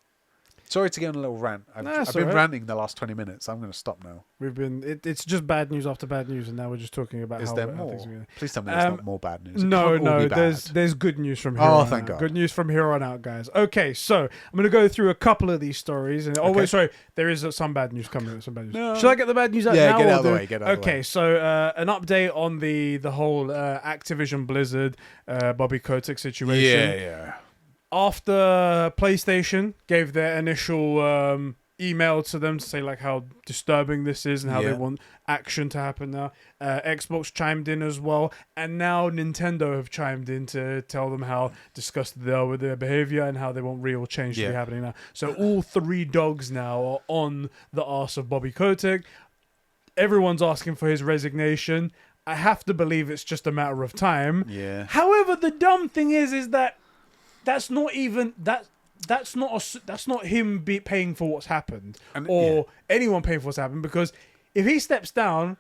Sorry to get on a little rant. I've been ranting the last 20 minutes. I'm going to stop now. It's just bad news after bad news, and now we're just talking about Is how there how more? things are gonna... Please tell me there's not more bad news. No, there's good news from here on thank out. God. Good news from here on out, guys. Okay, so I'm going to go through a couple of these stories. And wait, sorry, there is some bad news coming. Some bad news. No. Should I get the bad news out now? Yeah, get out of the way. Okay, so an update on the whole Activision Blizzard Bobby Kotick situation. Yeah. After PlayStation gave their initial email to them to say like how disturbing this is and how they want action to happen now, Xbox chimed in as well, and now Nintendo have chimed in to tell them how disgusted they are with their behavior and how they want real change to be happening now. So all three dogs now are on the arse of Bobby Kotick. Everyone's asking for his resignation. I have to believe it's just a matter of time. Yeah. However, the dumb thing is that that's not even that's not him paying for what's happened, or anyone paying for what's happened, because if he steps down,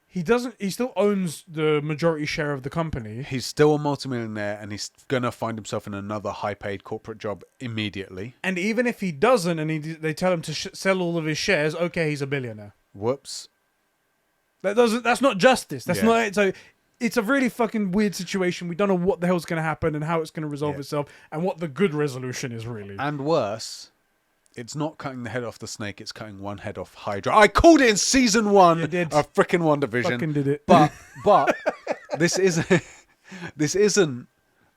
he still owns the majority share of the company. He's still a multimillionaire, and he's gonna find himself in another high-paid corporate job immediately. And even if he doesn't, and they tell him to sell all of his shares, okay, he's a billionaire. Whoops. That's not justice. That's not it. So it's a really fucking weird situation. We don't know what the hell's going to happen and how it's going to resolve itself, and what the good resolution is really. And worse, it's not cutting the head off the snake, it's cutting one head off Hydra. I called it in season 1 of frickin' WandaVision. Fucking did it. But this isn't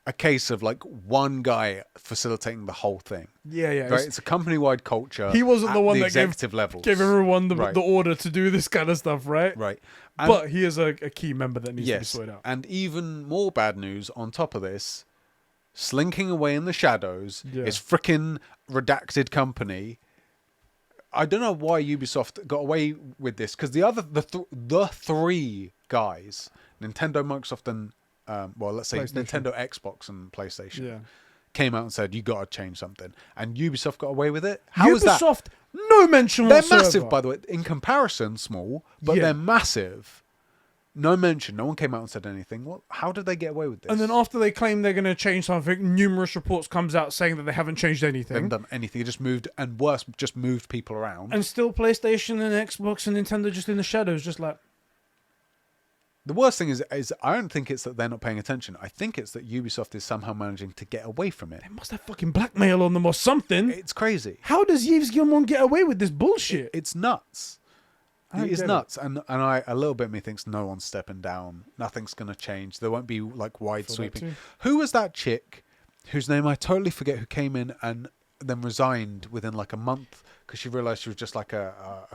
a case of like one guy facilitating the whole thing. Yeah. Right? It's a company-wide culture. He wasn't the one that executive levels. gave everyone the Right. order to do this kind of stuff, right? Right. But he is a key member that needs to be sorted out. And even more bad news on top of this, slinking away in the shadows is frickin' redacted company. I don't know why Ubisoft got away with this, because the three guys, Nintendo, Microsoft, and let's say Nintendo, Xbox, and PlayStation, came out and said, you got to change something. And Ubisoft got away with it. How is that? Ubisoft, no mention They're whatsoever. massive, by the way. In comparison, small, but they're massive. No mention. No one came out and said anything. How did they get away with this? And then after they claim they're going to change something, numerous reports comes out saying that they haven't changed anything. They haven't done anything. It just moved, and worse, just moved people around. And still PlayStation and Xbox and Nintendo just in the shadows, just like... The worst thing is I don't think it's that they're not paying attention. I think it's that Ubisoft is somehow managing to get away from it. They must have fucking blackmail on them or something. It's crazy. How does Yves Guillemot get away with this bullshit? It's nuts. It is nuts. And a little bit of me thinks no one's stepping down. Nothing's going to change. There won't be like wide sweeping. Who was that chick whose name I totally forget, who came in and then resigned within like a month because she realized she was just like a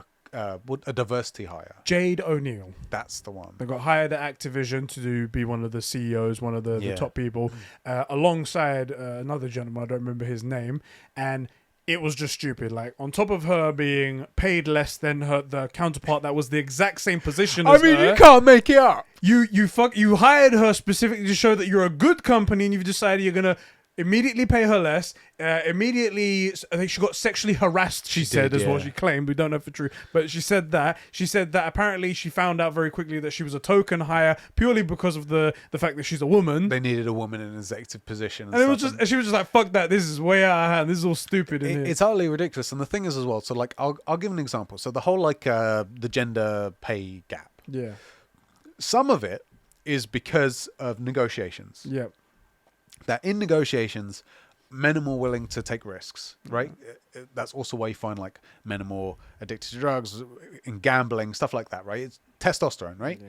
diversity hire? Jade O'Neill. That's the one. They got hired at Activision to be one of the CEOs, one of the top people, alongside another gentleman, I don't remember his name, and it was just stupid. Like, on top of her being paid less than the counterpart that was the exact same position as her. You can't make it up. You hired her specifically to show that you're a good company, and you've decided you're gonna immediately pay her less. Immediately, I think she got sexually harassed. She said, as well. She claimed. We don't know for true, but she said that. She said that apparently she found out very quickly that she was a token hire purely because of the fact that she's a woman. They needed a woman in an executive position, and it was just she was just like, "Fuck that! This is way out of hand. This is all stupid." It's utterly ridiculous. And the thing is, as well. So, like, I'll give an example. So the whole the gender pay gap. Yeah. Some of it is because of negotiations. Yeah. That in negotiations, men are more willing to take risks, right? Mm-hmm. That's also why you find like men are more addicted to drugs, in gambling, stuff like that, right? It's testosterone, right? Yeah.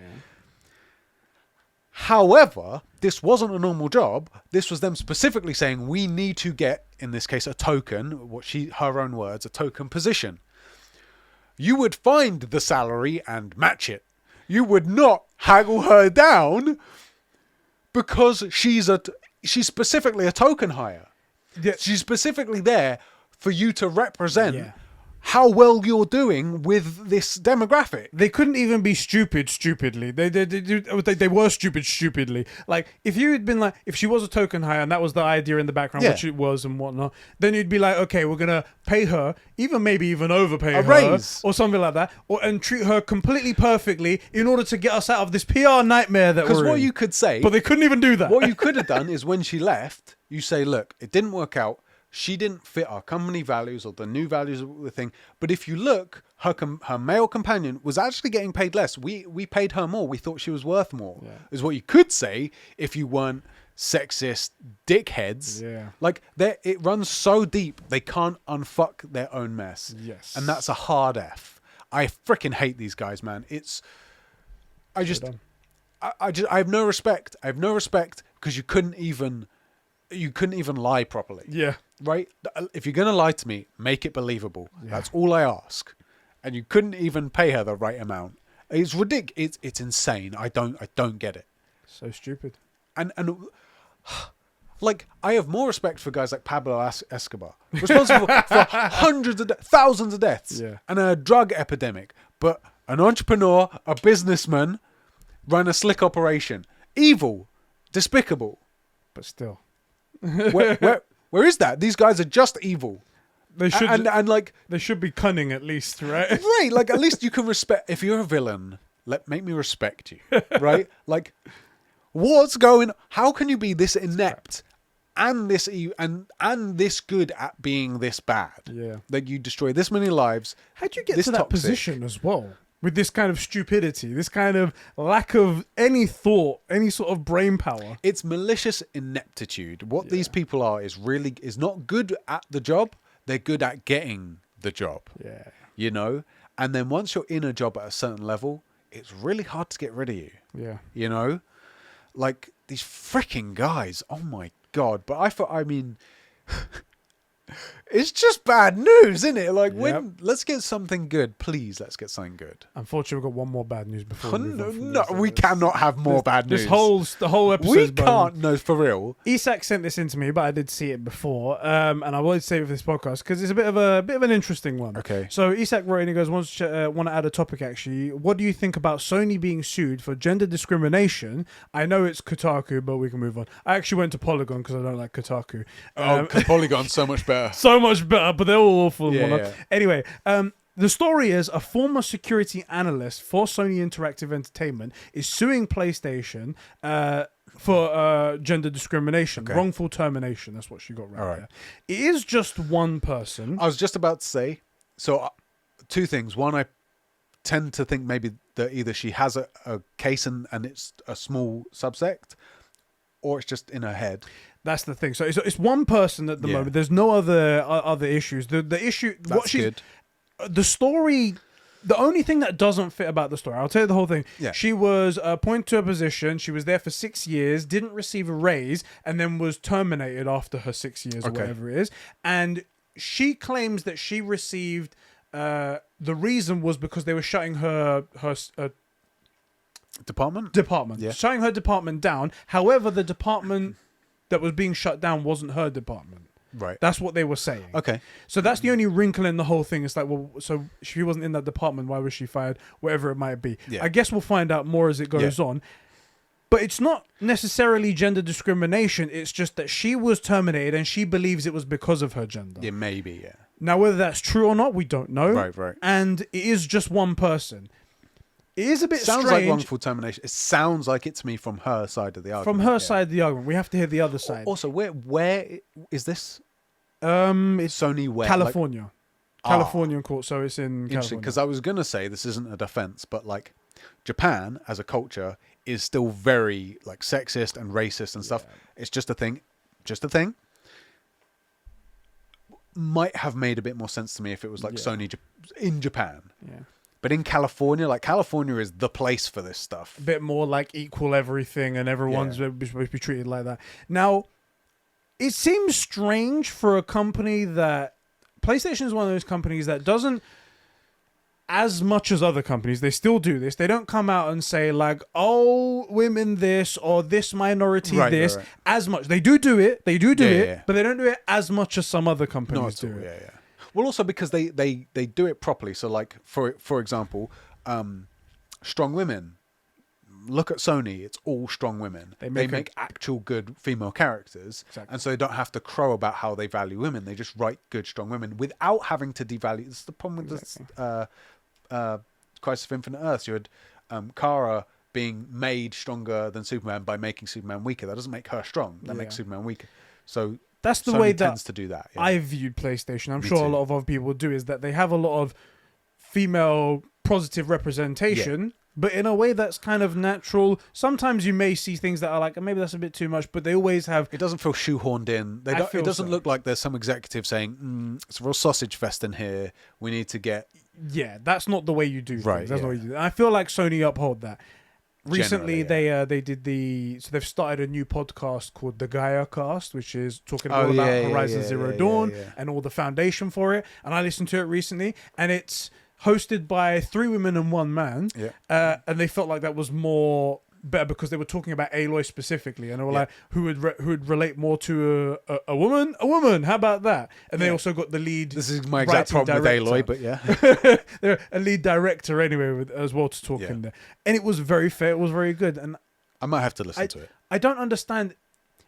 However, this wasn't a normal job. This was them specifically saying we need to get, in this case, a token, her own words, a token position. You would find the salary and match it. You would not haggle her down because she's specifically a token hire. Yeah. She's specifically there for you to represent how well you're doing with this demographic. They couldn't even be stupidly. They were stupidly. Like, if you had been like, if she was a token hire and that was the idea in the background, which it was and whatnot, then you'd be like, okay, we're gonna pay her, maybe even overpay her, raise or something like that, and treat her completely perfectly in order to get us out of this PR nightmare that we're in. Because what you could say, but they couldn't even do that. What you could have done is when she left, you say, look, it didn't work out. She didn't fit our company values or the new values of the thing. But if you look, her male companion was actually getting paid less. We paid her more. We thought she was worth more. Yeah. Is what you could say if you weren't sexist dickheads. Yeah. Like, it runs so deep they can't unfuck their own mess. Yes. And that's a hard F. I freaking hate these guys, man. I have no respect. I have no respect because you couldn't even lie properly. Yeah. Right? If you're going to lie to me, make it believable. Yeah. That's all I ask. And you couldn't even pay her the right amount. It's ridiculous. It's insane. I don't get it. So stupid. And like, I have more respect for guys like Pablo Escobar, responsible for thousands of deaths and a drug epidemic. But an entrepreneur, a businessman, run a slick operation. Evil. Despicable. But still. Where is that? These guys are just evil. They should and like they should be cunning at least, right? Right, like at least you can respect. If you're a villain, make me respect you, right? Like, what's going? How can you be this inept and this and this good at being this bad? Yeah, that you destroy this many lives. How'd you get to that position as well? With this kind of stupidity, this kind of lack of any thought, any sort of brain power. It's malicious ineptitude. What these people are is not good at the job. They're good at getting the job. Yeah. You know? And then once you're in a job at a certain level, it's really hard to get rid of you. Yeah. You know? Like these freaking guys. Oh my god! But I mean, it's just bad news, isn't it? Like let's get something good, please. Let's get something good. Unfortunately, we've got one more bad news before we move on from No, this. we cannot have more bad news. The whole episode. We can't. No, for real. Isak sent this in to me, but I did see it before, and I wanted to save it for this podcast because it's a bit of an interesting one. Okay. So Isak wrote and he goes, want to add a topic actually. What do you think about Sony being sued for gender discrimination? I know it's Kotaku, but we can move on. I actually went to Polygon because I don't like Kotaku. Polygon's so much better. So much better, but they're all awful. Yeah. Anyway, the story is a former security analyst for Sony Interactive Entertainment is suing PlayStation for gender discrimination, wrongful termination. That's what she got right there. It is just one person. I was just about to say, so two things. One, I tend to think maybe that either she has a case and it's a small subsect, or it's just in her head. That's the thing. So it's one person at the moment. There's no other issues. The issue. That's good. The story. The only thing that doesn't fit about the story, I'll tell you the whole thing. Yeah. She was appointed to a position. She was there for 6 years, didn't receive a raise, and then was terminated after her 6 years or whatever it is. And she claims that she received. The reason was because they were shutting her department. Yeah. Shutting her department down. However, the department that was being shut down wasn't her department. Right. That's what they were saying. Okay. So that's the only wrinkle in the whole thing. It's like, well, so she wasn't in that department. Why was she fired? Whatever it might be. Yeah. I guess we'll find out more as it goes on. But it's not necessarily gender discrimination. It's just that she was terminated and she believes it was because of her gender. Yeah, maybe, yeah. Now, whether that's true or not, we don't know. Right. And it is just one person. It is a bit sounds strange. like wrongful termination. It sounds like it's me from her side of the argument. From her side of the argument. We have to hear the other side. Also, where is this? It's Sony where? California. Californian court, so it's in Interesting, California. because I was going to say this isn't a defense, but like Japan as a culture is still very like sexist and racist and stuff. It's just a thing. Might have made a bit more sense to me if it was like Sony in Japan. Yeah. But in California, like California is the place for this stuff. A bit more like equal everything and everyone's supposed to be treated like that. Now, it seems strange for a company that... PlayStation is one of those companies that doesn't, as much as other companies, they still do this. They don't come out and say like, oh, women this or this minority this as much. They do it. They do it, but they don't do it as much as some other companies do it. Yeah. Well, also because they do it properly. So, like for example, strong women. Look at Sony; it's all strong women. They make actual good female characters, and so they don't have to crow about how they value women. They just write good, strong women without having to devalue. It's the problem with this Crisis of Infinite Earths. You had Kara being made stronger than Superman by making Superman weaker. That doesn't make her strong. That makes Superman weaker. So that's the Sony way tends to do that. I viewed PlayStation. I'm Me sure too. a lot of other people do. Is that they have a lot of female positive representation. But in a way that's kind of natural. Sometimes you may see things that are like, maybe that's a bit too much, but they always have... It doesn't feel shoehorned in. It doesn't look like there's some executive saying, it's a real sausage fest in here. We need to get... Yeah, that's not the way you do things. Right, That's not the way you do it. I feel like Sony uphold that. Recently, they did so they've started a new podcast called the Gaia Cast, which is talking all about Horizon Zero Dawn and all the foundation for it. And I listened to it recently, and it's hosted by 3 women and 1 man. And they felt like that was more better because they were talking about Aloy specifically, and they were like, who would relate more to a woman? A woman. How about that? And they also got the lead. This is my exact problem with Aloy, but they're a lead director anyway, as well to talk in there. And it was very fair. It was very good. And I might have to listen to it. I don't understand.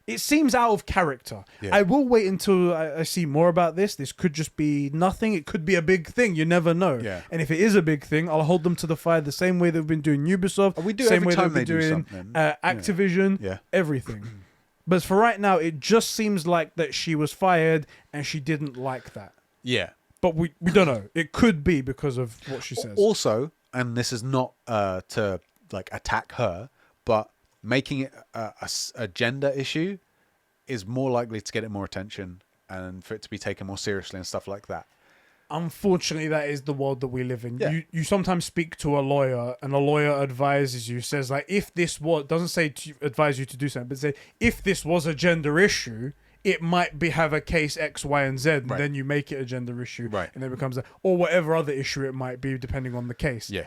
It seems out of character. Yeah. I will wait until I see more about this. This could just be nothing. It could be a big thing. You never know. Yeah. And if it is a big thing, I'll hold them to the fire the same way they've been doing Ubisoft. We do same every way time they've been they do doing something. Activision. Everything. But for right now, it just seems like that she was fired and she didn't like that. Yeah. But we don't know. It could be because of what she says. Also, and this is not to like attack her, but making it a gender issue is more likely to get it more attention and for it to be taken more seriously and stuff like that. unfortunately, that is the world that we live in. Yeah. You sometimes speak to a lawyer, and a lawyer advises you, says like, if this was, doesn't say to advise you to do something, but say if this was a gender issue, it might have a case X, Y, and Z, and Right. then you make it a gender issue, Right. and then it becomes or whatever other issue it might be, depending on the case. Yeah.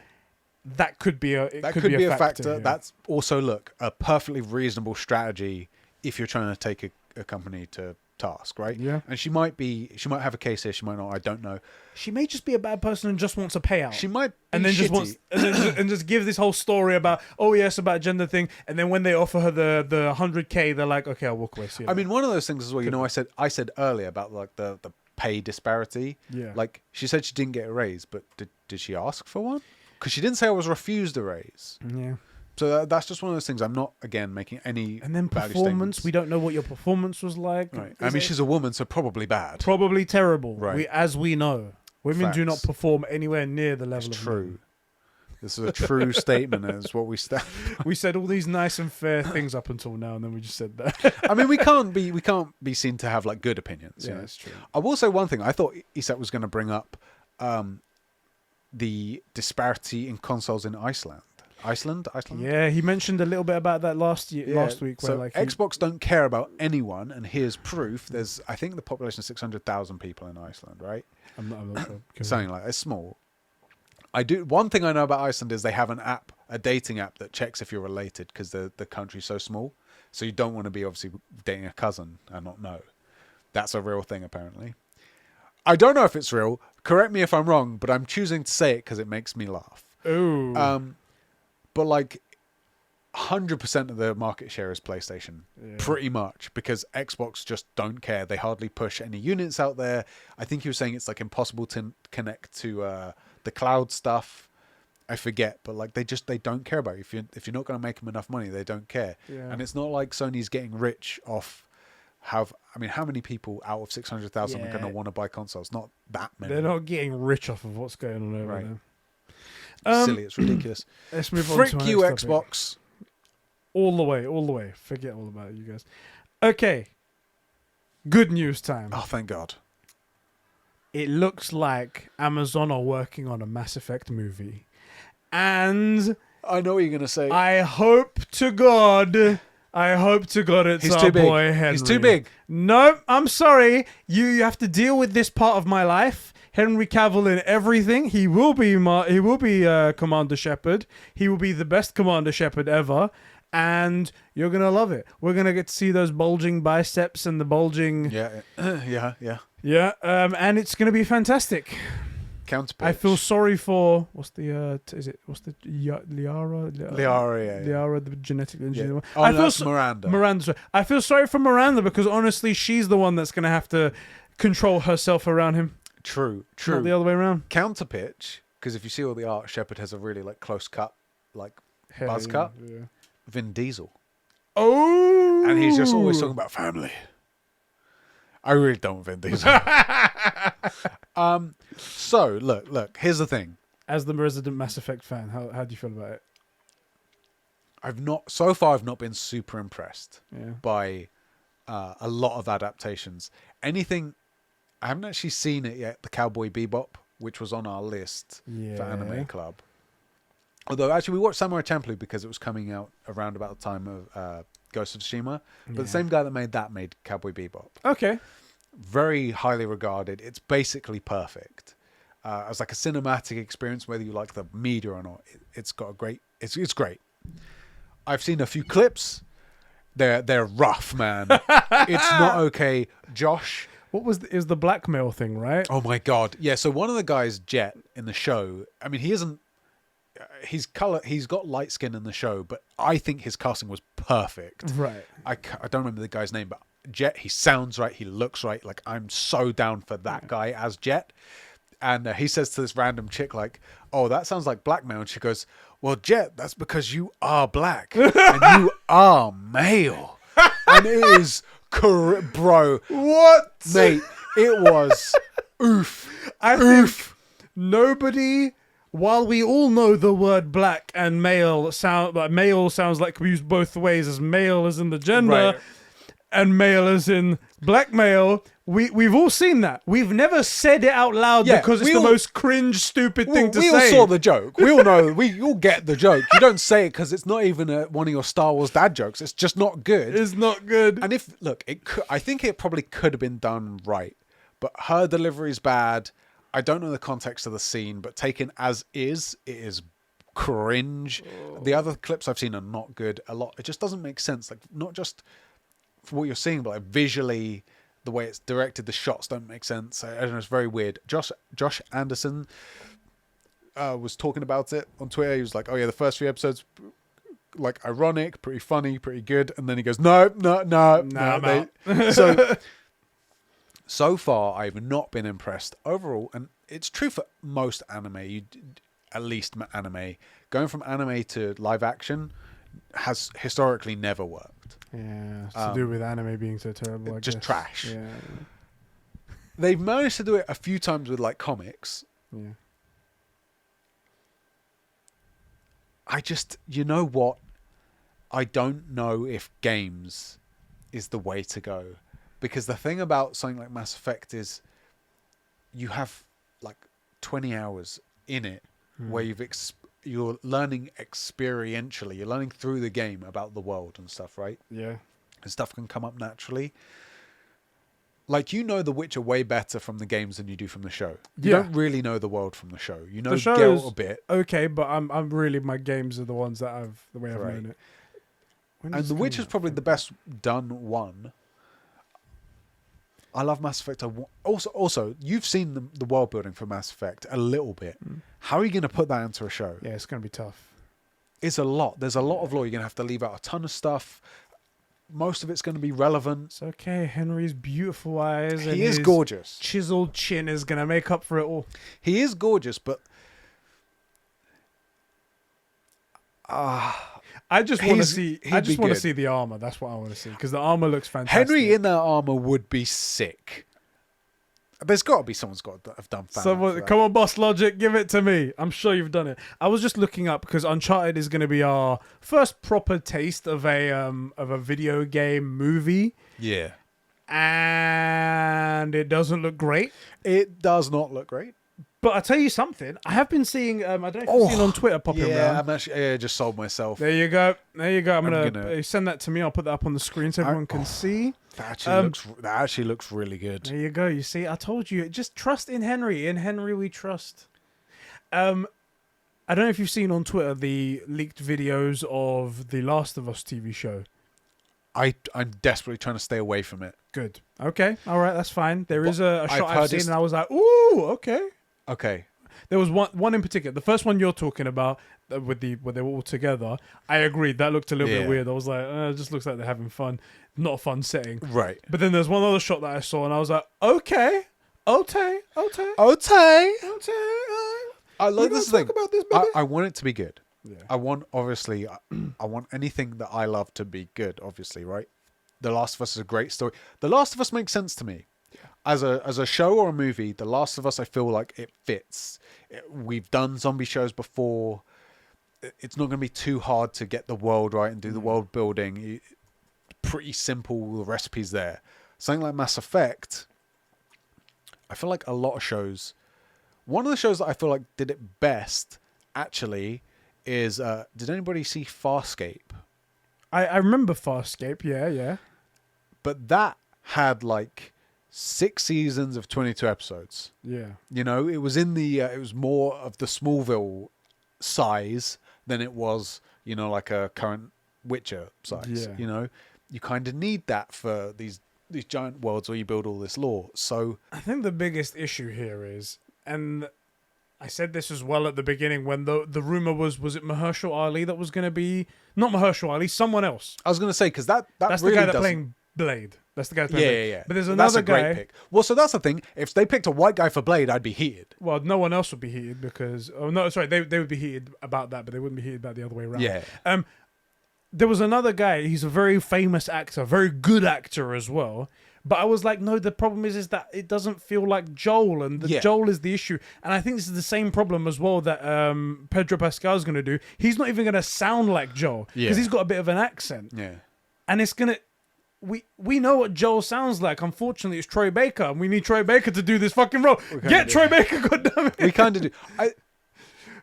That could be a That could be a factor. yeah. That's also, look, a perfectly reasonable strategy if you're trying to take a company to task, right? Yeah. And she might have a case here, she might not, I don't know. She may just be a bad person and just wants a payout. She might be and then shitty. just wants and just give this whole story about about gender thing, and then when they offer her the 100K, they're like, okay, I'll walk away. See you I later. mean, one of those things as well, you know, I said earlier about like the pay disparity. Yeah. Like she said she didn't get a raise, but did she ask for one? Because she didn't say I was refused a raise. Yeah. So that's just one of those things. I'm not, again, making any And then value performance, statements. we don't know what your performance was like. Right. I mean, she's a woman, so probably bad. probably terrible. Right. As we know, women do not Facts. perform anywhere near the level It's of true. men. This is a true statement. And it's what we stand. We said all these nice and fair things up until now, and then we just said that. I mean, we can't be seen to have like good opinions. you Yeah, know? that's true. I will say one thing. I thought Isak was going to bring up the disparity in consoles in Iceland. Iceland. Yeah, he mentioned a little bit about that last week. So Where Xbox don't care about anyone, and here's proof. There's, I think, the population of 600,000 people in Iceland, right? I'm not sure. Something like that. It's small. One thing I know about Iceland is they have an app, a dating app that checks if you're related because the country's so small. So you don't want to be obviously dating a cousin and not know. That's a real thing, apparently. I don't know if it's real. Correct me if I'm wrong, but I'm choosing to say it because it makes me laugh. Ooh. But like 100% of the market share is PlayStation, pretty much, because Xbox just don't care. They hardly push any units out there. I think he was saying it's like impossible to connect to the cloud stuff. I forget, but like they don't care about you. If you're not going to make them enough money, they don't care. Yeah. And it's not like Sony's getting rich off. How many people out of 600,000 are going to want to buy consoles? Not that many. They're not getting rich off of what's going on over Right. there. Silly, it's ridiculous. Let's move on Frick to our you, next topic. Xbox. All the way. Forget all about it, you guys. Okay. Good news time. Oh, thank God. It looks like Amazon are working on a Mass Effect movie. And I know what you're going to say. I hope to God it's He's our too big. boy Henry. He's too big. No, I'm sorry. You have to deal with this part of my life. Henry Cavill in everything. He will be Commander Shepard. He will be the best Commander Shepard ever. And you're going to love it. We're going to get to see those bulging biceps and the bulging... Yeah. Yeah, and it's going to be fantastic. Counterpitch. I feel sorry for... What's the Liara? Liara, yeah. Liara, the genetic engineer. Yeah. Yeah. I feel that's Miranda. Miranda. Sorry. I feel sorry for Miranda because honestly, she's the one that's going to have to control herself around him. True. Not the other way around. Counterpitch, because if you see all the art, Shepard has a really like close cut, like Hair, buzz cut. Yeah. Vin Diesel. Oh! And he's just always talking about family. I really don't want Vin Diesel. So, look, here's the thing. As the resident Mass Effect fan, how do you feel about it? I've not been super impressed Yeah. by a lot of adaptations. Anything, I haven't actually seen it yet, the Cowboy Bebop, which was on our list for Anime Club. Although, actually, we watched Samurai Champloo because it was coming out around about the time of Ghost of Tsushima. But the same guy that made Cowboy Bebop. Okay. Very highly regarded. It's basically perfect. As like a cinematic experience, whether you like the media or not, it's got a great... It's great. I've seen a few clips. They're rough, man. It's not okay. Josh... What is the blackmail thing, right? Oh my God. Yeah, so one of the guys, Jet, in the show, I mean, he isn't... He's got light skin in the show, but I think his casting was perfect. Right. I don't remember the guy's name, but Jet, he sounds right, he looks right. Like, I'm so down for that guy as Jet. And he says to this random chick, like, oh, that sounds like blackmail. And she goes, well, Jet, that's because you are black and you are male. And it is, bro. What? Mate, it was oof. I think nobody... While we all know the word black and male sounds like we use both ways, as male as in the gender, Right. and male as in blackmail, We've all seen that. We've never said it out loud Yeah, because it's we the all- most cringe, stupid thing to we say. all saw the joke. We all know. We all get the joke. You don't say it because it's not even one of your Star Wars dad jokes. It's just not good. It's not good. And if I think it probably could have been done right, but her delivery is bad. I don't know the context of the scene, but taken as is, it is cringe. The other clips I've seen are not good. It just doesn't make sense. Like, not just for what you're seeing, but like visually, the way it's directed, the shots don't make sense. I don't know, it's very weird. Josh Anderson was talking about it on Twitter. He was like, "Oh yeah, the first few episodes, like ironic, pretty funny, pretty good," and then he goes, "No." I'm out. So far, I've not been impressed overall, and it's true for most anime. At least anime, going from anime to live action has historically never worked. Yeah, it's to do with anime being so terrible. I just guess. trash. Yeah. They've managed to do it a few times with like comics. Yeah. You know what? I don't know if games is the way to go. Because the thing about something like Mass Effect is you have like 20 hours in it where you're learning experientially. You're learning through the game about the world and stuff, right? Yeah. And stuff can come up naturally. Like, you know The Witcher way better from the games than you do from the show. You don't really know the world from the show. You know The show Geralt is a bit. okay, but I'm really, my games are the ones that the way I've Right. known it. And The Witcher's probably the best done one. I love Mass Effect. Also, you've seen the world building for Mass Effect a little bit. How are you going to put that into a show? Yeah, it's going to be tough. It's a lot. There's a lot of lore. You're going to have to leave out a ton of stuff. Most of it's going to be relevant. It's okay. Henry's beautiful eyes. And He is his gorgeous. chiseled chin is going to make up for it all. He is gorgeous, but I just want to see. I he'd just be want to good. see the armor. That's what I want to see because the armor looks fantastic. Henry in that armor would be sick. There's got to be someone's got to have done fan art for Someone, that. come on, Boss Logic, give it to me. I'm sure you've done it. I was just looking up because Uncharted is going to be our first proper taste of a video game movie, Yeah. and it doesn't look great. It does not look great. But I tell you something, I have been seeing. I don't know if you've seen on Twitter popping Yeah, around. I'm actually. I just sold myself. There you go. There you go. I'm gonna, gonna- send that to me. I'll put that up on the screen so everyone can see. That actually looks really good. There you go. You see, I told you. Just trust in Henry. In Henry, we trust. I don't know if you've seen on Twitter the leaked videos of the Last of Us TV show. I'm desperately trying to stay away from it. Good. Okay. All right. That's fine. There is a I've shot heard I've seen, it's- and I was like, ooh, okay. Okay. There was one in particular. The first one you're talking about, where they were all together. I agreed. That looked a little bit Yeah. weird. I was like, it just looks like they're having fun. Not a fun setting. Right. But then there's one other shot that I saw, and I was like, okay. Okay. I like this thing. Talk about this, baby. I want it to be good. Yeah. I want anything that I love to be good, obviously, right? The Last of Us is a great story. The Last of Us makes sense to me. As a show or a movie, The Last of Us, I feel like it fits. We've done zombie shows before. It's not going to be too hard to get the world right and do the world building. Pretty simple, the recipe's there. Something like Mass Effect, I feel like a lot of shows... One of the shows that I feel like did it best, actually, is... did anybody see Farscape? I remember Farscape. Yeah. But that had like 6 seasons of 22 episodes. Yeah. You know, it was in the it was more of the Smallville size than it was, you know, like a current Witcher size. Yeah. You know, you kind of need that for these giant worlds where you build all this lore. So I think the biggest issue here is, and I said this as well at the beginning when the rumor was it Mahershala Ali that was going to be, not Mahershala Ali, someone else. I was going to say, because that's That's really the guy that doesn't- playing Blade. That's the guy playing Blade. Yeah. But there's That's another a great guy. pick. Well, so that's the thing. If they picked a white guy for Blade, I'd be heated. Well, no one else would be heated because... Oh, no, sorry. They would be heated about that, but they wouldn't be heated about the other way around. Yeah. There was another guy. He's a very famous actor, very good actor as well. But I was like, no, the problem is that it doesn't feel like Joel, and Joel is the issue. And I think this is the same problem as well that Pedro Pascal's going to do. He's not even going to sound like Joel because he's got a bit of an accent. Yeah. And it's going to... we know what Joel sounds like. Unfortunately, it's Troy Baker, and we need Troy Baker to do this fucking role. Get Troy Baker, goddammit. We kind of do.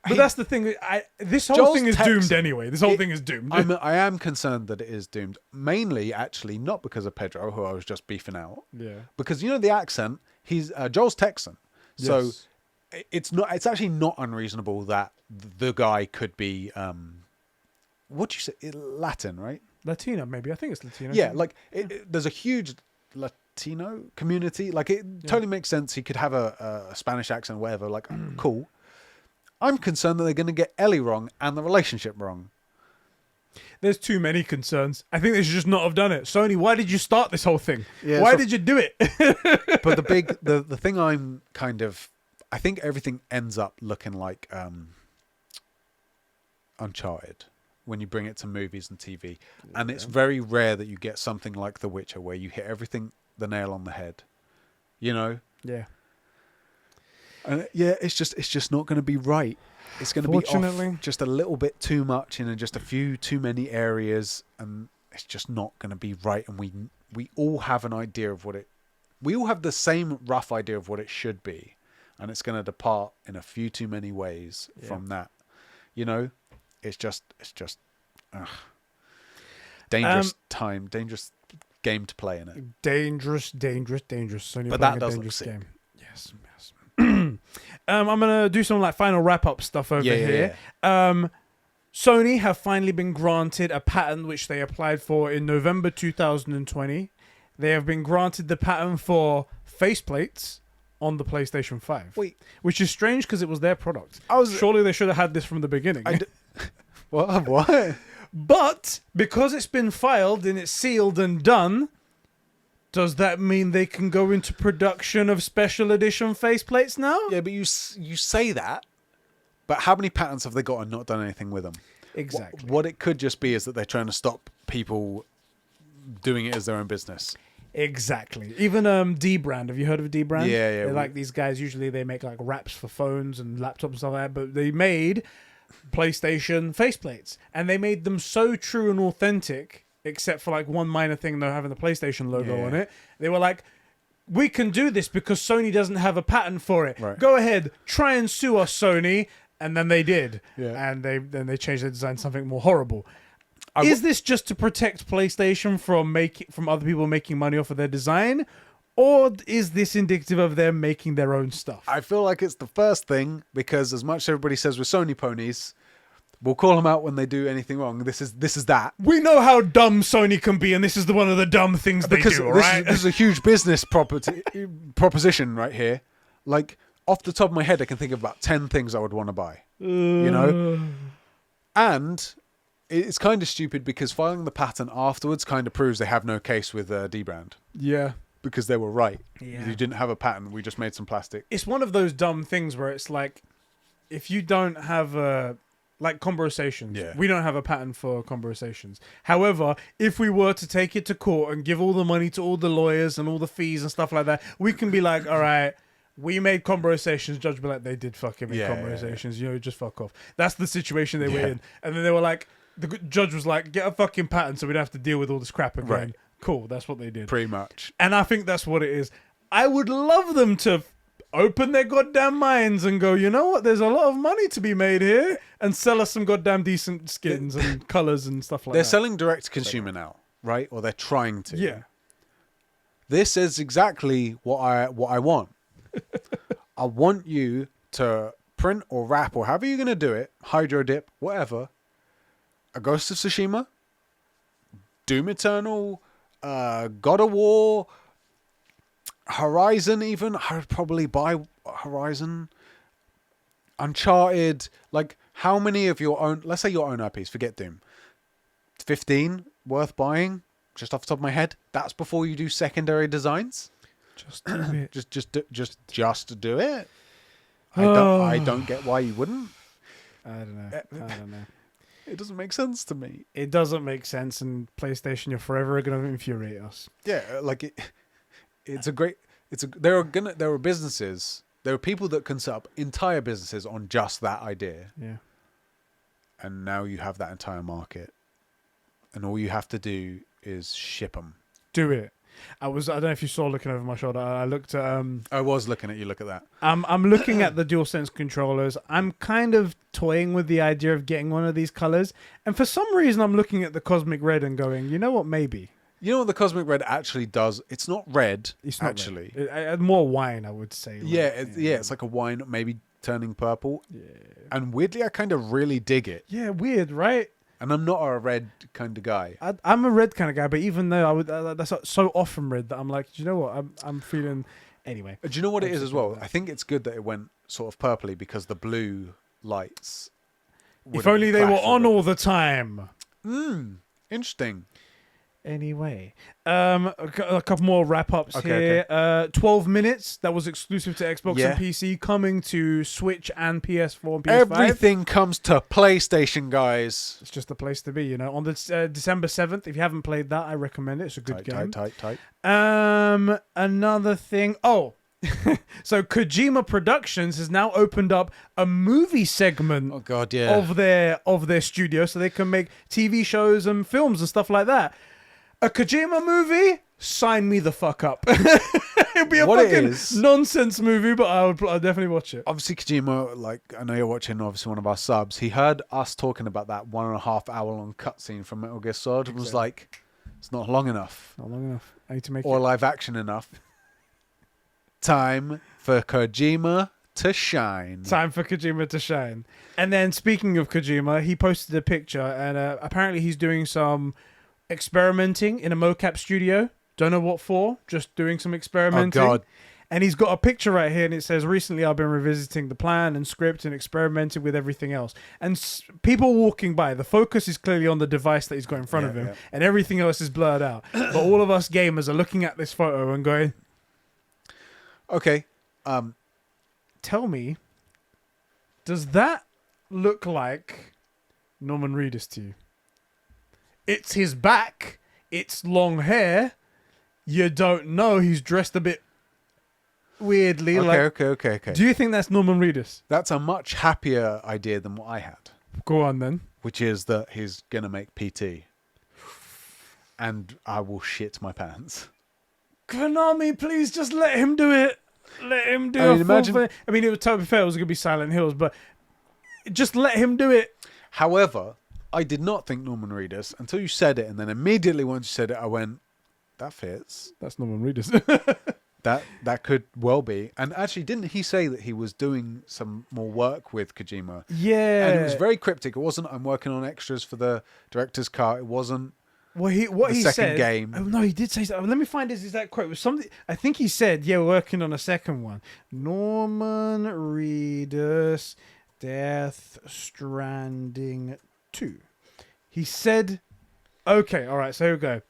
But that's the thing. This whole Joel's thing is Texan. doomed anyway. This whole thing is doomed. I am concerned that it is doomed. Mainly, actually, not because of Pedro, who I was just beefing out. Yeah. Because the accent. He's Joel's Texan, so Yes. it's actually not unreasonable that the guy could be what do you say, Latin, right? Latino, maybe. I think it's Latino. Yeah, like there's a huge Latino community. Like it totally makes sense. He could have a Spanish accent, whatever. Like cool. I'm concerned that they're going to get Ellie wrong and the relationship wrong. There's too many concerns. I think they should just not have done it. Sony, why did you start this whole thing? Yeah, why so- did you do it? But the thing I'm kind of, I think everything ends up looking like Uncharted when you bring it to movies and TV. And it's very rare that you get something like The Witcher where you hit everything the nail on the head. Yeah. And it's just not going to be right. It's going to be Fortunately. off just a little bit too much in just a few too many areas, and it's just not going to be right. And we all have an idea of we all have the same rough idea of what it should be, and it's going to depart in a few too many ways from that. It's just dangerous time, dangerous game to play in it. Dangerous. Sony But playing that a does look dangerous sick. game. Yes. I'm gonna do some final wrap up stuff over here. Sony have finally been granted a patent which they applied for in November 2020. They have been granted the patent for faceplates on the PlayStation 5. Wait. Which is strange because it was their product. was- Surely they should have had this from the beginning. What? But because it's been filed and it's sealed and done, does that mean they can go into production of special edition faceplates now? Yeah, but you say that, but how many patents have they got and not done anything with them? Exactly. What it could just be is that they're trying to stop people doing it as their own business. Exactly. Even D-Brand. Have you heard of D-Brand? Yeah. They're like these guys. Usually they make like wraps for phones and laptops and stuff like that. But they made PlayStation faceplates, and they made them so true and authentic, except for like one minor thing, they're having the PlayStation logo on it. They were like, we can do this because Sony doesn't have a patent for it. Right. Go ahead, try and sue us, Sony. And then they did. Yeah. And they changed their design to something more horrible. Is this just to protect PlayStation from other people making money off of their design? Or is this indicative of them making their own stuff? I feel like it's the first thing, because as much as everybody says we're Sony ponies, we'll call them out when they do anything wrong. This is that. We know how dumb Sony can be, and this is one of the dumb things they Because do, all this, right? this is a huge business proposition right here. Like, off the top of my head, I can think of about 10 things I would want to buy. And it's kind of stupid because filing the patent afterwards kind of proves they have no case with D-Brand. Yeah. Because they were right. Yeah. You didn't have a patent. We just made some plastic. It's one of those dumb things where it's like, if you don't have like Conbrosations, Yeah. we don't have a patent for Conbrosations. However, if we were to take it to court and give all the money to all the lawyers and all the fees and stuff like that, we can be like, all right, we made Conbrosations, judge be like, they did fucking make Conbrosations, just fuck off. That's the situation they were in. And then they were like, the judge was like, get a fucking patent so we don't have to deal with all this crap again. Right. Cool, that's what they did. Pretty much. And I think that's what it is. I would love them to open their goddamn minds and go, you know what? There's a lot of money to be made here, and sell us some goddamn decent skins and colors and stuff like They're that. selling direct to consumer now, right? Or they're trying to. Yeah. This is exactly what I want. I want you to print or wrap or however you're going to do it, hydro dip, whatever, a Ghost of Tsushima, Doom Eternal, God of War, Horizon even. I would probably buy Horizon. Uncharted. Like, how many of your own, let's say your own IPs, forget Doom, 15 worth buying, just off the top of my head? That's before you do secondary designs? Just do it. Just do it. I don't get why you wouldn't. I don't know. It doesn't make sense to me. It doesn't make sense, and PlayStation, you're forever going to infuriate us. Yeah, like there are businesses, there are people that can set up entire businesses on just that idea. Yeah. And now you have that entire market, and all you have to do is ship them. do it. I don't know if you saw looking over my shoulder. I looked at I was looking at you. Look at that. I'm looking at the DualSense controllers. I'm kind of toying with the idea of getting one of these colors, and for some reason I'm looking at the cosmic red and going, you know what, maybe. You know what the cosmic red actually does? It's not red. It's not actually. more wine, I would say. It's like a wine, maybe turning purple. Yeah. And weirdly, I kind of really dig it. Yeah, weird, right? And I'm not a red kind of guy. I'm a red kind of guy, but even though I would, that's so off from red that I'm like, do you know what? I'm feeling. Anyway. Do you know what it is as well? I think it's good that it went sort of purpley because the blue lights. If only they were on all the time. Interesting. Anyway, a couple more wrap-ups here. Okay. 12 minutes. That was exclusive to Xbox and PC, coming to Switch and PS4 and PS5. Everything comes to PlayStation, guys. It's just the place to be, you know. On the December 7th, if you haven't played that, I recommend it. It's a good game. Tight. Another thing. Oh, so Kojima Productions has now opened up a movie segment. Oh God, yeah. Of their studio, so they can make TV shows and films and stuff like that. A Kojima movie? Sign me the fuck up. It'd be a fucking nonsense movie, but I'd definitely watch it. Obviously, Kojima, like, I know you're watching, obviously, one of our subs. He heard us talking about that 1.5 hour long cutscene from Metal Gear Solid and was like, it's not long enough. Not long enough. I need to make it. Or live action enough. Time for Kojima to shine. Time for Kojima to shine. And then, speaking of Kojima, he posted a picture, and apparently he's doing some experimenting in a mocap studio. Don't know what for, just doing some experimenting. Oh God. And he's got a picture right here and it says, recently I've been revisiting the plan and script and experimenting with everything else. And people walking by, the focus is clearly on the device that he's got in front of him and everything else is blurred out. But all of us gamers are looking at this photo and going, okay, tell me, does that look like Norman Reedus to you? It's his back. It's long hair. You don't know. He's dressed a bit weirdly. Okay. Do you think that's Norman Reedus? That's a much happier idea than what I had. Go on then. Which is that he's going to make PT. And I will shit my pants. Konami, please just let him do it. Let him do it. I mean, it was, to be fair, it was going to be Silent Hills, but just let him do it. However, I did not think Norman Reedus until you said it, and then immediately once you said it, I went, that fits. That's Norman Reedus. That could well be. And actually, didn't he say that he was doing some more work with Kojima? Yeah. And it was very cryptic. It wasn't, I'm working on extras for the director's cut. It wasn't what he second said, game. Oh, no, he did say something. Let me find his exact quote. It was something, I think he said, yeah, we're working on a second one. Norman Reedus, Death Stranding 2. He said, okay, all right, so here we go.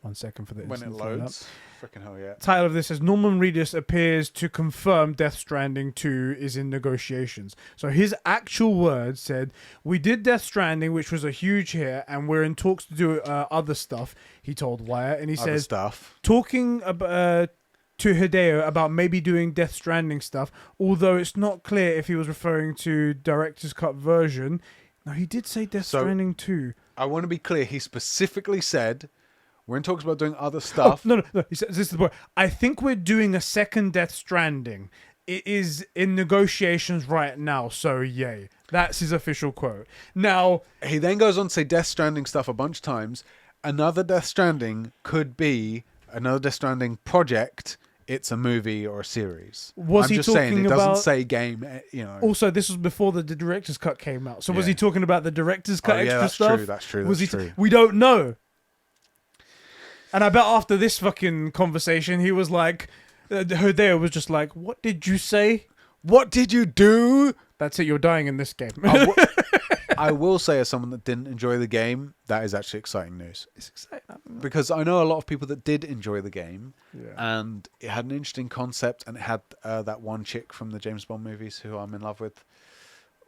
1 second for this. When it loads. Freaking hell, yeah. Title of this is Norman Reedus appears to confirm Death Stranding 2 is in negotiations. So his actual words said, we did Death Stranding, which was a huge hit, and we're in talks to do other stuff, he told Wire. And he says, talking about... to Hideo about maybe doing Death Stranding stuff, although it's not clear if he was referring to director's cut version. No, he did say Death Stranding 2. I want to be clear. He specifically said, we're in talks about doing other stuff. Oh, no. He says, this is the point. I think we're doing a second Death Stranding. It is in negotiations right now, so yay. That's his official quote. Now, he then goes on to say Death Stranding stuff a bunch of times. Another Death Stranding could be another Death Stranding project. It's a movie or a series. Was he just talking saying, it about... doesn't say game, you know. Also, this was before the director's cut came out. So was he talking about the director's cut extra stuff? That's true. We don't know. And I bet after this fucking conversation, he was like... Hideo was just like, what did you say? What did you do? That's it, you're dying in this game. I will say, as someone that didn't enjoy the game, that is actually exciting news. It's exciting. Because I know a lot of people that did enjoy the game, and it had an interesting concept, and it had that one chick from the James Bond movies who I'm in love with.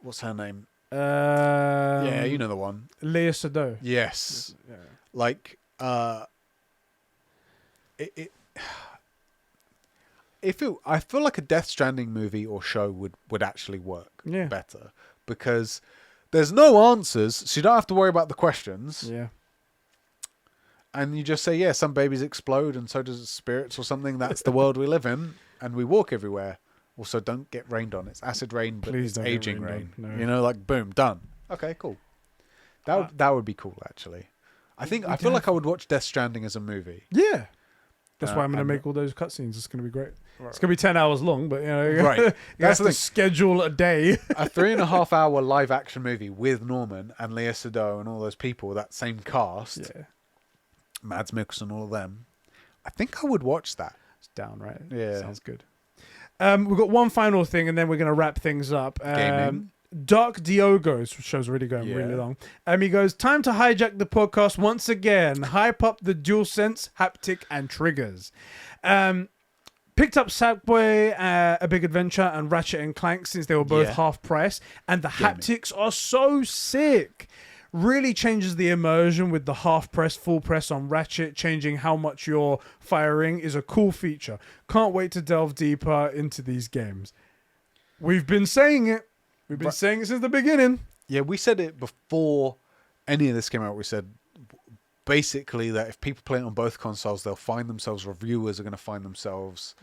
What's her name? Yeah, you know the one. Lea Seydoux. Yes. Yeah. Like, I feel like a Death Stranding movie or show would actually work better, because there's no answers, so you don't have to worry about the questions. Yeah. and you just say, yeah, some babies explode and so does spirits or something. That's the world we live in, and we walk everywhere. Also, don't get rained on. It's acid rain, but Please it's don't get aging rained rain. on. No. You know, like boom, done. Okay, cool. That would be cool, actually. I feel like I would watch Death Stranding as a movie. Yeah. That's why I'm going to and- make all those cutscenes. It's going to be great. It's going to be 10 hours long, but you know, Right. you That's have the to thing. schedule a day. A 3.5 hour live action movie with Norman and Lea Seydoux and all those people, that same cast, Yeah. Mads Mikkelsen, all of them. I think I would watch that. It's down, right? Yeah. Sounds good. We've got one final thing, and then we're going to wrap things up. Gaming. Dark Diogo, show's really going really long. He goes, time to hijack the podcast once again. Hype up the DualSense, haptic, and triggers. Picked up Sackboy, A Big Adventure, and Ratchet and Clank since they were both half price, and the haptics are so sick. Really changes the immersion with the half press, full press on Ratchet, changing how much you're firing is a cool feature. Can't wait to delve deeper into these games. We've been saying it. We've been saying it since the beginning. Yeah, we said it before any of this came out. We said basically that if people play it on both consoles, they'll find themselves, reviewers are going to find themselves.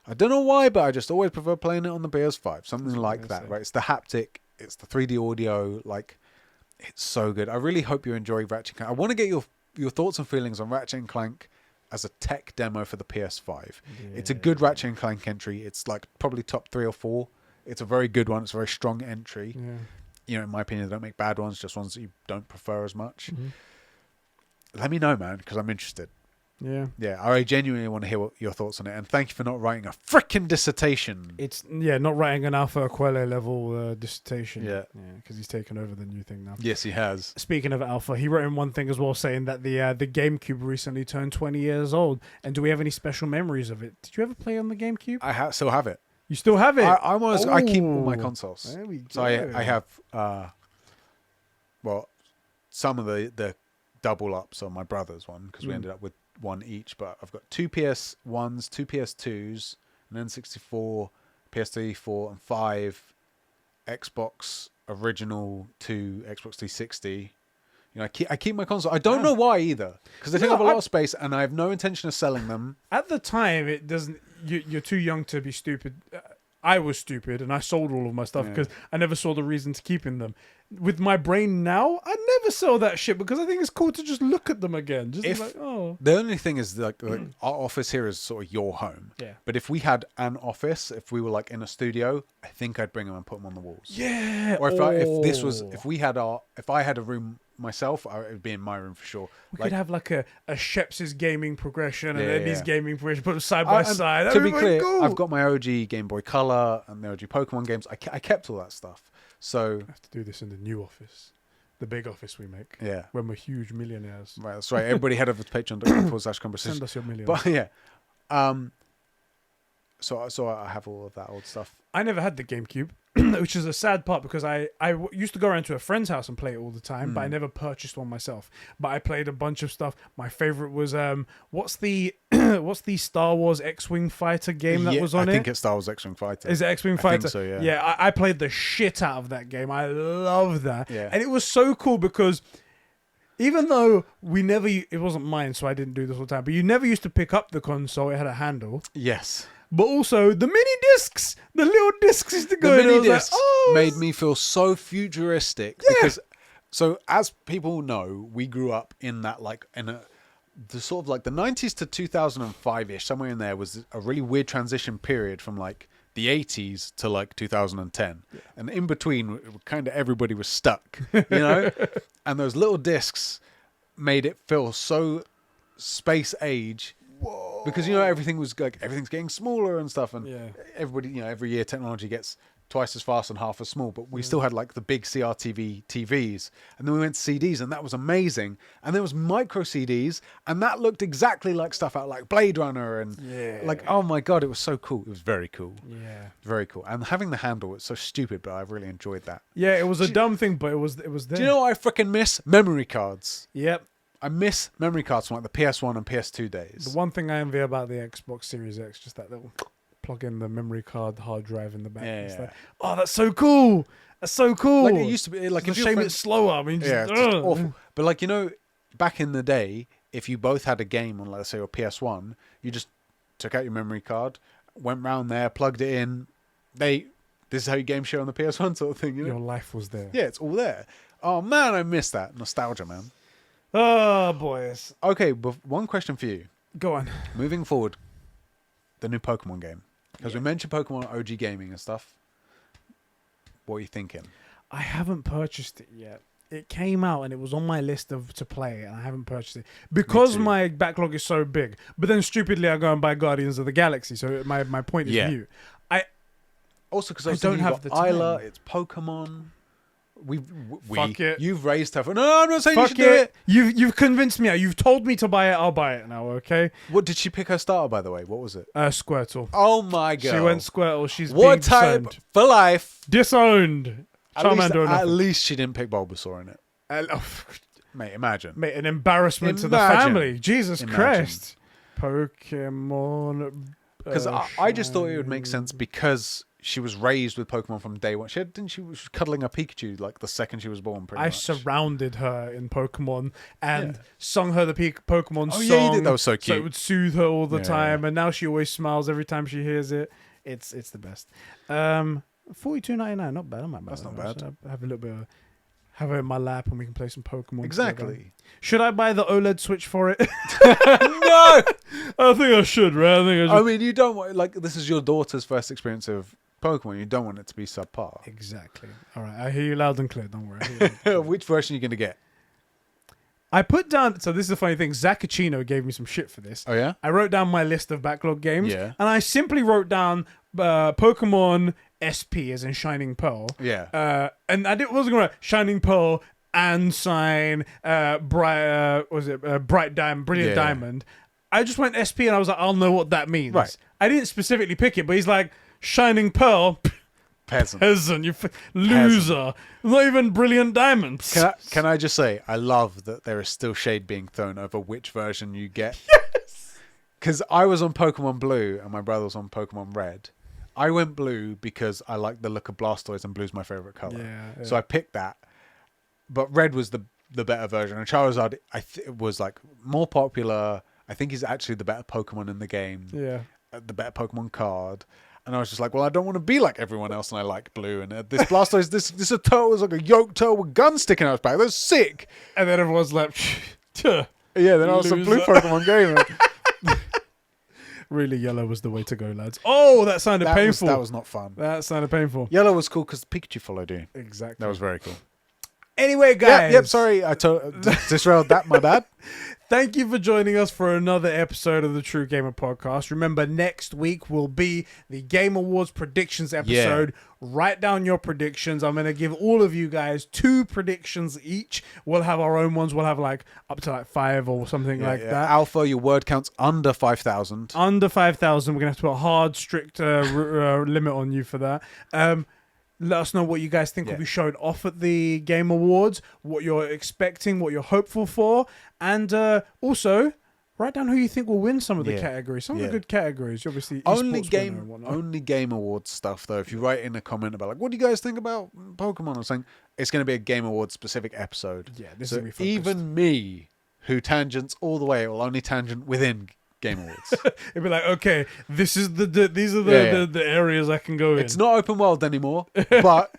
I don't know why, but I just always prefer playing it on the PS5. Something like that, right? It's the haptic, it's the 3D audio, like, it's so good. I really hope you enjoy Ratchet and Clank. I want to get your thoughts and feelings on Ratchet and Clank as a tech demo for the PS5. Yeah. It's a good Ratchet and Clank entry. It's like probably top 3 or 4. It's a very good one. It's a very strong entry. Yeah. You know, in my opinion, they don't make bad ones, just ones that you don't prefer as much. Mm-hmm. Let me know, man, because I'm interested. Yeah. Yeah, I genuinely want to hear your thoughts on it. And thank you for not writing a freaking dissertation. It's, not writing an Alpha Aquile level dissertation. Yeah. Because he's taken over the new thing now. Yes, he has. Speaking of Alpha, he wrote in one thing as well, saying that the GameCube recently turned 20 years old. And do we have any special memories of it? Did you ever play on the GameCube? I still have it. You still have it? I keep all my consoles. There we go. So I have, some of the double ups on my brother's one, because we ended up with one each, but I've got 2 PS1s, 2 PS2s, an N64, PS3, 4, and 5, Xbox original 2, Xbox 360. You know, I keep my console. I don't know why either, because they take up a lot of space, and I have no intention of selling them. At the time, it doesn't. You're too young to be stupid. I was stupid, and I sold all of my stuff because I never saw the reason to keeping them. With my brain now, I never sell that shit because I think it's cool to just look at them again. The only thing is, like our office here is sort of your home. Yeah. But if we had an office, if we were like in a studio, I think I'd bring them and put them on the walls. Yeah. Or if I had a room myself, it would be in my room for sure. We could have like a Sheps's gaming progression and Eddie's gaming progression, put them side by side. To be clear, cool. I've got my OG Game Boy Color and the OG Pokemon games. I kept all that stuff. So I have to do this in the new office, the big office we make. Yeah, when we're huge millionaires. Right, that's right. Everybody head over to patreon.com/conbrosations. Send us your millions. But yeah, so I have all of that old stuff. I never had the GameCube, which is a sad part because I used to go around to a friend's house and play it all the time, but I never purchased one myself. But I played a bunch of stuff. My favorite was what's the Star Wars X-Wing fighter game that was on it? I think it's Star Wars X-Wing fighter. Is it X-Wing fighter? I think so, yeah. Yeah, I played the shit out of that game. I love that. Yeah. And it was so cool because even though it wasn't mine, so I didn't do this all the time, but you never used to pick up the console. It had a handle. Yes. But also the mini discs, the little discs used to go. The mini discs made me feel so futuristic because, so as people know, we grew up in that the sort of like the 90s to 2005-ish, somewhere in there was a really weird transition period from like the 80s to like 2010, and in between, kind of everybody was stuck, you know, and those little discs made it feel so space age. Whoa. Because everything's getting smaller and stuff, and everybody, every year technology gets twice as fast and half as small, but we still had like the big CRTV TVs, and then we went to CDs, and that was amazing. And there was micro CDs, and that looked exactly like stuff out like Blade Runner, and like, oh my god, it was so cool. It was very cool. Yeah, very cool. And having the handle, it's so stupid, but I really enjoyed that. Yeah, it was a dumb thing, but it was there. Do you know what I freaking miss? Memory cards. Yep. I miss memory cards from like the PS1 and PS2 days. The one thing I envy about the Xbox Series X, just that little plug in the memory card hard drive in the back. Yeah. Oh, that's so cool. That's so cool. Like it used to be. Like it's a shame it's slower. I mean, it's just awful. But like, back in the day, if you both had a game on, let's say, your PS1, you just took out your memory card, went round there, plugged it in. This is how you game share on the PS1 sort of thing. You know? Your life was there. Yeah, it's all there. Oh man, I miss that nostalgia, man. Oh, boys. Okay, but one question for you. Go on. Moving forward, the new Pokemon game, because we mentioned Pokemon OG gaming and stuff. What are you thinking? I haven't purchased it yet. It came out and it was on my list to play, and I haven't purchased it because my backlog is so big. But then stupidly, I go and buy Guardians of the Galaxy. So my point is mute. Also, because I don't have the time. Isla, it's Pokemon. Fuck it. You've raised her. No, I'm not saying Fuck you should do it. You've convinced me. You've told me to buy it. I'll buy it now. Okay. What did she pick her starter, by the way? What was it? Squirtle. Oh my god. She went Squirtle. She's what being type disowned. for life? Disowned. At least she didn't pick Bulbasaur in it. Mate, imagine. Mate, an embarrassment to the family. Jesus Christ. Pokemon. Because I just thought it would make sense because she was raised with Pokemon from day one. She was cuddling a Pikachu like the second she was born. Pretty much. I surrounded her in Pokemon and sung her the Pokemon song. Yeah, you did. That was so cute. So it would soothe her all the time, and now she always smiles every time she hears it. It's the best. $42.99, not bad. That's not bad. So I have a little bit of, have her in my lap, and we can play some Pokemon. Exactly. Together. Should I buy the OLED Switch for it? No. I think I should, right? I mean, you don't want this is your daughter's first experience of Pokemon. You don't want it to be subpar. Exactly. All right, I hear you loud and clear. Don't worry. Which version are you going to get? I put down. So this is the funny thing. Zacchino gave me some shit for this. Oh yeah. I wrote down my list of backlog games. Yeah. And I simply wrote down Pokemon SP as in Shining Pearl. Yeah. And I wasn't gonna write Shining Pearl and Sign Bright Brilliant Diamond. I just went SP and I was like, I'll know what that means. Right. I didn't specifically pick it, but he's like Shining Pearl. Peasant. You loser. Not even Brilliant Diamonds. Can I just say, I love that there is still shade being thrown over which version you get. Yes. Because I was on Pokemon Blue and my brother was on Pokemon Red. I went Blue because I like the look of Blastoise and Blue's my favorite color. Yeah. So I picked that. But Red was the better version. And Charizard was like more popular. I think he's actually the better Pokemon in the game. Yeah. The better Pokemon card. And I was just like, well, I don't want to be like everyone else, and I like Blue. And this Blastoise, this a turtle is like a yolk turtle with guns sticking out its back. That's sick. And then everyone's like, yeah. Then I was a Blue Pokemon gamer. Really, yellow was the way to go, lads. Oh, that sounded painful. That was not fun. That sounded painful. Yellow was cool because Pikachu followed you. Exactly. That was very cool. Anyway, guys. Yep. Sorry, I disrailed that. My bad. Thank you for joining us for another episode of the True Gamer Podcast. Remember, next week will be the Game Awards predictions episode. Yeah. Write down your predictions. I'm going to give all of you guys 2 predictions each. We'll have our own ones. We'll have up to 5 or something like that. Alpha, your word count's under 5,000. Under 5,000. We're going to have to put a hard, strict limit on you for that. Let us know what you guys think will be shown off at the Game Awards, what you're expecting, what you're hopeful for, and also write down who you think will win some of the categories. Some of the good categories, obviously. Only Game Awards stuff though. If you write in a comment about what do you guys think about Pokemon or something, it's going to be a Game Awards specific episode. Yeah, this is even me, who tangents all the way, will only tangent within Game Awards. It'd be like, okay, these are the areas I can go in. It's not open world anymore, but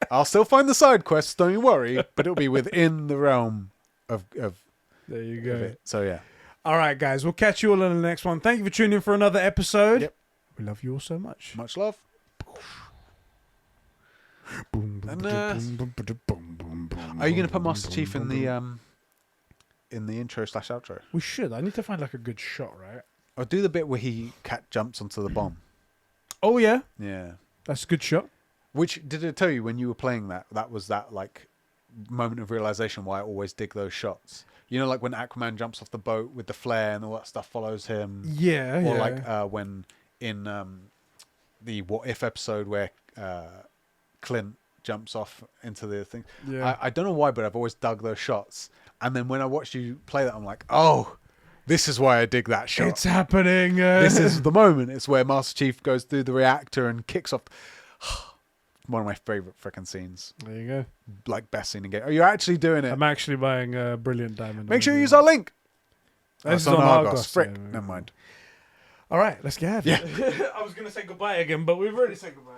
I'll still find the side quests. Don't you worry. But it'll be within the realm of there you go. It. So yeah. All right, guys. We'll catch you all in the next one. Thank you for tuning in for another episode. Yep. We love you all so much. Much love. And, are you going to put Master Chief in the intro/outro? We should. I need to find a good shot, right? Or do the bit where cat jumps onto the bomb. Oh yeah. Yeah. That's a good shot. Which did it tell you when you were playing that was that moment of realization why I always dig those shots. You know, like when Aquaman jumps off the boat with the flare and all that stuff follows him. Yeah. Or when in the What If episode where Clint jumps off into the thing. Yeah. I don't know why, but I've always dug those shots. And then when I watched you play that, I'm like, oh, this is why I dig that shot. It's happening. This is the moment. It's where Master Chief goes through the reactor and kicks off. One of my favorite freaking scenes. There you go. Best scene in game. Are you actually doing it? I'm actually buying Brilliant Diamond. Make sure you use our link. This is on on Argos. Frick. Yeah. Never mind. All right, let's get out of Yeah. it. I was going to say goodbye again, but we've already said goodbye.